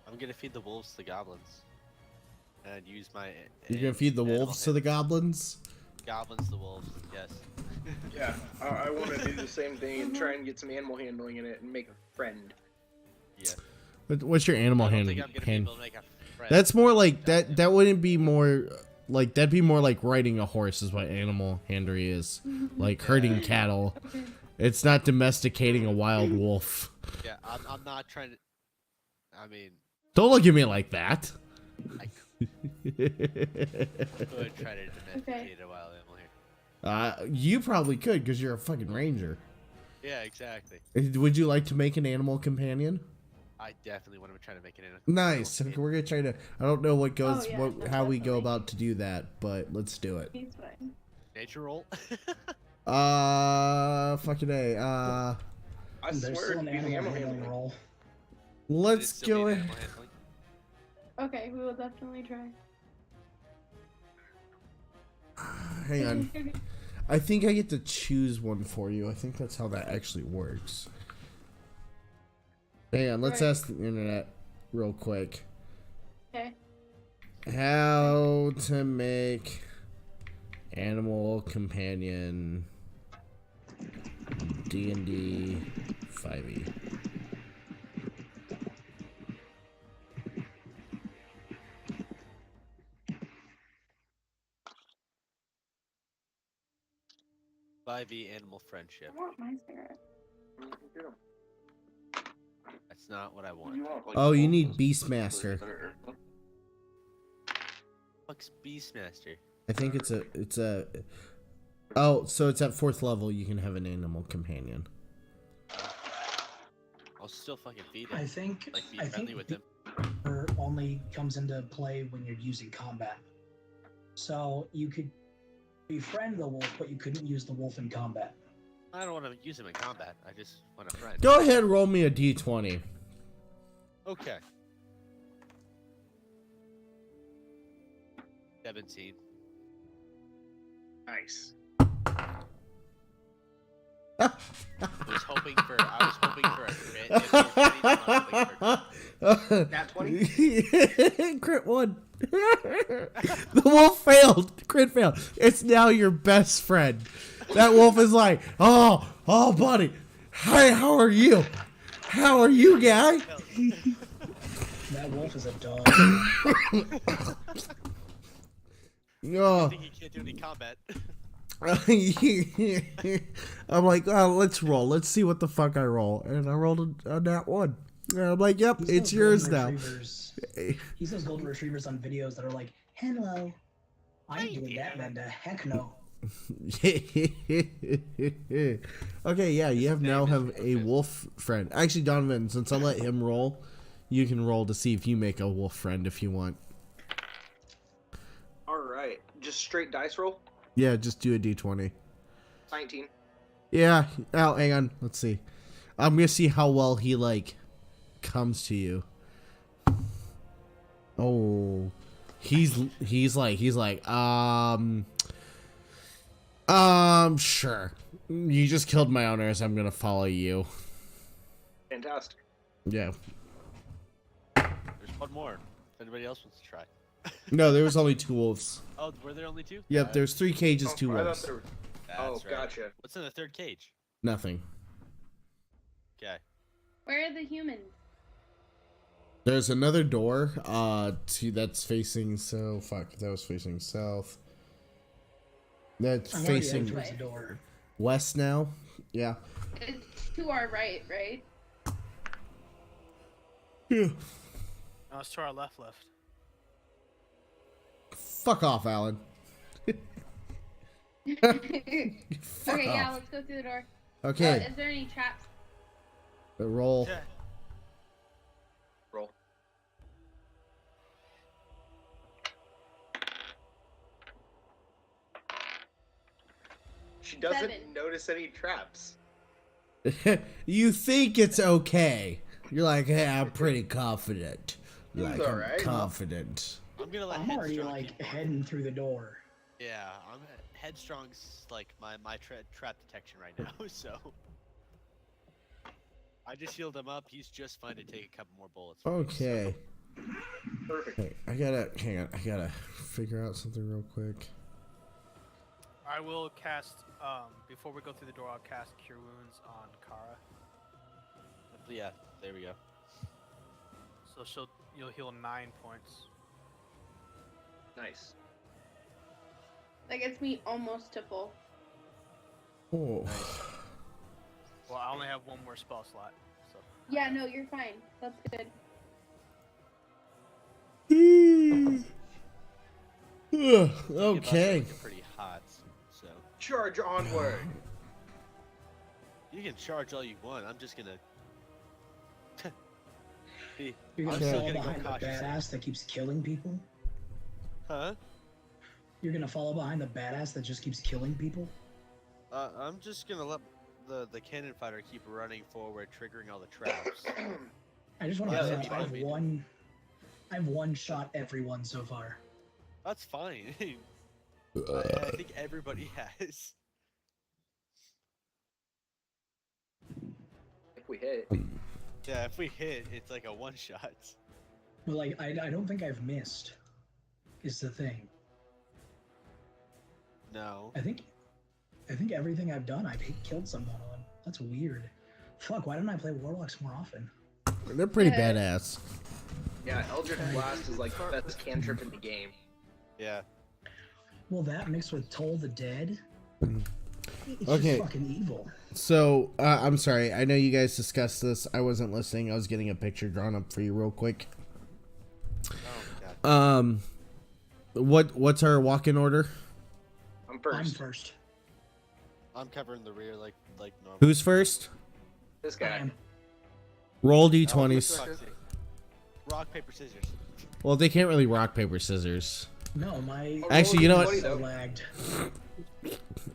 I'm gonna feed the wolves to the goblins, and use my. you're gonna feed the wolves to the goblins? goblins to wolves. Yes. Yeah, I want to do the same thing and try and get some animal handling in it and make a friend. Yeah. What's your animal I don't hand? think I'm gonna be able to make a friend. That's more like that. That wouldn't be more like that'd be more like riding a horse is what animal handlery is. Like herding cattle. It's not domesticating a wild wolf. Yeah, I'm not trying to. I mean, Don't look at me like that. I could try to domesticate a wild animal here. You probably could because you're a fucking ranger. Yeah, exactly. Would you like to make an animal companion? I definitely want to try to make it in a. Nice. Okay, we're gonna try to. I don't know what goes, Oh, yeah, what, no, how we go definitely. about to do that, but let's do it. He's fine. Nature roll. Fucking A. I There's swear still it'd an be the animal animal handling handling. roll. Let's It'd still go. be an ahead. animal handling. Okay, we will definitely try. Hang on. I think I get to choose one for you. I think that's how that actually works. Hang on, let's Right. ask the internet real quick. Okay. How to make animal companion D&D 5e. Animal friendship. I want my cigarette. That's not what I want. Oh, you need Beastmaster. Fuck's Beastmaster. I think it's a oh, so it's at 4th level you can have an animal companion. I'll still fucking feed I him. think Like be I friendly think with him. Beaver only comes into play when you're using combat. So you could befriend the wolf, but you couldn't use the wolf in combat. I don't want to use him in combat. I just want a friend. Go ahead, roll me a d20. Okay. 17. Nice. I was hoping for a crit. If it was anything, I was hoping for Nat 20? Crit 1. The wolf failed. Crit failed. It's now your best friend. That wolf is like, oh, buddy. Hi, how are you? How are you, guy? That wolf is a dog. I Oh. think he can't do any combat. I'm like, oh, let's roll. Let's see what the fuck I roll. And I rolled a nat 1. And I'm like, yep, He's it's those yours golden now. retrievers. He's those golden retrievers on videos that are like, hello. I'm doing that, Linda. Heck no. Okay, yeah, you now have a wolf friend. Actually, Donovan, since I let him roll, you can roll to see if you make a wolf friend if you want. Alright. Just straight dice roll? Yeah, just do a d20. 19. Yeah. Oh, hang on. Let's see. I'm gonna see how well he comes to you. Oh, he's like sure. You just killed my owners. I'm gonna follow you. Fantastic. Yeah. There's one more. If anybody else wants to try. No, there was only 2 wolves. Oh, were there only 2? Yep, there's 3 cages, 2 I thought wolves. there were... That's Oh, right. gotcha. What's in the third cage? Nothing. Okay. Where are the humans? There's another door. That's facing that was facing south. That's I'm already facing towards the door. west now. Yeah. It's to our right, right? Yeah. No, it's to our left. Fuck off, Alan. Okay, Fuck yeah, off. let's go through the door. Okay. Is there any traps? Roll. Yeah. Roll. She doesn't 7. notice any traps. You think it's okay. You're like, hey, I'm pretty confident. Like, I'm alright. confident. I'm gonna let I'm already Headstrong like keep going. heading through the door. Yeah, Headstrong's like my trap detection right now, so I just healed him up. He's just fine to take a couple more bullets. from me, Okay. Perfect. Hey, hang on. I gotta figure out something real quick. I will cast, before we go through the door, I'll cast Cure Wounds on Kara. So, yeah, there we go. So you'll heal 9 points. Nice. That gets me almost to full. Oh. Well, I only have 1 more spell slot, so. Yeah, no, you're fine. That's good. Okay. You're pretty hot, so Charge onward. you can charge all you want. I'm just gonna. You're gonna I'm still follow gonna go behind the cautious. badass that keeps killing people? Huh? You're gonna follow behind the badass that just keeps killing people? I'm just gonna let the cannon fighter keep running forward, triggering all the traps. I just want Yeah, to that'd say be I've one shot everyone so far. That's fine. I think everybody has. If we hit. Yeah, if we hit, it's like a one shot. But like I don't think I've missed. Is the thing. No. I think everything I've done I've killed someone on. That's weird. Fuck, why don't I play Warlocks more often? They're pretty Yeah. badass. Yeah, Eldritch Blast is like the best cantrip in the game. Yeah. Well, that mixed with Toll the Dead. It's Okay. just fucking evil. So, I'm sorry. I know you guys discussed this. I wasn't listening. I was getting a picture drawn up for you real quick. Oh my god. What's our walk-in order? I'm I'm first. first. I'm covering the rear like normal. Who's first? This guy. Roll Oh, d20s. for fuck's sake. Rock, paper, scissors. Well, they can't really rock, paper, scissors. No, my Actually, you know what? so lagged.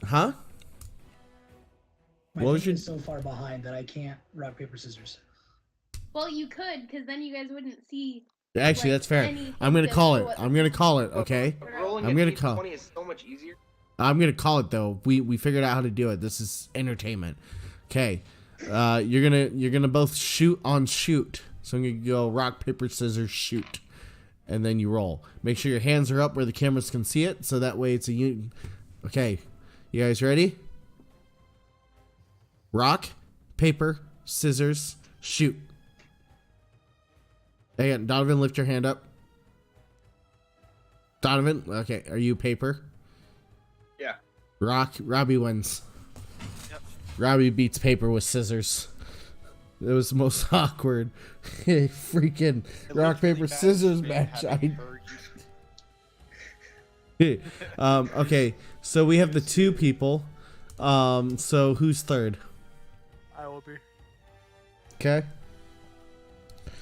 Huh? My What was thing your- is so far behind that I can't rock paper scissors. Well, you could, because then you guys wouldn't see Actually, like, that's fair. anything I'm gonna just call for it. what I'm gonna call it. Okay. Rolling I'm a gonna call- D20 is so much easier. I'm gonna call it though. We figured out how to do it. This is entertainment. Okay. You're gonna both shoot on shoot. So I'm gonna go rock paper scissors shoot, and then you roll. Make sure your hands are up where the cameras can see it, so that way it's a Okay. You guys ready? Rock, paper, scissors, shoot. Hey, Donovan, lift your hand up. Donovan, okay, are you paper? Yeah. Rock, Robbie wins. Yep. Robbie beats paper with scissors. It was the most awkward freaking It rock, looked really paper, bad scissors for me match. having heard you Okay, so we have the two people. So who's third? I will be. Okay. Hey,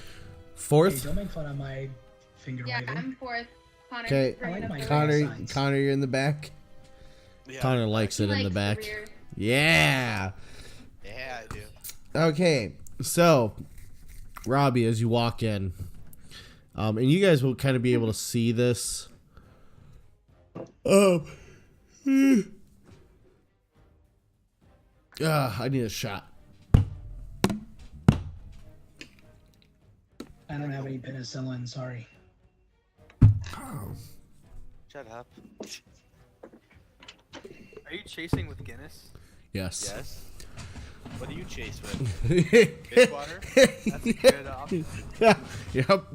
Fourth. don't make fun of my finger Yeah, waving. I'm fourth. Connor, Okay, I like my Connor. signs. Connor, you're in the back. Yeah. Connor likes He it in the likes back. rear. Yeah. Yeah, I do. Okay, so Robbie, as you walk in, and you guys will kind of be able to see this. I need a shot. I don't have any penicillin, sorry. Shut up. Are you chasing with Guinness? Yes. Yes. What do you chase with? Fish water? That's a good option. Yep.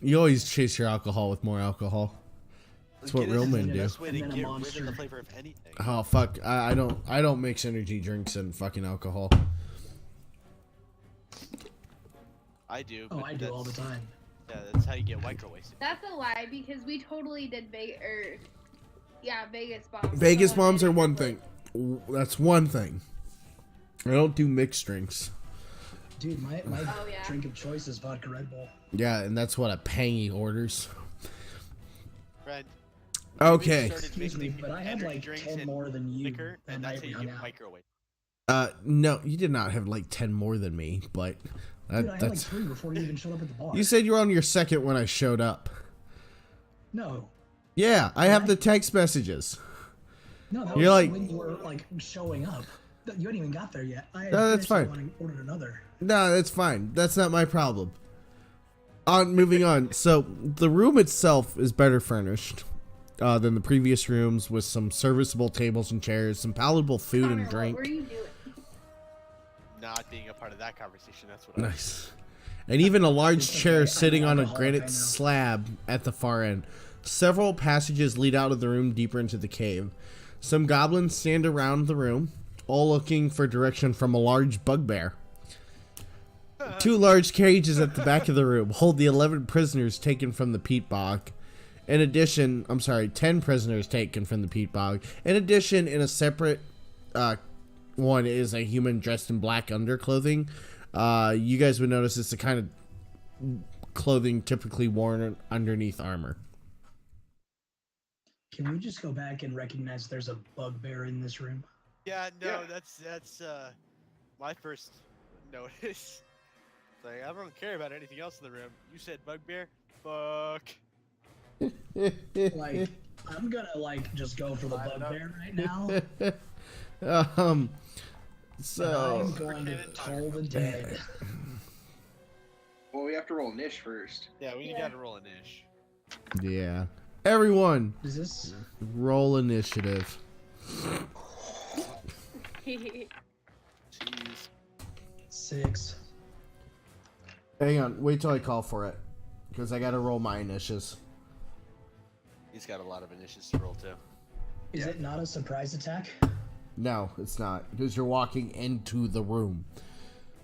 You always chase your alcohol with more alcohol. That's what Guinness real is men the do. best way to And then a get rid of monster. the flavor of anything. Oh fuck! I don't mix energy drinks and fucking alcohol. I do. Oh, but I do all the that's- time. Yeah, that's how you get micro wasted. That's a lie because we totally did Vegas bombs. Vegas So bombs I are did one it. thing. That's one thing. I don't do mixed drinks. Dude, my Oh, yeah. drink of choice is vodka Red Bull. Yeah, and that's what a pangy orders. Friend. Okay. Excuse me, but I had like 10 more than you Liquor, that and that's night how we you hung get out. microwave. No, you did not have like 10 more than me, but Dude, I had like that's. 3 before you even showed up at the bar. You said you were on your second when I showed up. No. Yeah, I have the text messages. No, that You're was like- when you were like showing up. You hadn't even got there yet. I had No, that's finished fine. one and ordered another. No, that's fine. That's not my problem. Moving on. So the room itself is better furnished than the previous rooms, with some serviceable tables and chairs, some palatable food Connor, and what drink. were you doing? Not being a part of that conversation. That's what. Nice. And even a large It's okay, chair I'm sitting an on a alcoholic, granite I know. slab at the far end. Several passages lead out of the room deeper into the cave. Some goblins stand around the room, all looking for direction from a large bugbear. 2 large cages at the back of the room hold the 11 prisoners taken from the peat bog. In addition, 10 prisoners taken from the peat bog. In addition, in a separate one is a human dressed in black underclothing. You guys would notice it's the kind of clothing typically worn underneath armor. Can we just go back and recognize there's a bugbear in this room? Yeah, no, Yeah. that's my first notice. Like, I don't care about anything else in the room. You said bugbear? Fuck. Like, I'm gonna like just go for the Line it up. bugbear right now. So I'm going to toll the dead. Well, we have to roll Nish first. Yeah, we Yeah. gotta roll an ish. yeah, everyone Is this? roll initiative. Jeez. 6. Hang on, wait till I call for it, because I gotta roll my initiatives. He's got a lot of initiatives to roll too. Is it not a surprise attack? No, it's not, because you're walking into the room.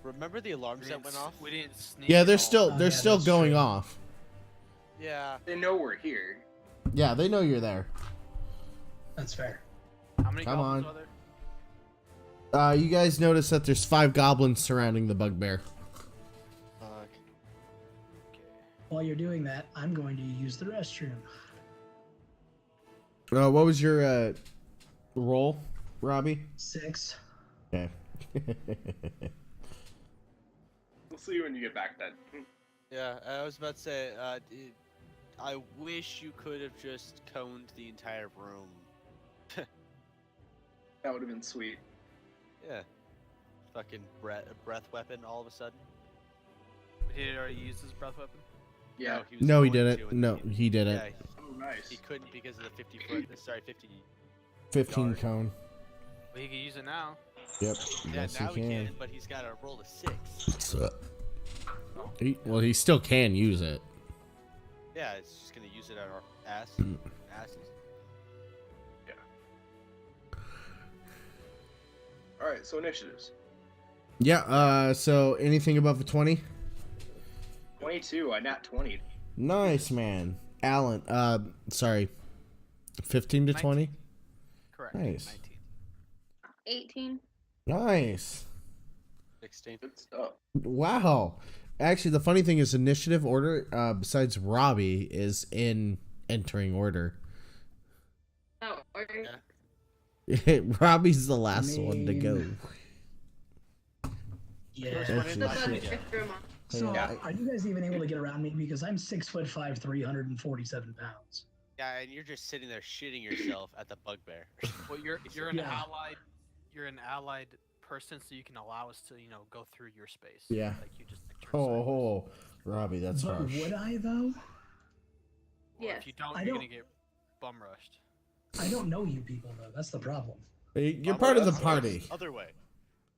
Remember the alarms that went off? We didn't sneak. Yeah, at they're all. still Oh, they're yeah, still that's going true. off. Yeah. They know we're here. Yeah, they know you're there. That's fair. How many Come goblins on. are there? You guys notice that there's 5 goblins surrounding the bugbear. Fuck. While you're doing that, I'm going to use the restroom. What was your roll, Robbie? 6. Okay. see you when you get back then. Yeah, I was about to say, I wish you could have just coned the entire room. That would have been sweet. Yeah. Fucking breath weapon all of a sudden. Did he already use his breath weapon? Yeah. was No, he going to, didn't. and No, he didn't. Yeah, Oh, nice. he couldn't because of the 50 foot. Sorry, 50. 15 Yard. cone. But he can use it now. Yep. Yeah, Yes, now he can. but he's got to roll a 6. Well, he still can use it. Yeah, it's just gonna use it at our asses. All right, so initiatives. Yeah. So anything above a 20? 22. I nat 20. Nice, man. Alan. Sorry. 15 to 20. Correct. Nice. 19. 18. Nice. 16. Good stuff. Wow. Actually, the funny thing is, initiative order, besides Robbie, is in entering order. Oh, okay. Yeah. Robbie's the last one to go. Yeah. First one in, The last one bug to go. threw him off. So, Yeah. are you guys even able to get around me? Because I'm 6'5", 347 pounds. Yeah, and you're just sitting there shitting yourself at the bugbear. Well, you're an Yeah. allied person, so you can allow us to go through your space. Yeah. Like you just like, turn sideways. Oh, Robbie, that's But harsh. would I though? Well, Yes. If you don't, I you're don't- gonna get bum rushed. I don't know you people though. That's the problem. You're part of the that's- party. Other way.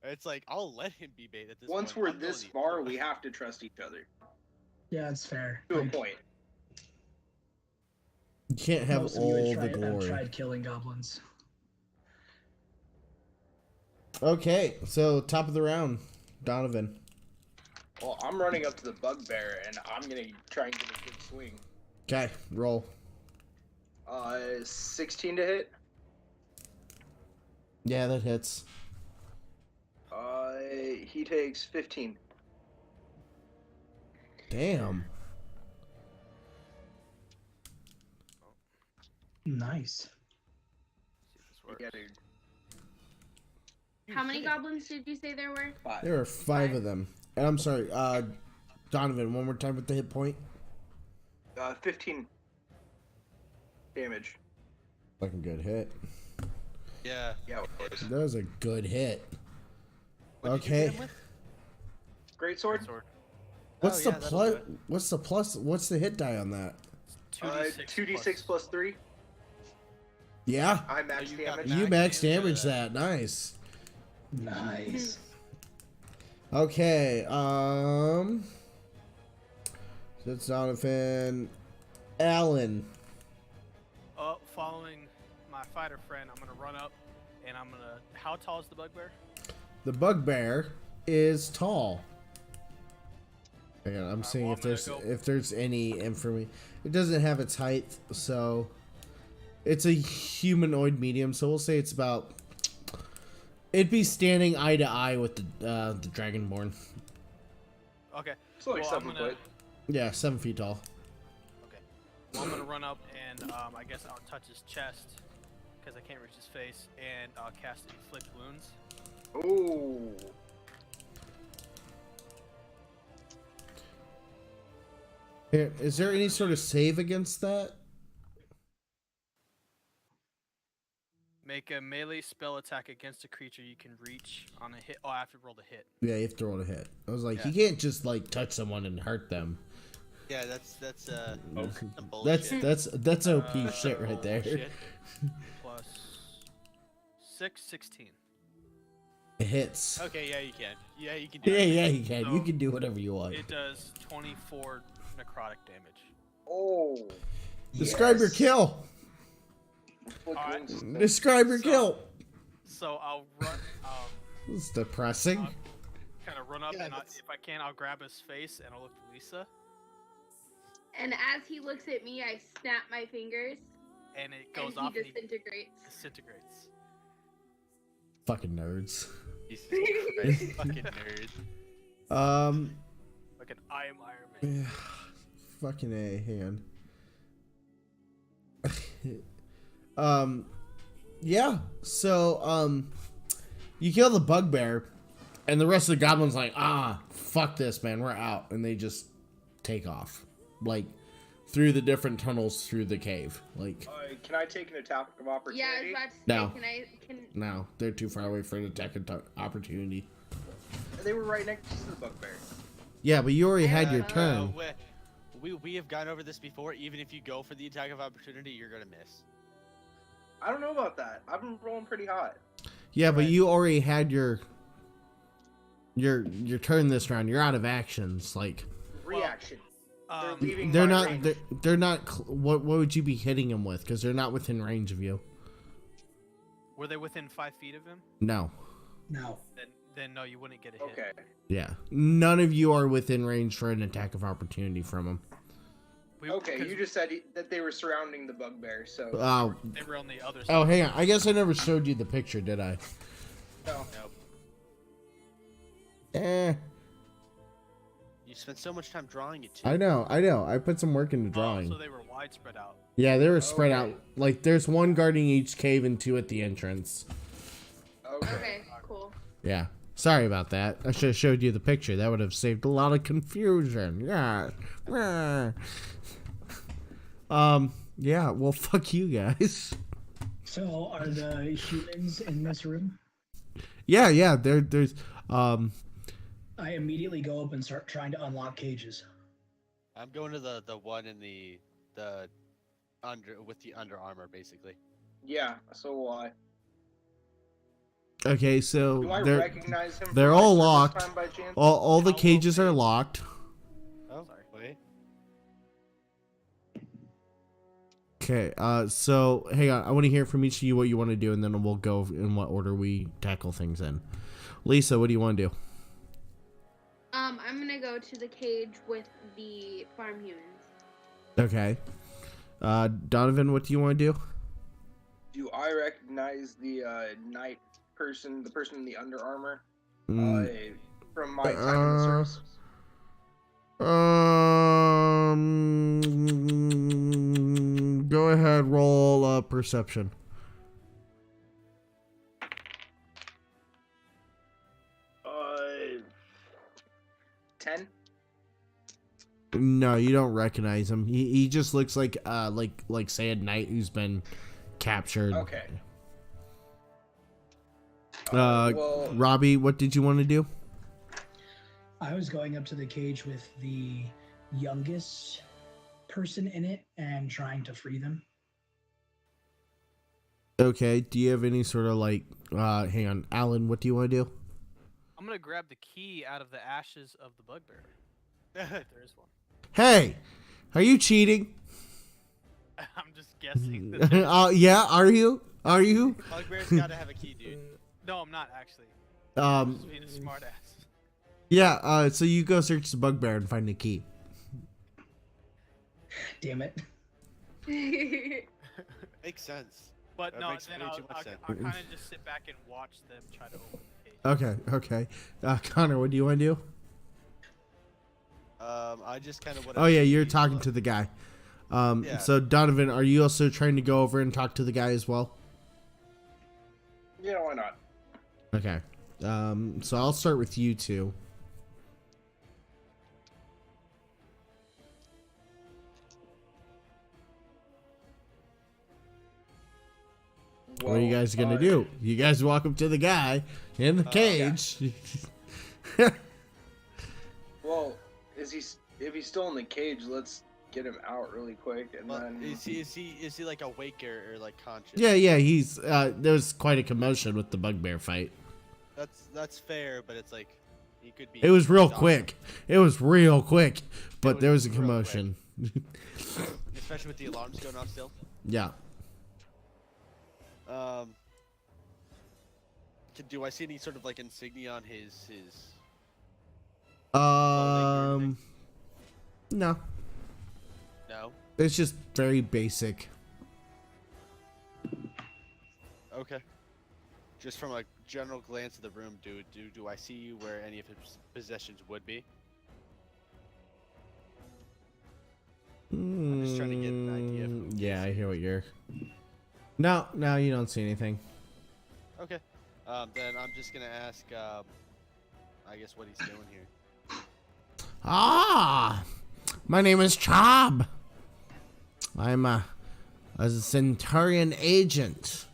It's like I'll let him be bait at this Once point. we're I'm going this the far, other we way. have to trust each other Yeah, it's fair. to a Like, point. You can't have most of you all have the tried, have glory. tried killing goblins. Okay, so top of the round, Donovan. Well, I'm running up to the bugbear, and I'm gonna try and get a good swing. Okay, roll. 16 to hit. Yeah, that hits. He takes 15. Damn. Nice. See if this works. Yeah, dude. How many goblins did you say there were? 5. There are 5 of them. And I'm sorry, Donovan, one more time with the hit point. 15 damage. Fucking good hit. Yeah. Yeah, of course. That was a good hit. What did you hit Okay. him with? Great sword. Sword. What's Oh, the yeah, that'll plus? do it. What's the plus? What's the hit die on that? 2d6 plus 3. Yeah, I max you got damage. you max damage damage, that. Nice. Nice. Okay. That's Donovan. Alan. Following my fighter friend, I'm gonna run up, and I'm gonna. How tall is the bugbear? The bugbear is tall. Hang on, I'm Alright, seeing well, if there's any information. It doesn't have its height, so it's a humanoid medium. So we'll say it's about. It'd be standing eye to eye with the Dragonborn. Okay. It's like Well, 7 I'm gonna- foot. Yeah, 7 feet tall. Okay. Well, I'm gonna run up and I guess I'll touch his chest because I can't reach his face, and I'll cast Inflict Wounds. Ooh. Here, is there any sort of save against that? Make a melee spell attack against a creature you can reach on a hit. Oh, I have to roll the hit. Yeah, you have to roll a hit. I was like, Yeah. you can't just like touch someone and hurt them. Yeah, that's some That's bullshit. that's OP shit right there. Bullshit. Plus 6, 16. It hits. Okay, yeah, you can. Yeah, you can do Yeah, it. yeah, you can. You So, can do whatever you want. It does 24 necrotic damage. Oh. Describe your yes. kill. Look, Alright. Winston. Describe your So- kill. So I'll run, It's depressing. kind of run up, Yeah, and that's- if I can, I'll grab his face and I'll look to Lisa, And as he looks at me, I snap my fingers, and it and goes he off and he disintegrates. disintegrates. Fucking nerds. Jesus Christ, fucking nerd. Like an I am Iron Man. Fucking A. Hang on. Yeah. So, you kill the bugbear, And the rest of the goblins like, fuck this, man, we're out. And they just take off. Like, through the different tunnels through the cave. Like, Can I take an attack of opportunity? Yeah, I was about to say, No. No, they're too far away for an attack opportunity. They were right next to the bugbear. Yeah, but you already had your turn. We have gone over this before. Even if you go for the attack of opportunity, you're gonna miss. I don't know about that. I've been rolling pretty hot. Yeah, but you already had your turn this round. You're out of actions. Like, Reaction. They're leaving. they're my not. range. They're not. What would you be hitting them with? Because they're not within range of you. Were they within 5 feet of him? No. No. Then no, you wouldn't get a hit. Okay. Yeah. None of you are within range for an attack of opportunity from them. Okay, 'cause you just said that they were surrounding the bugbear, so. Oh. they were on the other side. Oh, hang on. I guess I never showed you the picture, did I? No. Eh. You spent so much time drawing it too. I know. I put some work into Oh, drawing. so they were widespread out. Yeah, they were spread Okay. out. Like, there's one guarding each cave and 2 at the entrance. Okay. Okay, cool. Yeah. Sorry about that. I should have showed you the picture. That would have saved a lot of confusion. Yeah. Yeah, well, fuck you guys. So, are the humans in this room? Yeah, there's, I immediately go up and start trying to unlock cages. I'm going to the one in the with the under armor, basically. Yeah, so will I. okay, so Do I they're, recognize him? they're from my all service locked. time by chance? all the How cages will are they- locked. Oh, wait. Okay, so hang on. I want to hear from each of you what you want to do, and then we'll go in what order we tackle things in. Lisa, what do you want to do? I'm gonna go to the cage with the farm humans. Okay. Donovan, what do you want to do? Do I recognize the knight person, the person in the Under Armour, from my time in the service? Go ahead, roll perception. Uh, 10. No, you don't recognize him. He just looks like say a knight who's been captured. Okay. Well, Robbie, what did you want to do? I was going up to the cage with the youngest person in it and trying to free them. Okay, do you have any sort of hang on, Alan, what do you want to do? I'm gonna grab the key out of the ashes of the bugbear. If there is one. Hey, are you cheating? I'm just guessing. That there's- Yeah, are you? Are you? Bugbear's gotta have a key, dude. no, I'm not actually. I'm just being a smartass. Yeah, so you go search the bugbear and find the key. Damn it. Makes sense. But That no, makes then way I'll too much sense. kind of just sit back and watch them try to open the cage. Okay. Connor, what do you want to do? I just kind of want. Oh yeah, you're talking to the guy. Yeah. So Donovan, are you also trying to go over and talk to the guy as well? Yeah, why not? Okay. So I'll start with you two. What are you guys gonna do? You guys walk up to the guy in the cage. Well, if he's still in the cage, let's get him out really quick, and Well, then. is he like awake or like conscious? Yeah, he's there's quite a commotion with the bugbear fight. That's fair, but it's like he could be. It was real exhausted. quick. It was real quick, but was there was a real quick. commotion. Especially with the alarms going off still. Yeah. Do I see any sort of like insignia on his? No. No. It's just very basic. Okay. Just from a general glance of the room, do I see where any of his possessions would be? I'm just trying to get an idea of who he Yeah, is. I hear what you're. No, you don't see anything. Okay. Then I'm just gonna ask. I guess what he's doing here. Ah, my name is Chob. I'm a Centurion agent.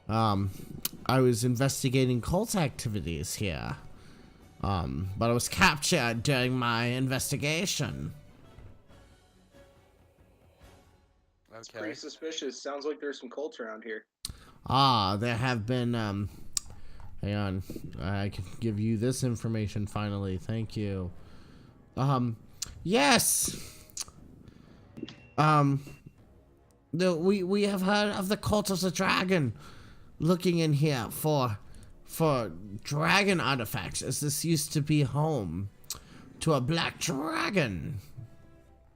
I was investigating cult activities here. But I was captured during my investigation. It's pretty suspicious. Sounds like there's some cults around here. There have been, hang on. I can give you this information finally. Thank you. Yes! We have heard of the cult of the dragon looking in here for dragon artifacts, as this used to be home to a black dragon.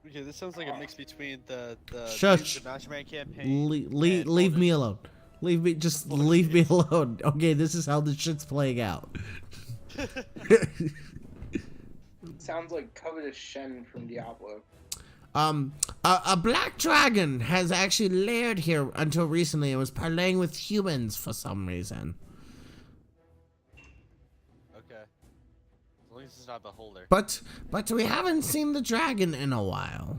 Okay, this sounds like a mix between the Shush. Mastermind campaign. Leave me alone. Leave me alone. Okay, this is how the shit's playing out. Sounds like Covetous Shen from Diablo. A black dragon has actually laired here until recently and was parlaying with humans for some reason. Okay. As long as it's not Beholder. But we haven't seen the dragon in a while.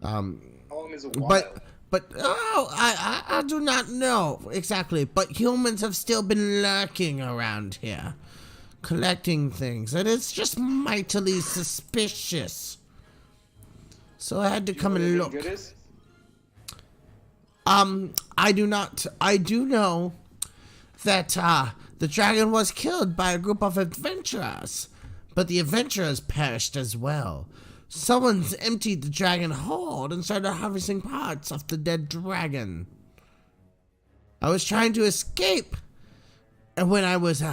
How long is a while? But I do not know exactly. But humans have still been lurking around here, collecting things, and it's just mightily suspicious. So I had to come and look. I do not. I do know that the dragon was killed by a group of adventurers, but the adventurers perished as well. Someone's emptied the dragon hold and started harvesting parts of the dead dragon. I was trying to escape, and when I was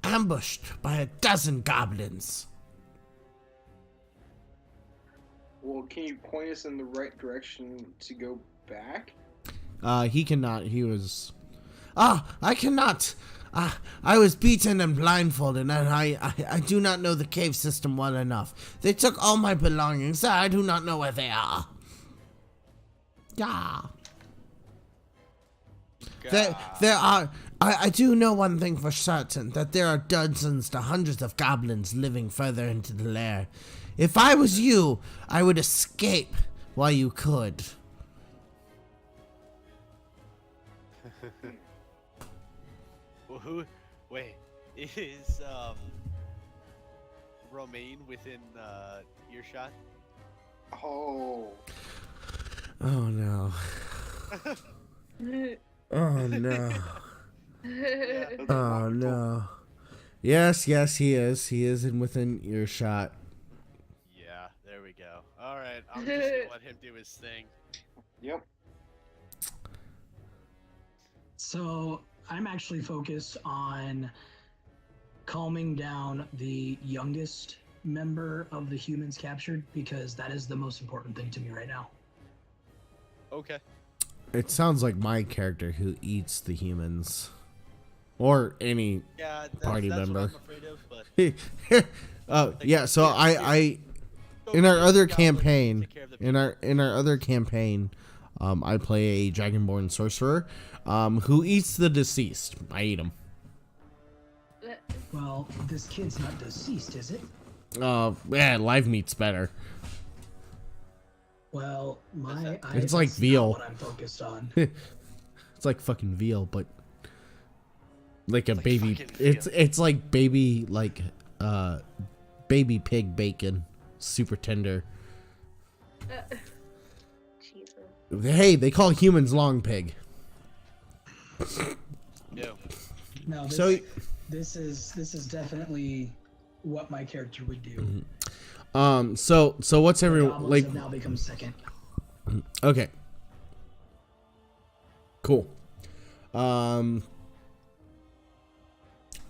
ambushed by a dozen goblins. Well, can you point us in the right direction to go back? He cannot. He was... I cannot. I was beaten and blindfolded, and I do not know the cave system well enough. They took all my belongings. I do not know where they are. Yeah. There are... I do know one thing for certain, that there are dozens to hundreds of goblins living further into the lair. If I was you, I would escape while you could. Wait, is Romaine within earshot? Oh. Oh no. Oh no. Oh no. Yes, he is. He is within earshot. Yeah, there we go. Alright, I'm just gonna let him do his thing. Yep. So I'm actually focused on calming down the youngest member of the humans captured, because that is the most important thing to me right now. Okay. It sounds like my character who eats the humans. Or any party member. What I'm afraid of, but yeah, so I in our other campaign, in our other campaign, I play a dragonborn sorcerer who eats the deceased. I eat him. Well, this kid's not deceased, is it? Yeah, live meat's better. Well, it's like veal. What I'm focused on. It's like fucking veal, but like a baby. It's like baby, like baby pig bacon, super tender. Jesus. Hey, they call humans long pig. No, this is definitely what my character would do. Mm-hmm. So what's everyone like? Have now become second. Okay. Cool.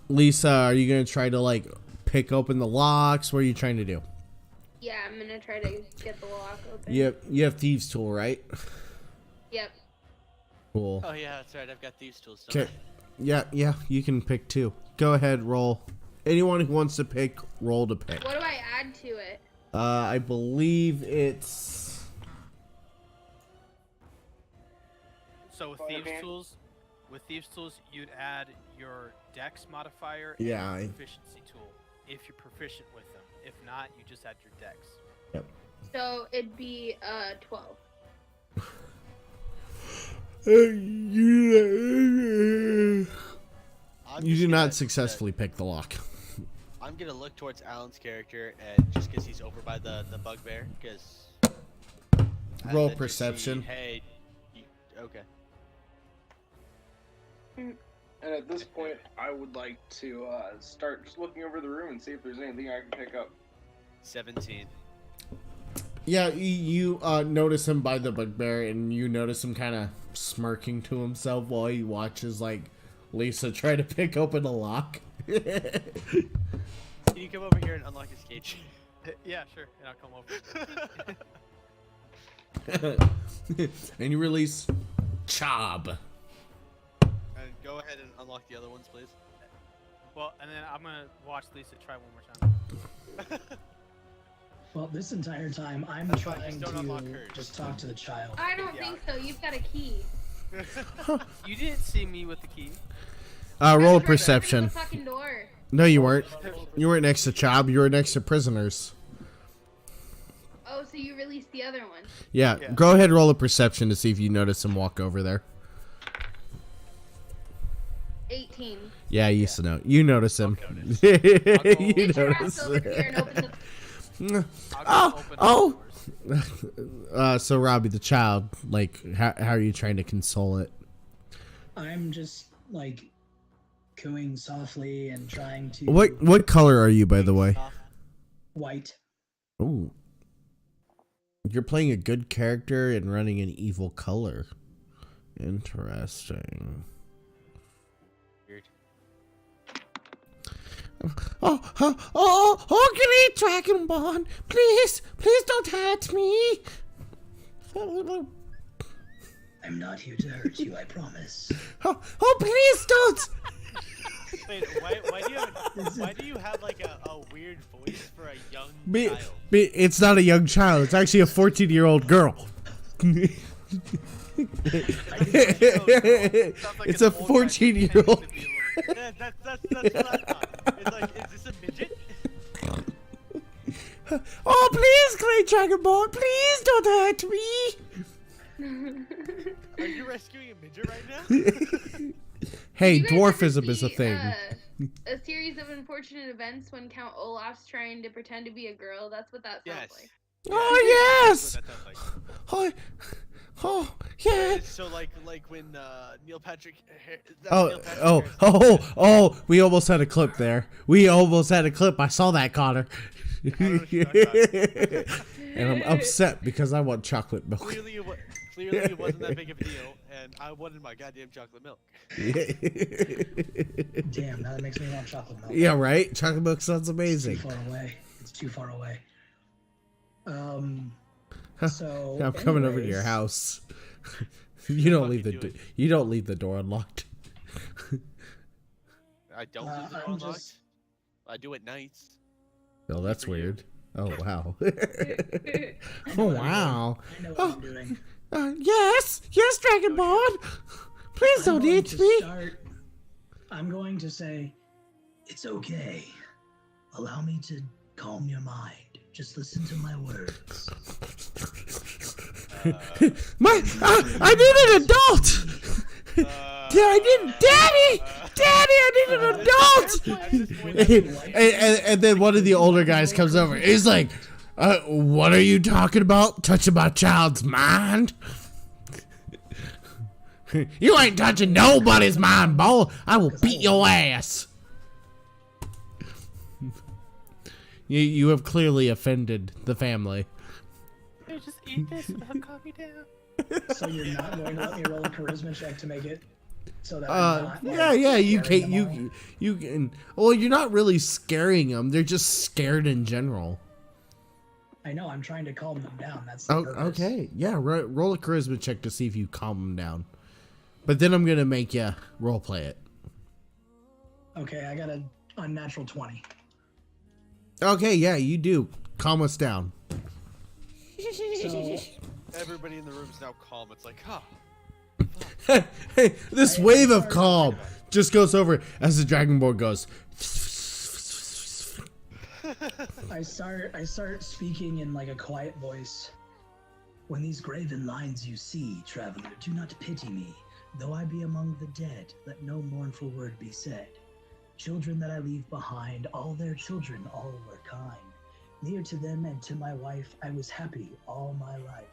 Lisa, are you gonna try to like pick open the locks? What are you trying to do? Yeah, I'm gonna try to get the lock open. You have thieves tool, right? Yep. Cool. Oh yeah, that's right. I've got thieves tools. Okay. Yeah, you can pick two. Go ahead, roll. Anyone who wants to pick, roll to pick. What do I add to it? I believe it's... So with thieves tools, you'd add your dex modifier Yeah, and your proficiency tool. if you're proficient with them. If not, you just add your dex. Yep. So it'd be 12. You I'm do just not gonna- successfully pick the lock. I'm gonna look towards Alan's character, and just because he's over by the bugbear, because. Roll perception. Hey. Okay. And at this point, I would like to start just looking over the room and see if there's anything I can pick up. 17. Yeah, you notice him by the bugbear, and you notice him kind of smirking to himself while he watches, like, Lisa try to pick open a lock. Can you come over here and unlock his cage? Yeah, sure. And I'll come over. And you release Chob. And go ahead and unlock the other ones, please. Well, and then I'm gonna watch Lisa try one more time. Well, this entire time, I'm That's fine, trying just don't unlock to hers. just talk to the child. I don't Yeah. think so. You've got a key. You didn't see me with the key. Roll a I was right next to perception. the fucking door. No, you weren't. You weren't next to Chob. You were next to prisoners. Oh, so you released the other one. Yeah, Yeah. go ahead and roll a perception to see if you notice him walk over there. 18. Yeah, you know. You notice him. notice. You Get your notice. ass over here and open the I'll go open oh. the doors. So Robbie, the child, like, how are you trying to console it? I'm just like cooing softly and trying to. What color are you, by the way? White. Ooh. You're playing a good character and running an evil color. Interesting. Weird. Oh, Dragonborn, please don't hurt me. I'm not here to hurt you, I promise. Oh, please don't. Wait, why do you have like a weird voice for a young child? It's not a young child. It's actually a 14-year-old girl. It's a 14-year-old. That's what I thought. It's like, is this a midget? Oh, please, Clay Dragonborn, please don't hurt me. Are you rescuing a midget right now? Hey, You guys ever dwarfism is a see, thing. A series of unfortunate events when Count Olaf's trying to pretend to be a girl. That's what that sounds Yes. like. Oh, yes. That's what that sounds like. Oh, yeah. So like when Neil Patrick. Oh, we almost had a clip there. I saw that, Connor. I don't know what you're talking And I'm upset because I want chocolate milk. Clearly it wasn't that big of a deal, and I wanted my goddamn chocolate milk. Damn, now that makes me want chocolate milk. Yeah, right? Chocolate milk sounds It's amazing. too far away. It's too far away. So I'm coming over to your anyways, house. You don't leave Fucking do you don't leave the door unlocked. I don't leave the door I'm unlocked. just- I do at nights. Oh, that's For you. weird. Oh, wow. I Oh, know what I'm wow. doing. I know what I'm doing. Yes, Dragonborn. Please I'm don't going eat to me. start- I'm going to say, it's okay. Allow me to calm your mind. Just listen to my words. I need an adult. Daddy, I need an adult. and then one of the older guys comes over. He's like, what are you talking about? Touching my child's mind? You ain't touching nobody's mind, boy. I will beat your ass. You have clearly offended the family. Hey, just eat this and it'll calm me down. So you're not going to let me roll a charisma check to make it so that I'm not, Yeah, you scaring can them all? you can. Well, you're not really scaring them. They're just scared in general. I know. I'm trying to calm them down. That's the Oh, purpose. okay. Yeah, roll a charisma check to see if you calm them down. But then I'm gonna make you role play it. Okay, I got a unnatural 20. Okay, yeah, you do. Calm us down. So Everybody in the room's now calm. It's like, huh. Hey, this wave of calm just goes over as the Dragonborn goes. I start speaking in like a quiet voice. When these graven lines you see, traveler, do not pity me. Though I be among the dead, let no mournful word be said. Children that I leave behind, all their children, all were kind. Near to them and to my wife, I was happy all my life.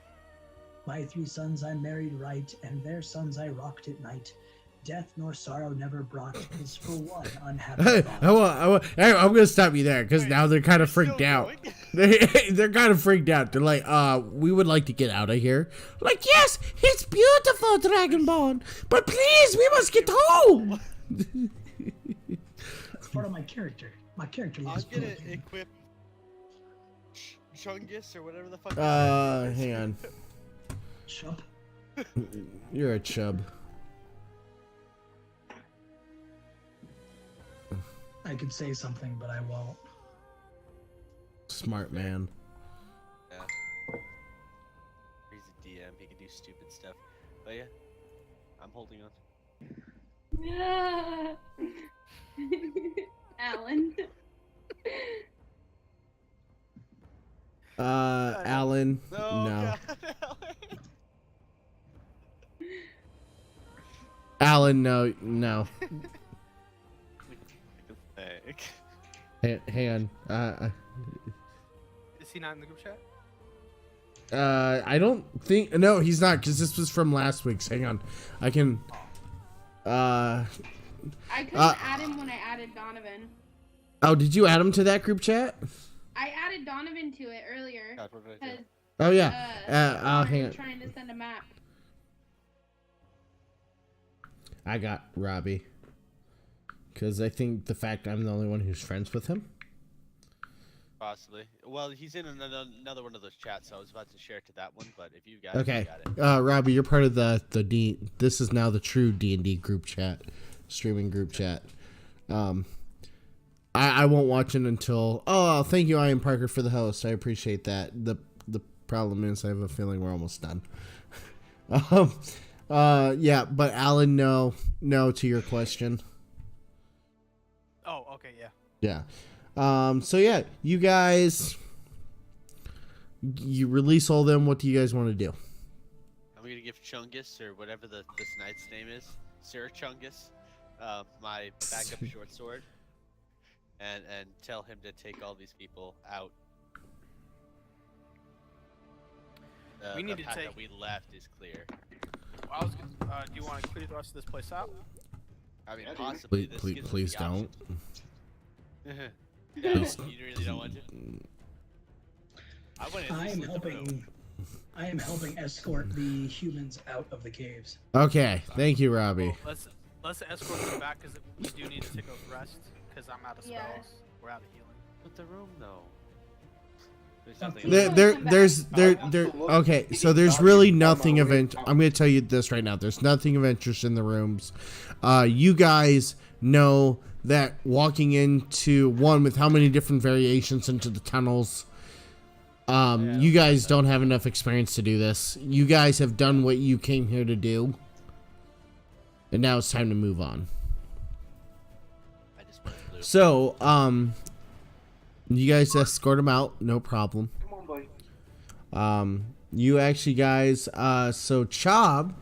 My 3 sons I married right, and their sons I rocked at night. Death nor sorrow never brought, 'tis for one unhappy Hey, thought. I'm gonna stop you there because Wait, now they're kind of still freaked out. going? They're kind of freaked out. They're like, we would like to get out of here. Like, yes, it's beautiful, Dragonborn, but please, we must get home. That's part of my character. My character I'm is gonna broken. equip Chungus or whatever the fuck. Hang on. Chump. You're a chub. I could say something, but I won't. Smart man. Yeah. He's a DM. He can do stupid stuff. But yeah, I'm holding on. Alan. Alan. No. No. God, Alan, no. Hang on. Is he not in the group chat? I don't think. No, he's not, because this was from last week's. Hang on. I can. I couldn't add him when I added Donovan. Oh, did you add him to that group chat? I added Donovan to it earlier. God, what did I do? Because Oh, yeah. Connor Hang was on. trying to send a map. I got Robbie. Because I think the fact I'm the only one who's friends with him. Possibly. Well, he's in another one of those chats, so I was about to share it to that one. But if you got it, Okay. you got it. Robbie, you're part of the D. This is now the true D&D group chat, streaming group chat. I won't watch it until. Oh, thank you, Ian Parker, for the host. I appreciate that. The problem is, I have a feeling we're almost done. Yeah, but Alan, no to your question. Oh, okay, yeah. Yeah. So yeah, you guys, you release all them. What do you guys want to do? I'm gonna give Chungus or whatever this knight's name is, Sir Chungus, my backup short sword, and tell him to take all these people out. We need the to path take- that we left is clear. Well, I was gonna, do you want to clear the rest of this place out? I mean, Yeah, dude. possibly. This gives us Please the don't. option. No, Please. you really don't want to. I want to at I least am loot the room. helping escort the humans out of the caves. Okay, thank you, Robbie. Well, let's escort them back because we do need to take a rest because I'm out of spells. Yeah. We're out of healing. But the room, though. There's nothing. Okay, so there's really nothing of interest. I'm gonna tell you this right now. There's nothing of interest in the rooms. You guys know that walking into one with how many different variations into the tunnels. You guys don't have enough experience to do this. You guys have done what you came here to do, and now it's time to move on. I just want to loot. So, you guys escort him out, no problem. Come on, buddy. You actually guys, so Chob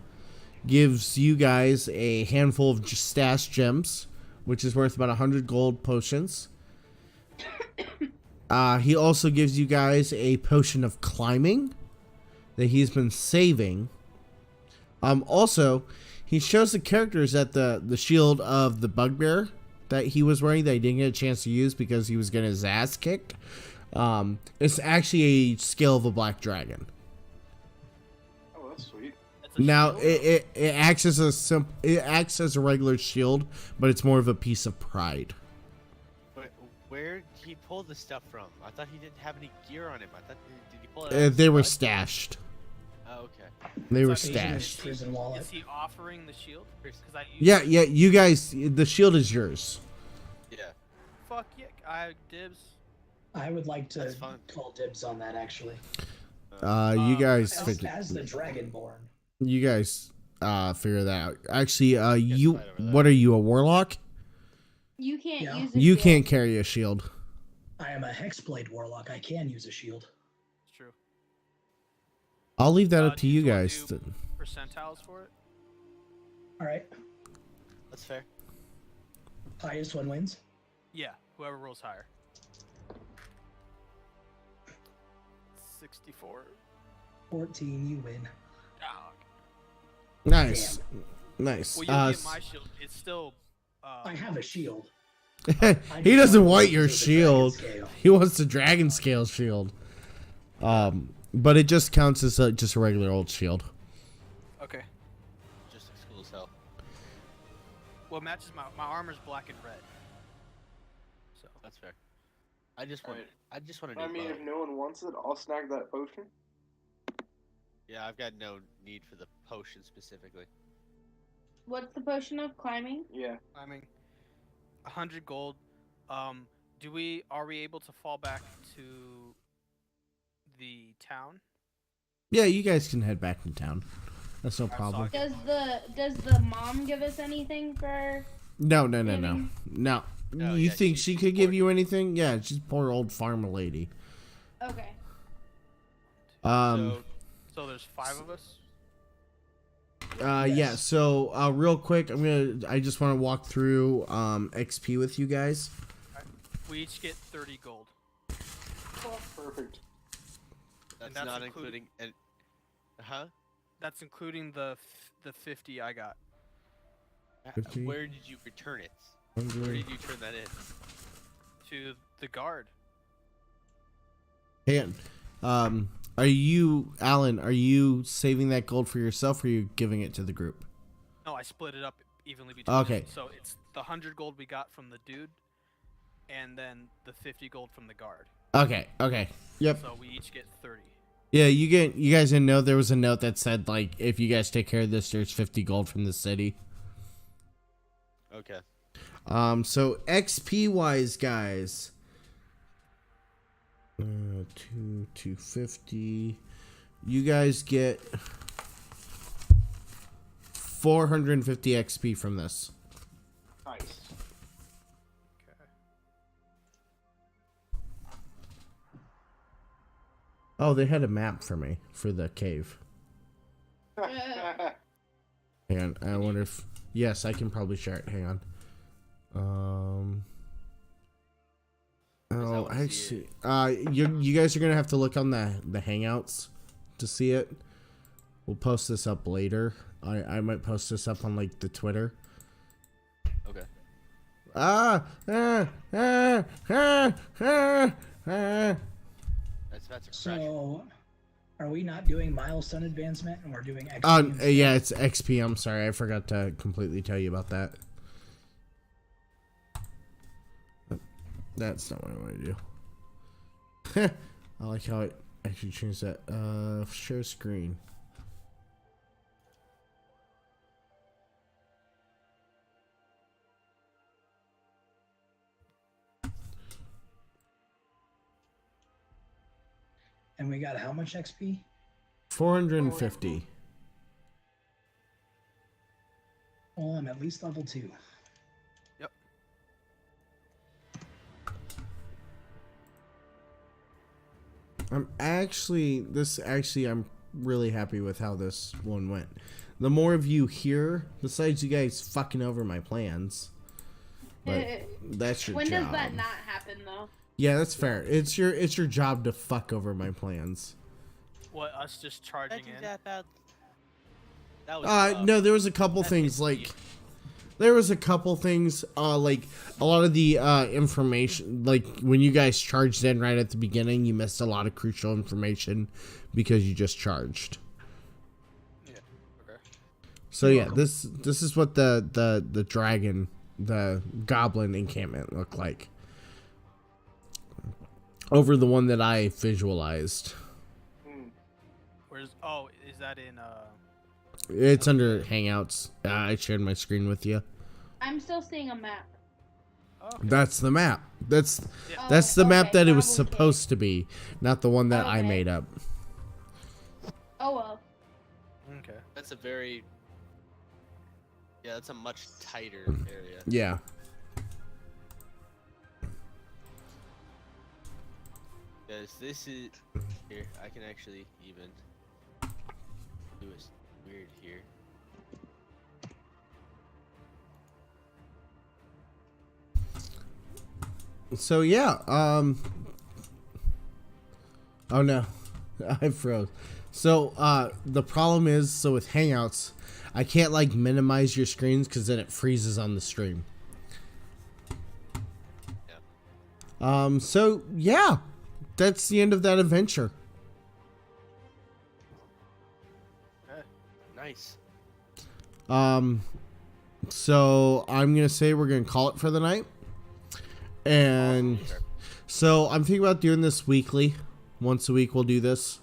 gives you guys a handful of stash gems, which is worth about 100 gold potions. He also gives you guys a potion of climbing that he's been saving. Also, he shows the characters that the shield of the bugbear that he was wearing that he didn't get a chance to use because he was getting his ass kicked. It's actually a skill of a black dragon. Oh, that's sweet. That's a Now shield? it acts as it acts as a regular shield, but it's more of a piece of pride. Where did he pull this stuff from? I thought he didn't have any gear on him. I thought did he pull it? Out of They his were butt? stashed. Oh, okay. They were It's like He's in his stashed. prison wallet. Is he offering the shield? Because I used Yeah. You guys, the shield is yours. Yeah. Fuck yeah, I dibs. I would like to That's fine. call dibs on that, actually. You guys, As the Dragonborn. you guys, figure that out. Actually, you, right over there. what are you, a warlock? You can't Yeah. use a You shield. can't carry a shield. I I am a hexblade warlock. I can use a shield. It's true. I'll leave that up to do you wanna guys. do percentiles for it? All right. That's fair. Highest one wins. Yeah, whoever rolls higher. 64. 14, you win. Dog. Nice. Nice. Well, you'll get my shield. It's still. I have a shield. He doesn't want your Use the dragon shield. scale. He wants the dragon scale shield. But it just counts as just a regular old shield. Okay. Just looks cool as hell. Well, it matches my armor's black and red. So That's fair. I just want. Alright. I just want to. I mean, if no one wants it, I'll snag that potion. Yeah, I've got no need for the potion specifically. What's the potion of climbing? Yeah. I mean, 100 gold. Are we able to fall back to the town? Yeah, you guys can head back to town. That's no Alright, problem. Does the mom give us anything for? No. Maybe. No. No, You yeah, think she's she could give poor. you anything? Yeah, she's a poor old farmer lady. Okay. So there's 5 of us. Yeah, Yes. so real quick, I just want to walk through XP with you guys. We each get 30 gold. Perfect. That's, that's not including- including. Huh? That's including the 50 I got. 50? Where did you return it? Where 100. did you turn that in? To the guard. And are you, Alan? Are you saving that gold for yourself, or are you giving it to the group? No, I split it up evenly between Okay. them. So it's the 100 gold we got from the dude, and then the 50 gold from the guard. Okay. Yep. So we each get 30. Yeah, you guys didn't know there was a note that said, like, if you guys take care of this, there's 50 gold from the city. Okay. So XP wise, guys, 250. You guys get 450 XP from this. Nice. Okay. Oh, they had a map for me for the cave. Hang on, I wonder if yes, I can probably share it. Hang on. Oh, that one see actually, you guys are gonna have to look on the hangouts to see it. We'll post this up later. I might post this up on like the Twitter. Okay. That's a crash. So, are we not doing milestone advancement and we're doing XP? Oh, instead? yeah, it's XP. I'm sorry, I forgot to completely tell you about that. That's not what I want to do. I like how it actually changed that. Share screen. And we got how much XP? 450. Well, I'm at least level 2. Yep. I'm really happy with how this one went. The more of you here, besides you guys fucking over my plans, but that's your When job. does that not happen though? Yeah, that's fair. It's your job to fuck over my plans. What, us just charging in? That was No, there was a couple That's things easy. like there was a couple things like a lot of the information, like when you guys charged in right at the beginning, you missed a lot of crucial information because you just charged. Yeah. Okay. So yeah, this is what the dragon, the goblin encampment looked like over the one that I visualized. Where's? Oh, is that in? It's under Hangouts. I shared my screen with you. I'm still seeing a map. Oh, okay. That's the map. That's Yeah. that's the map okay, that it was probably supposed to be, not the one that I Okay. made up. Oh well. Okay. That's a very. Yeah, that's a much tighter area. Yeah. Because this is here. I can actually even do a weird here. So yeah, oh no, I froze. So the problem is, so with Hangouts, I can't like minimize your screens because then it freezes on the stream. Yeah. So yeah, that's the end of that adventure. Nice. So I'm gonna say we're gonna call it for the night. And so I'm thinking about doing this weekly. Once a week we'll do this.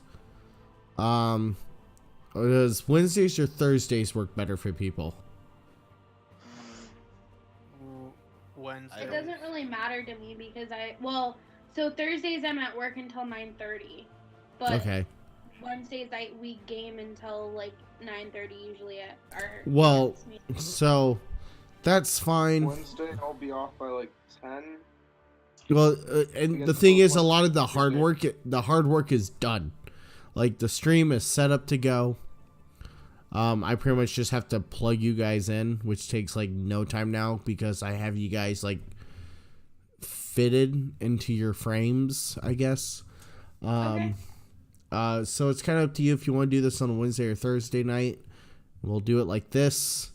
Does Wednesdays or Thursdays work better for people? Wednesday. It doesn't really matter to me because so Thursdays I'm at work until 9:30, but Okay. Wednesdays we game until like 9:30 usually at our. Well, so that's fine. Wednesday I'll be off by like 10. Well, and the thing is, a lot of the hard work is done. Like the stream is set up to go. I pretty much just have to plug you guys in, which takes like no time now because I have you guys like fitted into your frames, I guess. Okay. So it's kind of up to you if you want to do this on a Wednesday or Thursday night. We'll do it like this.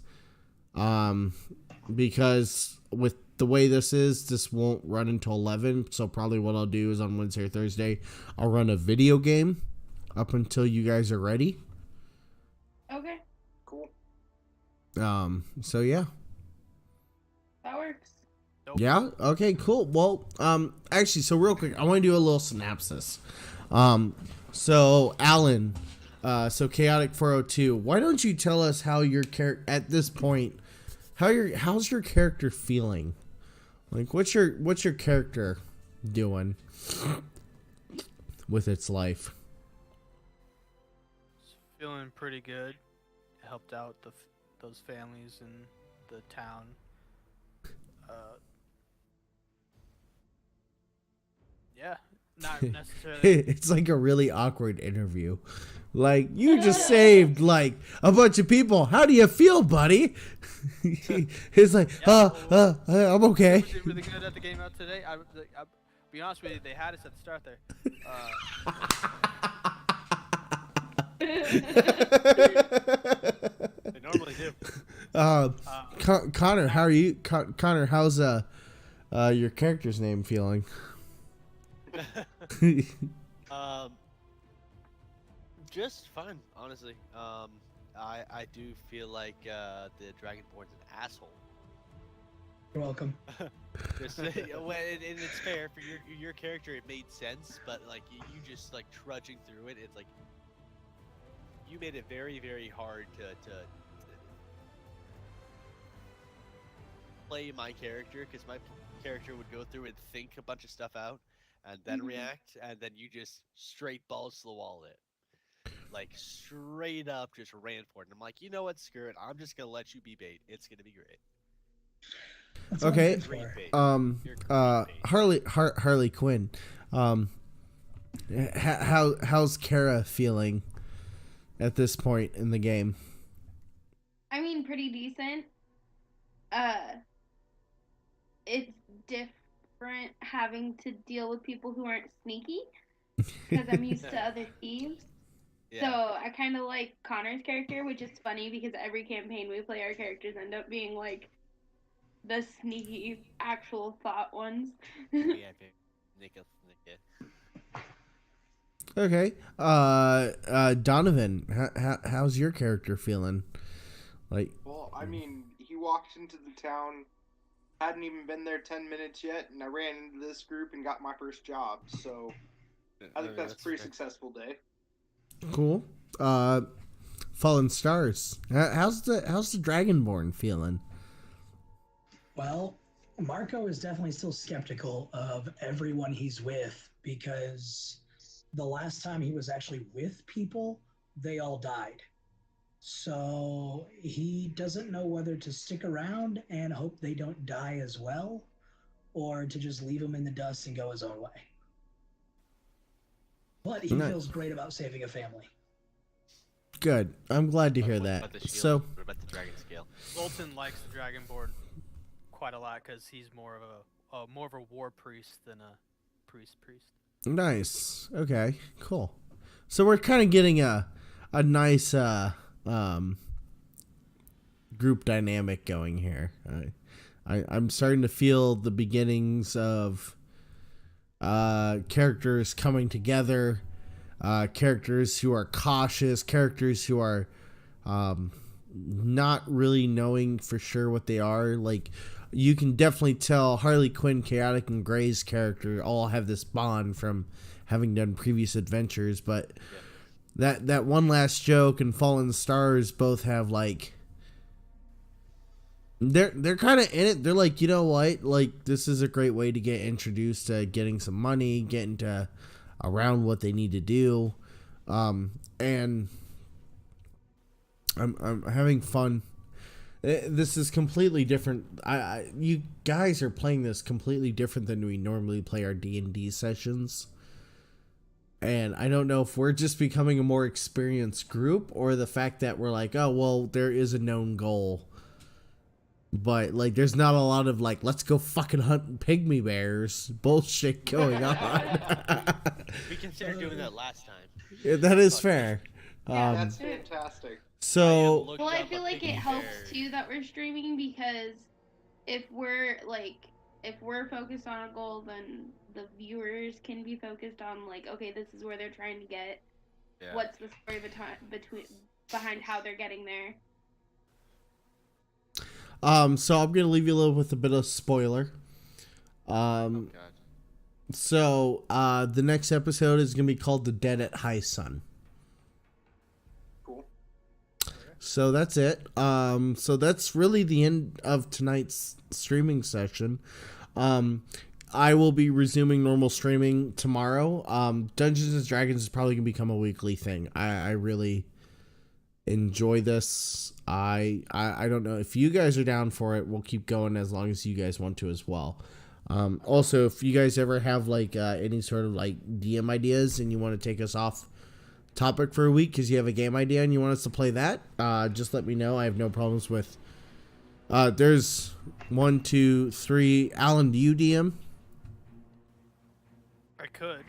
Because with the way this won't run until 11. So probably what I'll do is on Wednesday or Thursday, I'll run a video game up until you guys are ready. Okay. Cool. So yeah. That works. Nope. Yeah. Okay. Cool. Well, actually, so real quick, I want to do a little synopsis. So Alan, so Chaotic 402, why don't you tell us how your character at this point, how's your character feeling? Like, what's your character doing with its life? Feeling pretty good. Helped out those families in the town. Yeah, not necessarily. It's like a really awkward interview. Like, you just saved like a bunch of people. How do you feel, buddy? It's like, I'm okay. Was it really good at the game out today? I'll be honest with you, they had us at the start there. They normally do. Connor, how are you? Connor, how's your character's name feeling? Just fun, honestly. I do feel like the Dragonborn's an asshole. You're welcome. Just, and it's fair for your character. It made sense, but like you just like trudging through it. It's like you made it very, very hard to play my character because my character would go through and think a bunch of stuff out and then react, and then you just straight balls to the wall it. Like straight up just ran for it. And I'm like, you know what, screw it. I'm just gonna let you be bait. It's gonna be great. That's all I'm Okay. good for. Great bait. You're great bait. Harley Quinn. How's Kara feeling at this point in the game? I mean, pretty decent. It's different having to deal with people who aren't sneaky because I'm used to other thieves. Yeah. So I kind of like Connor's character, which is funny because every campaign we play, our characters end up being like the sneaky, actual thought ones. Yeah, Okay. Donovan, how's your character feeling? Like, Well, I mean, he walked into the town, hadn't even been there 10 minutes yet, and I ran into this group and got my first job. So I think that's a pretty successful day. cool. Fallen Stars. How's the Dragonborn feeling? Well, Marco is definitely still skeptical of everyone he's with because the last time he was actually with people, they all died. So he doesn't know whether to stick around and hope they don't die as well, or to just leave them in the dust and go his own way. but he Nice. feels great about saving a family. Good. I'm glad to hear What that. about the shield? So, What about the dragon scale? Zoltan likes the Dragonborn quite a lot because he's more of a war priest than a priest. nice. Okay, cool. So we're kind of getting a nice group dynamic going here. I'm starting to feel the beginnings of characters coming together, characters who are cautious, characters who are not really knowing for sure what they are. Like, you can definitely tell Harley Quinn, Chaotic, and Gray's character all have this bond from having done previous adventures, but that one last joke and Fallen Stars both have like they're kind of in it. They're like, you know what? Like, this is a great way to get introduced to getting some money, getting to around what they need to do, and I'm having fun. This is completely different. You guys are playing this completely different than we normally play our D&D sessions. And I don't know if we're just becoming a more experienced group or the fact that we're like, oh, well, there is a known goal. But, like, there's not a lot of, like, let's go fucking hunt pygmy bears bullshit going on. We considered doing that last time. Yeah, that is fair. That's fantastic. So, Well, I feel like it helps too that we're streaming, because if we're focused on a goal, then the viewers can be focused on, like, okay, this is where they're trying to get. Yeah. What's the story behind how they're getting there? so I'm gonna leave you a little with a bit of spoiler. God. So, the next episode is gonna be called "The Dead at High Sun." Cool. So that's it. So that's really the end of tonight's streaming session. I will be resuming normal streaming tomorrow. Dungeons and Dragons is probably gonna become a weekly thing. I really enjoy this. I don't know if you guys are down for it. We'll keep going as long as you guys want to as well. Also, if you guys ever have like any sort of like DM ideas and you want to take us off topic for a week because you have a game idea and you want us to play that, just let me know. I have no problems with. There's 1, 2, 3. Alan, do you DM? I could.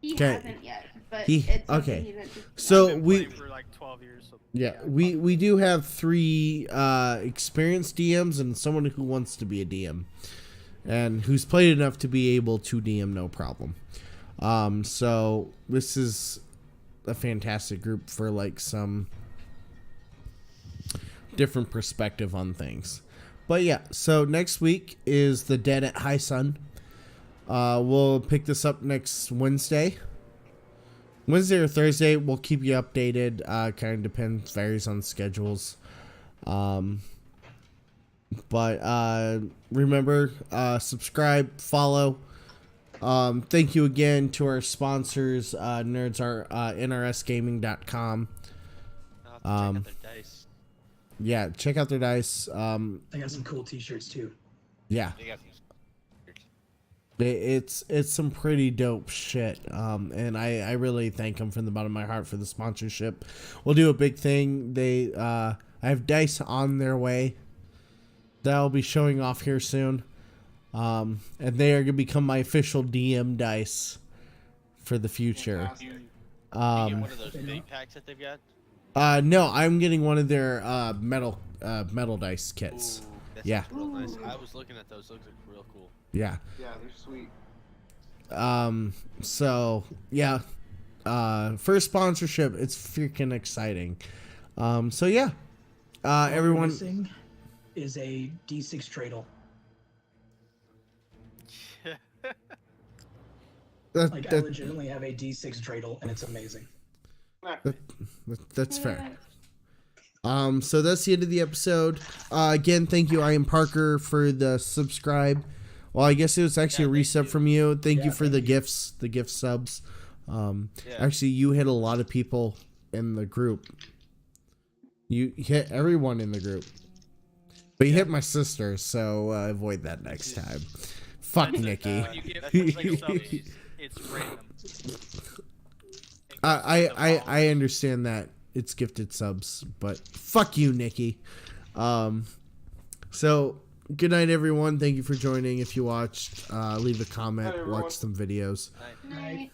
He 'Kay. hasn't yet, but He- it's something okay. he's interested in. So I've been we. playing for like 12 years. So Yeah, we do have 3 experienced DMs and someone who wants to be a DM and who's played enough to be able to DM no problem. So this is a fantastic group for like some different perspective on things. But yeah, so next week is The Dead at High Sun. We'll pick this up next Wednesday or Thursday. We'll keep you updated. Kind of depends, varies on schedules. But remember, subscribe, follow. Thank you again to our sponsors, nerds are nrsgaming.com. I'll have to check out their dice. Yeah, check out their dice. They got some cool T-shirts too. Yeah, They got some. it's some pretty dope shit. And I really thank them from the bottom of my heart for the sponsorship. We'll do a big thing. I have dice on their way that'll be showing off here soon. And they are gonna become my official DM dice for the future. Fantastic. You get one of those you big know. packs that they've got. No, I'm getting one of their metal dice kits. Ooh, that Yeah. sounds real nice. Ooh. I was looking at those. Those look real cool. Yeah. Yeah, they're sweet. So yeah, first sponsorship. It's freaking exciting. So yeah, All we're everyone. missing is a D6 dreidel. Like, I legitimately have a D6 dreidel, and it's amazing. That's fair. So that's the end of the episode. Again, thank you, I am Parker, for the subscribe. Well, I guess it was actually Yeah, a thank resub you. from you. Thank you Yeah, for thank the you. gifts, the gift subs. Yeah. Actually, you hit a lot of people in the group. You hit everyone in the group. But you hit my sister, so avoid that next time. Fuck Nikki. when you get That's like like subs, it's random. I understand that it's gifted subs, but fuck you, Nikki. So good night, everyone. Thank you for joining. If you watched, leave a comment, Night, everyone. watch some videos. Night. Night.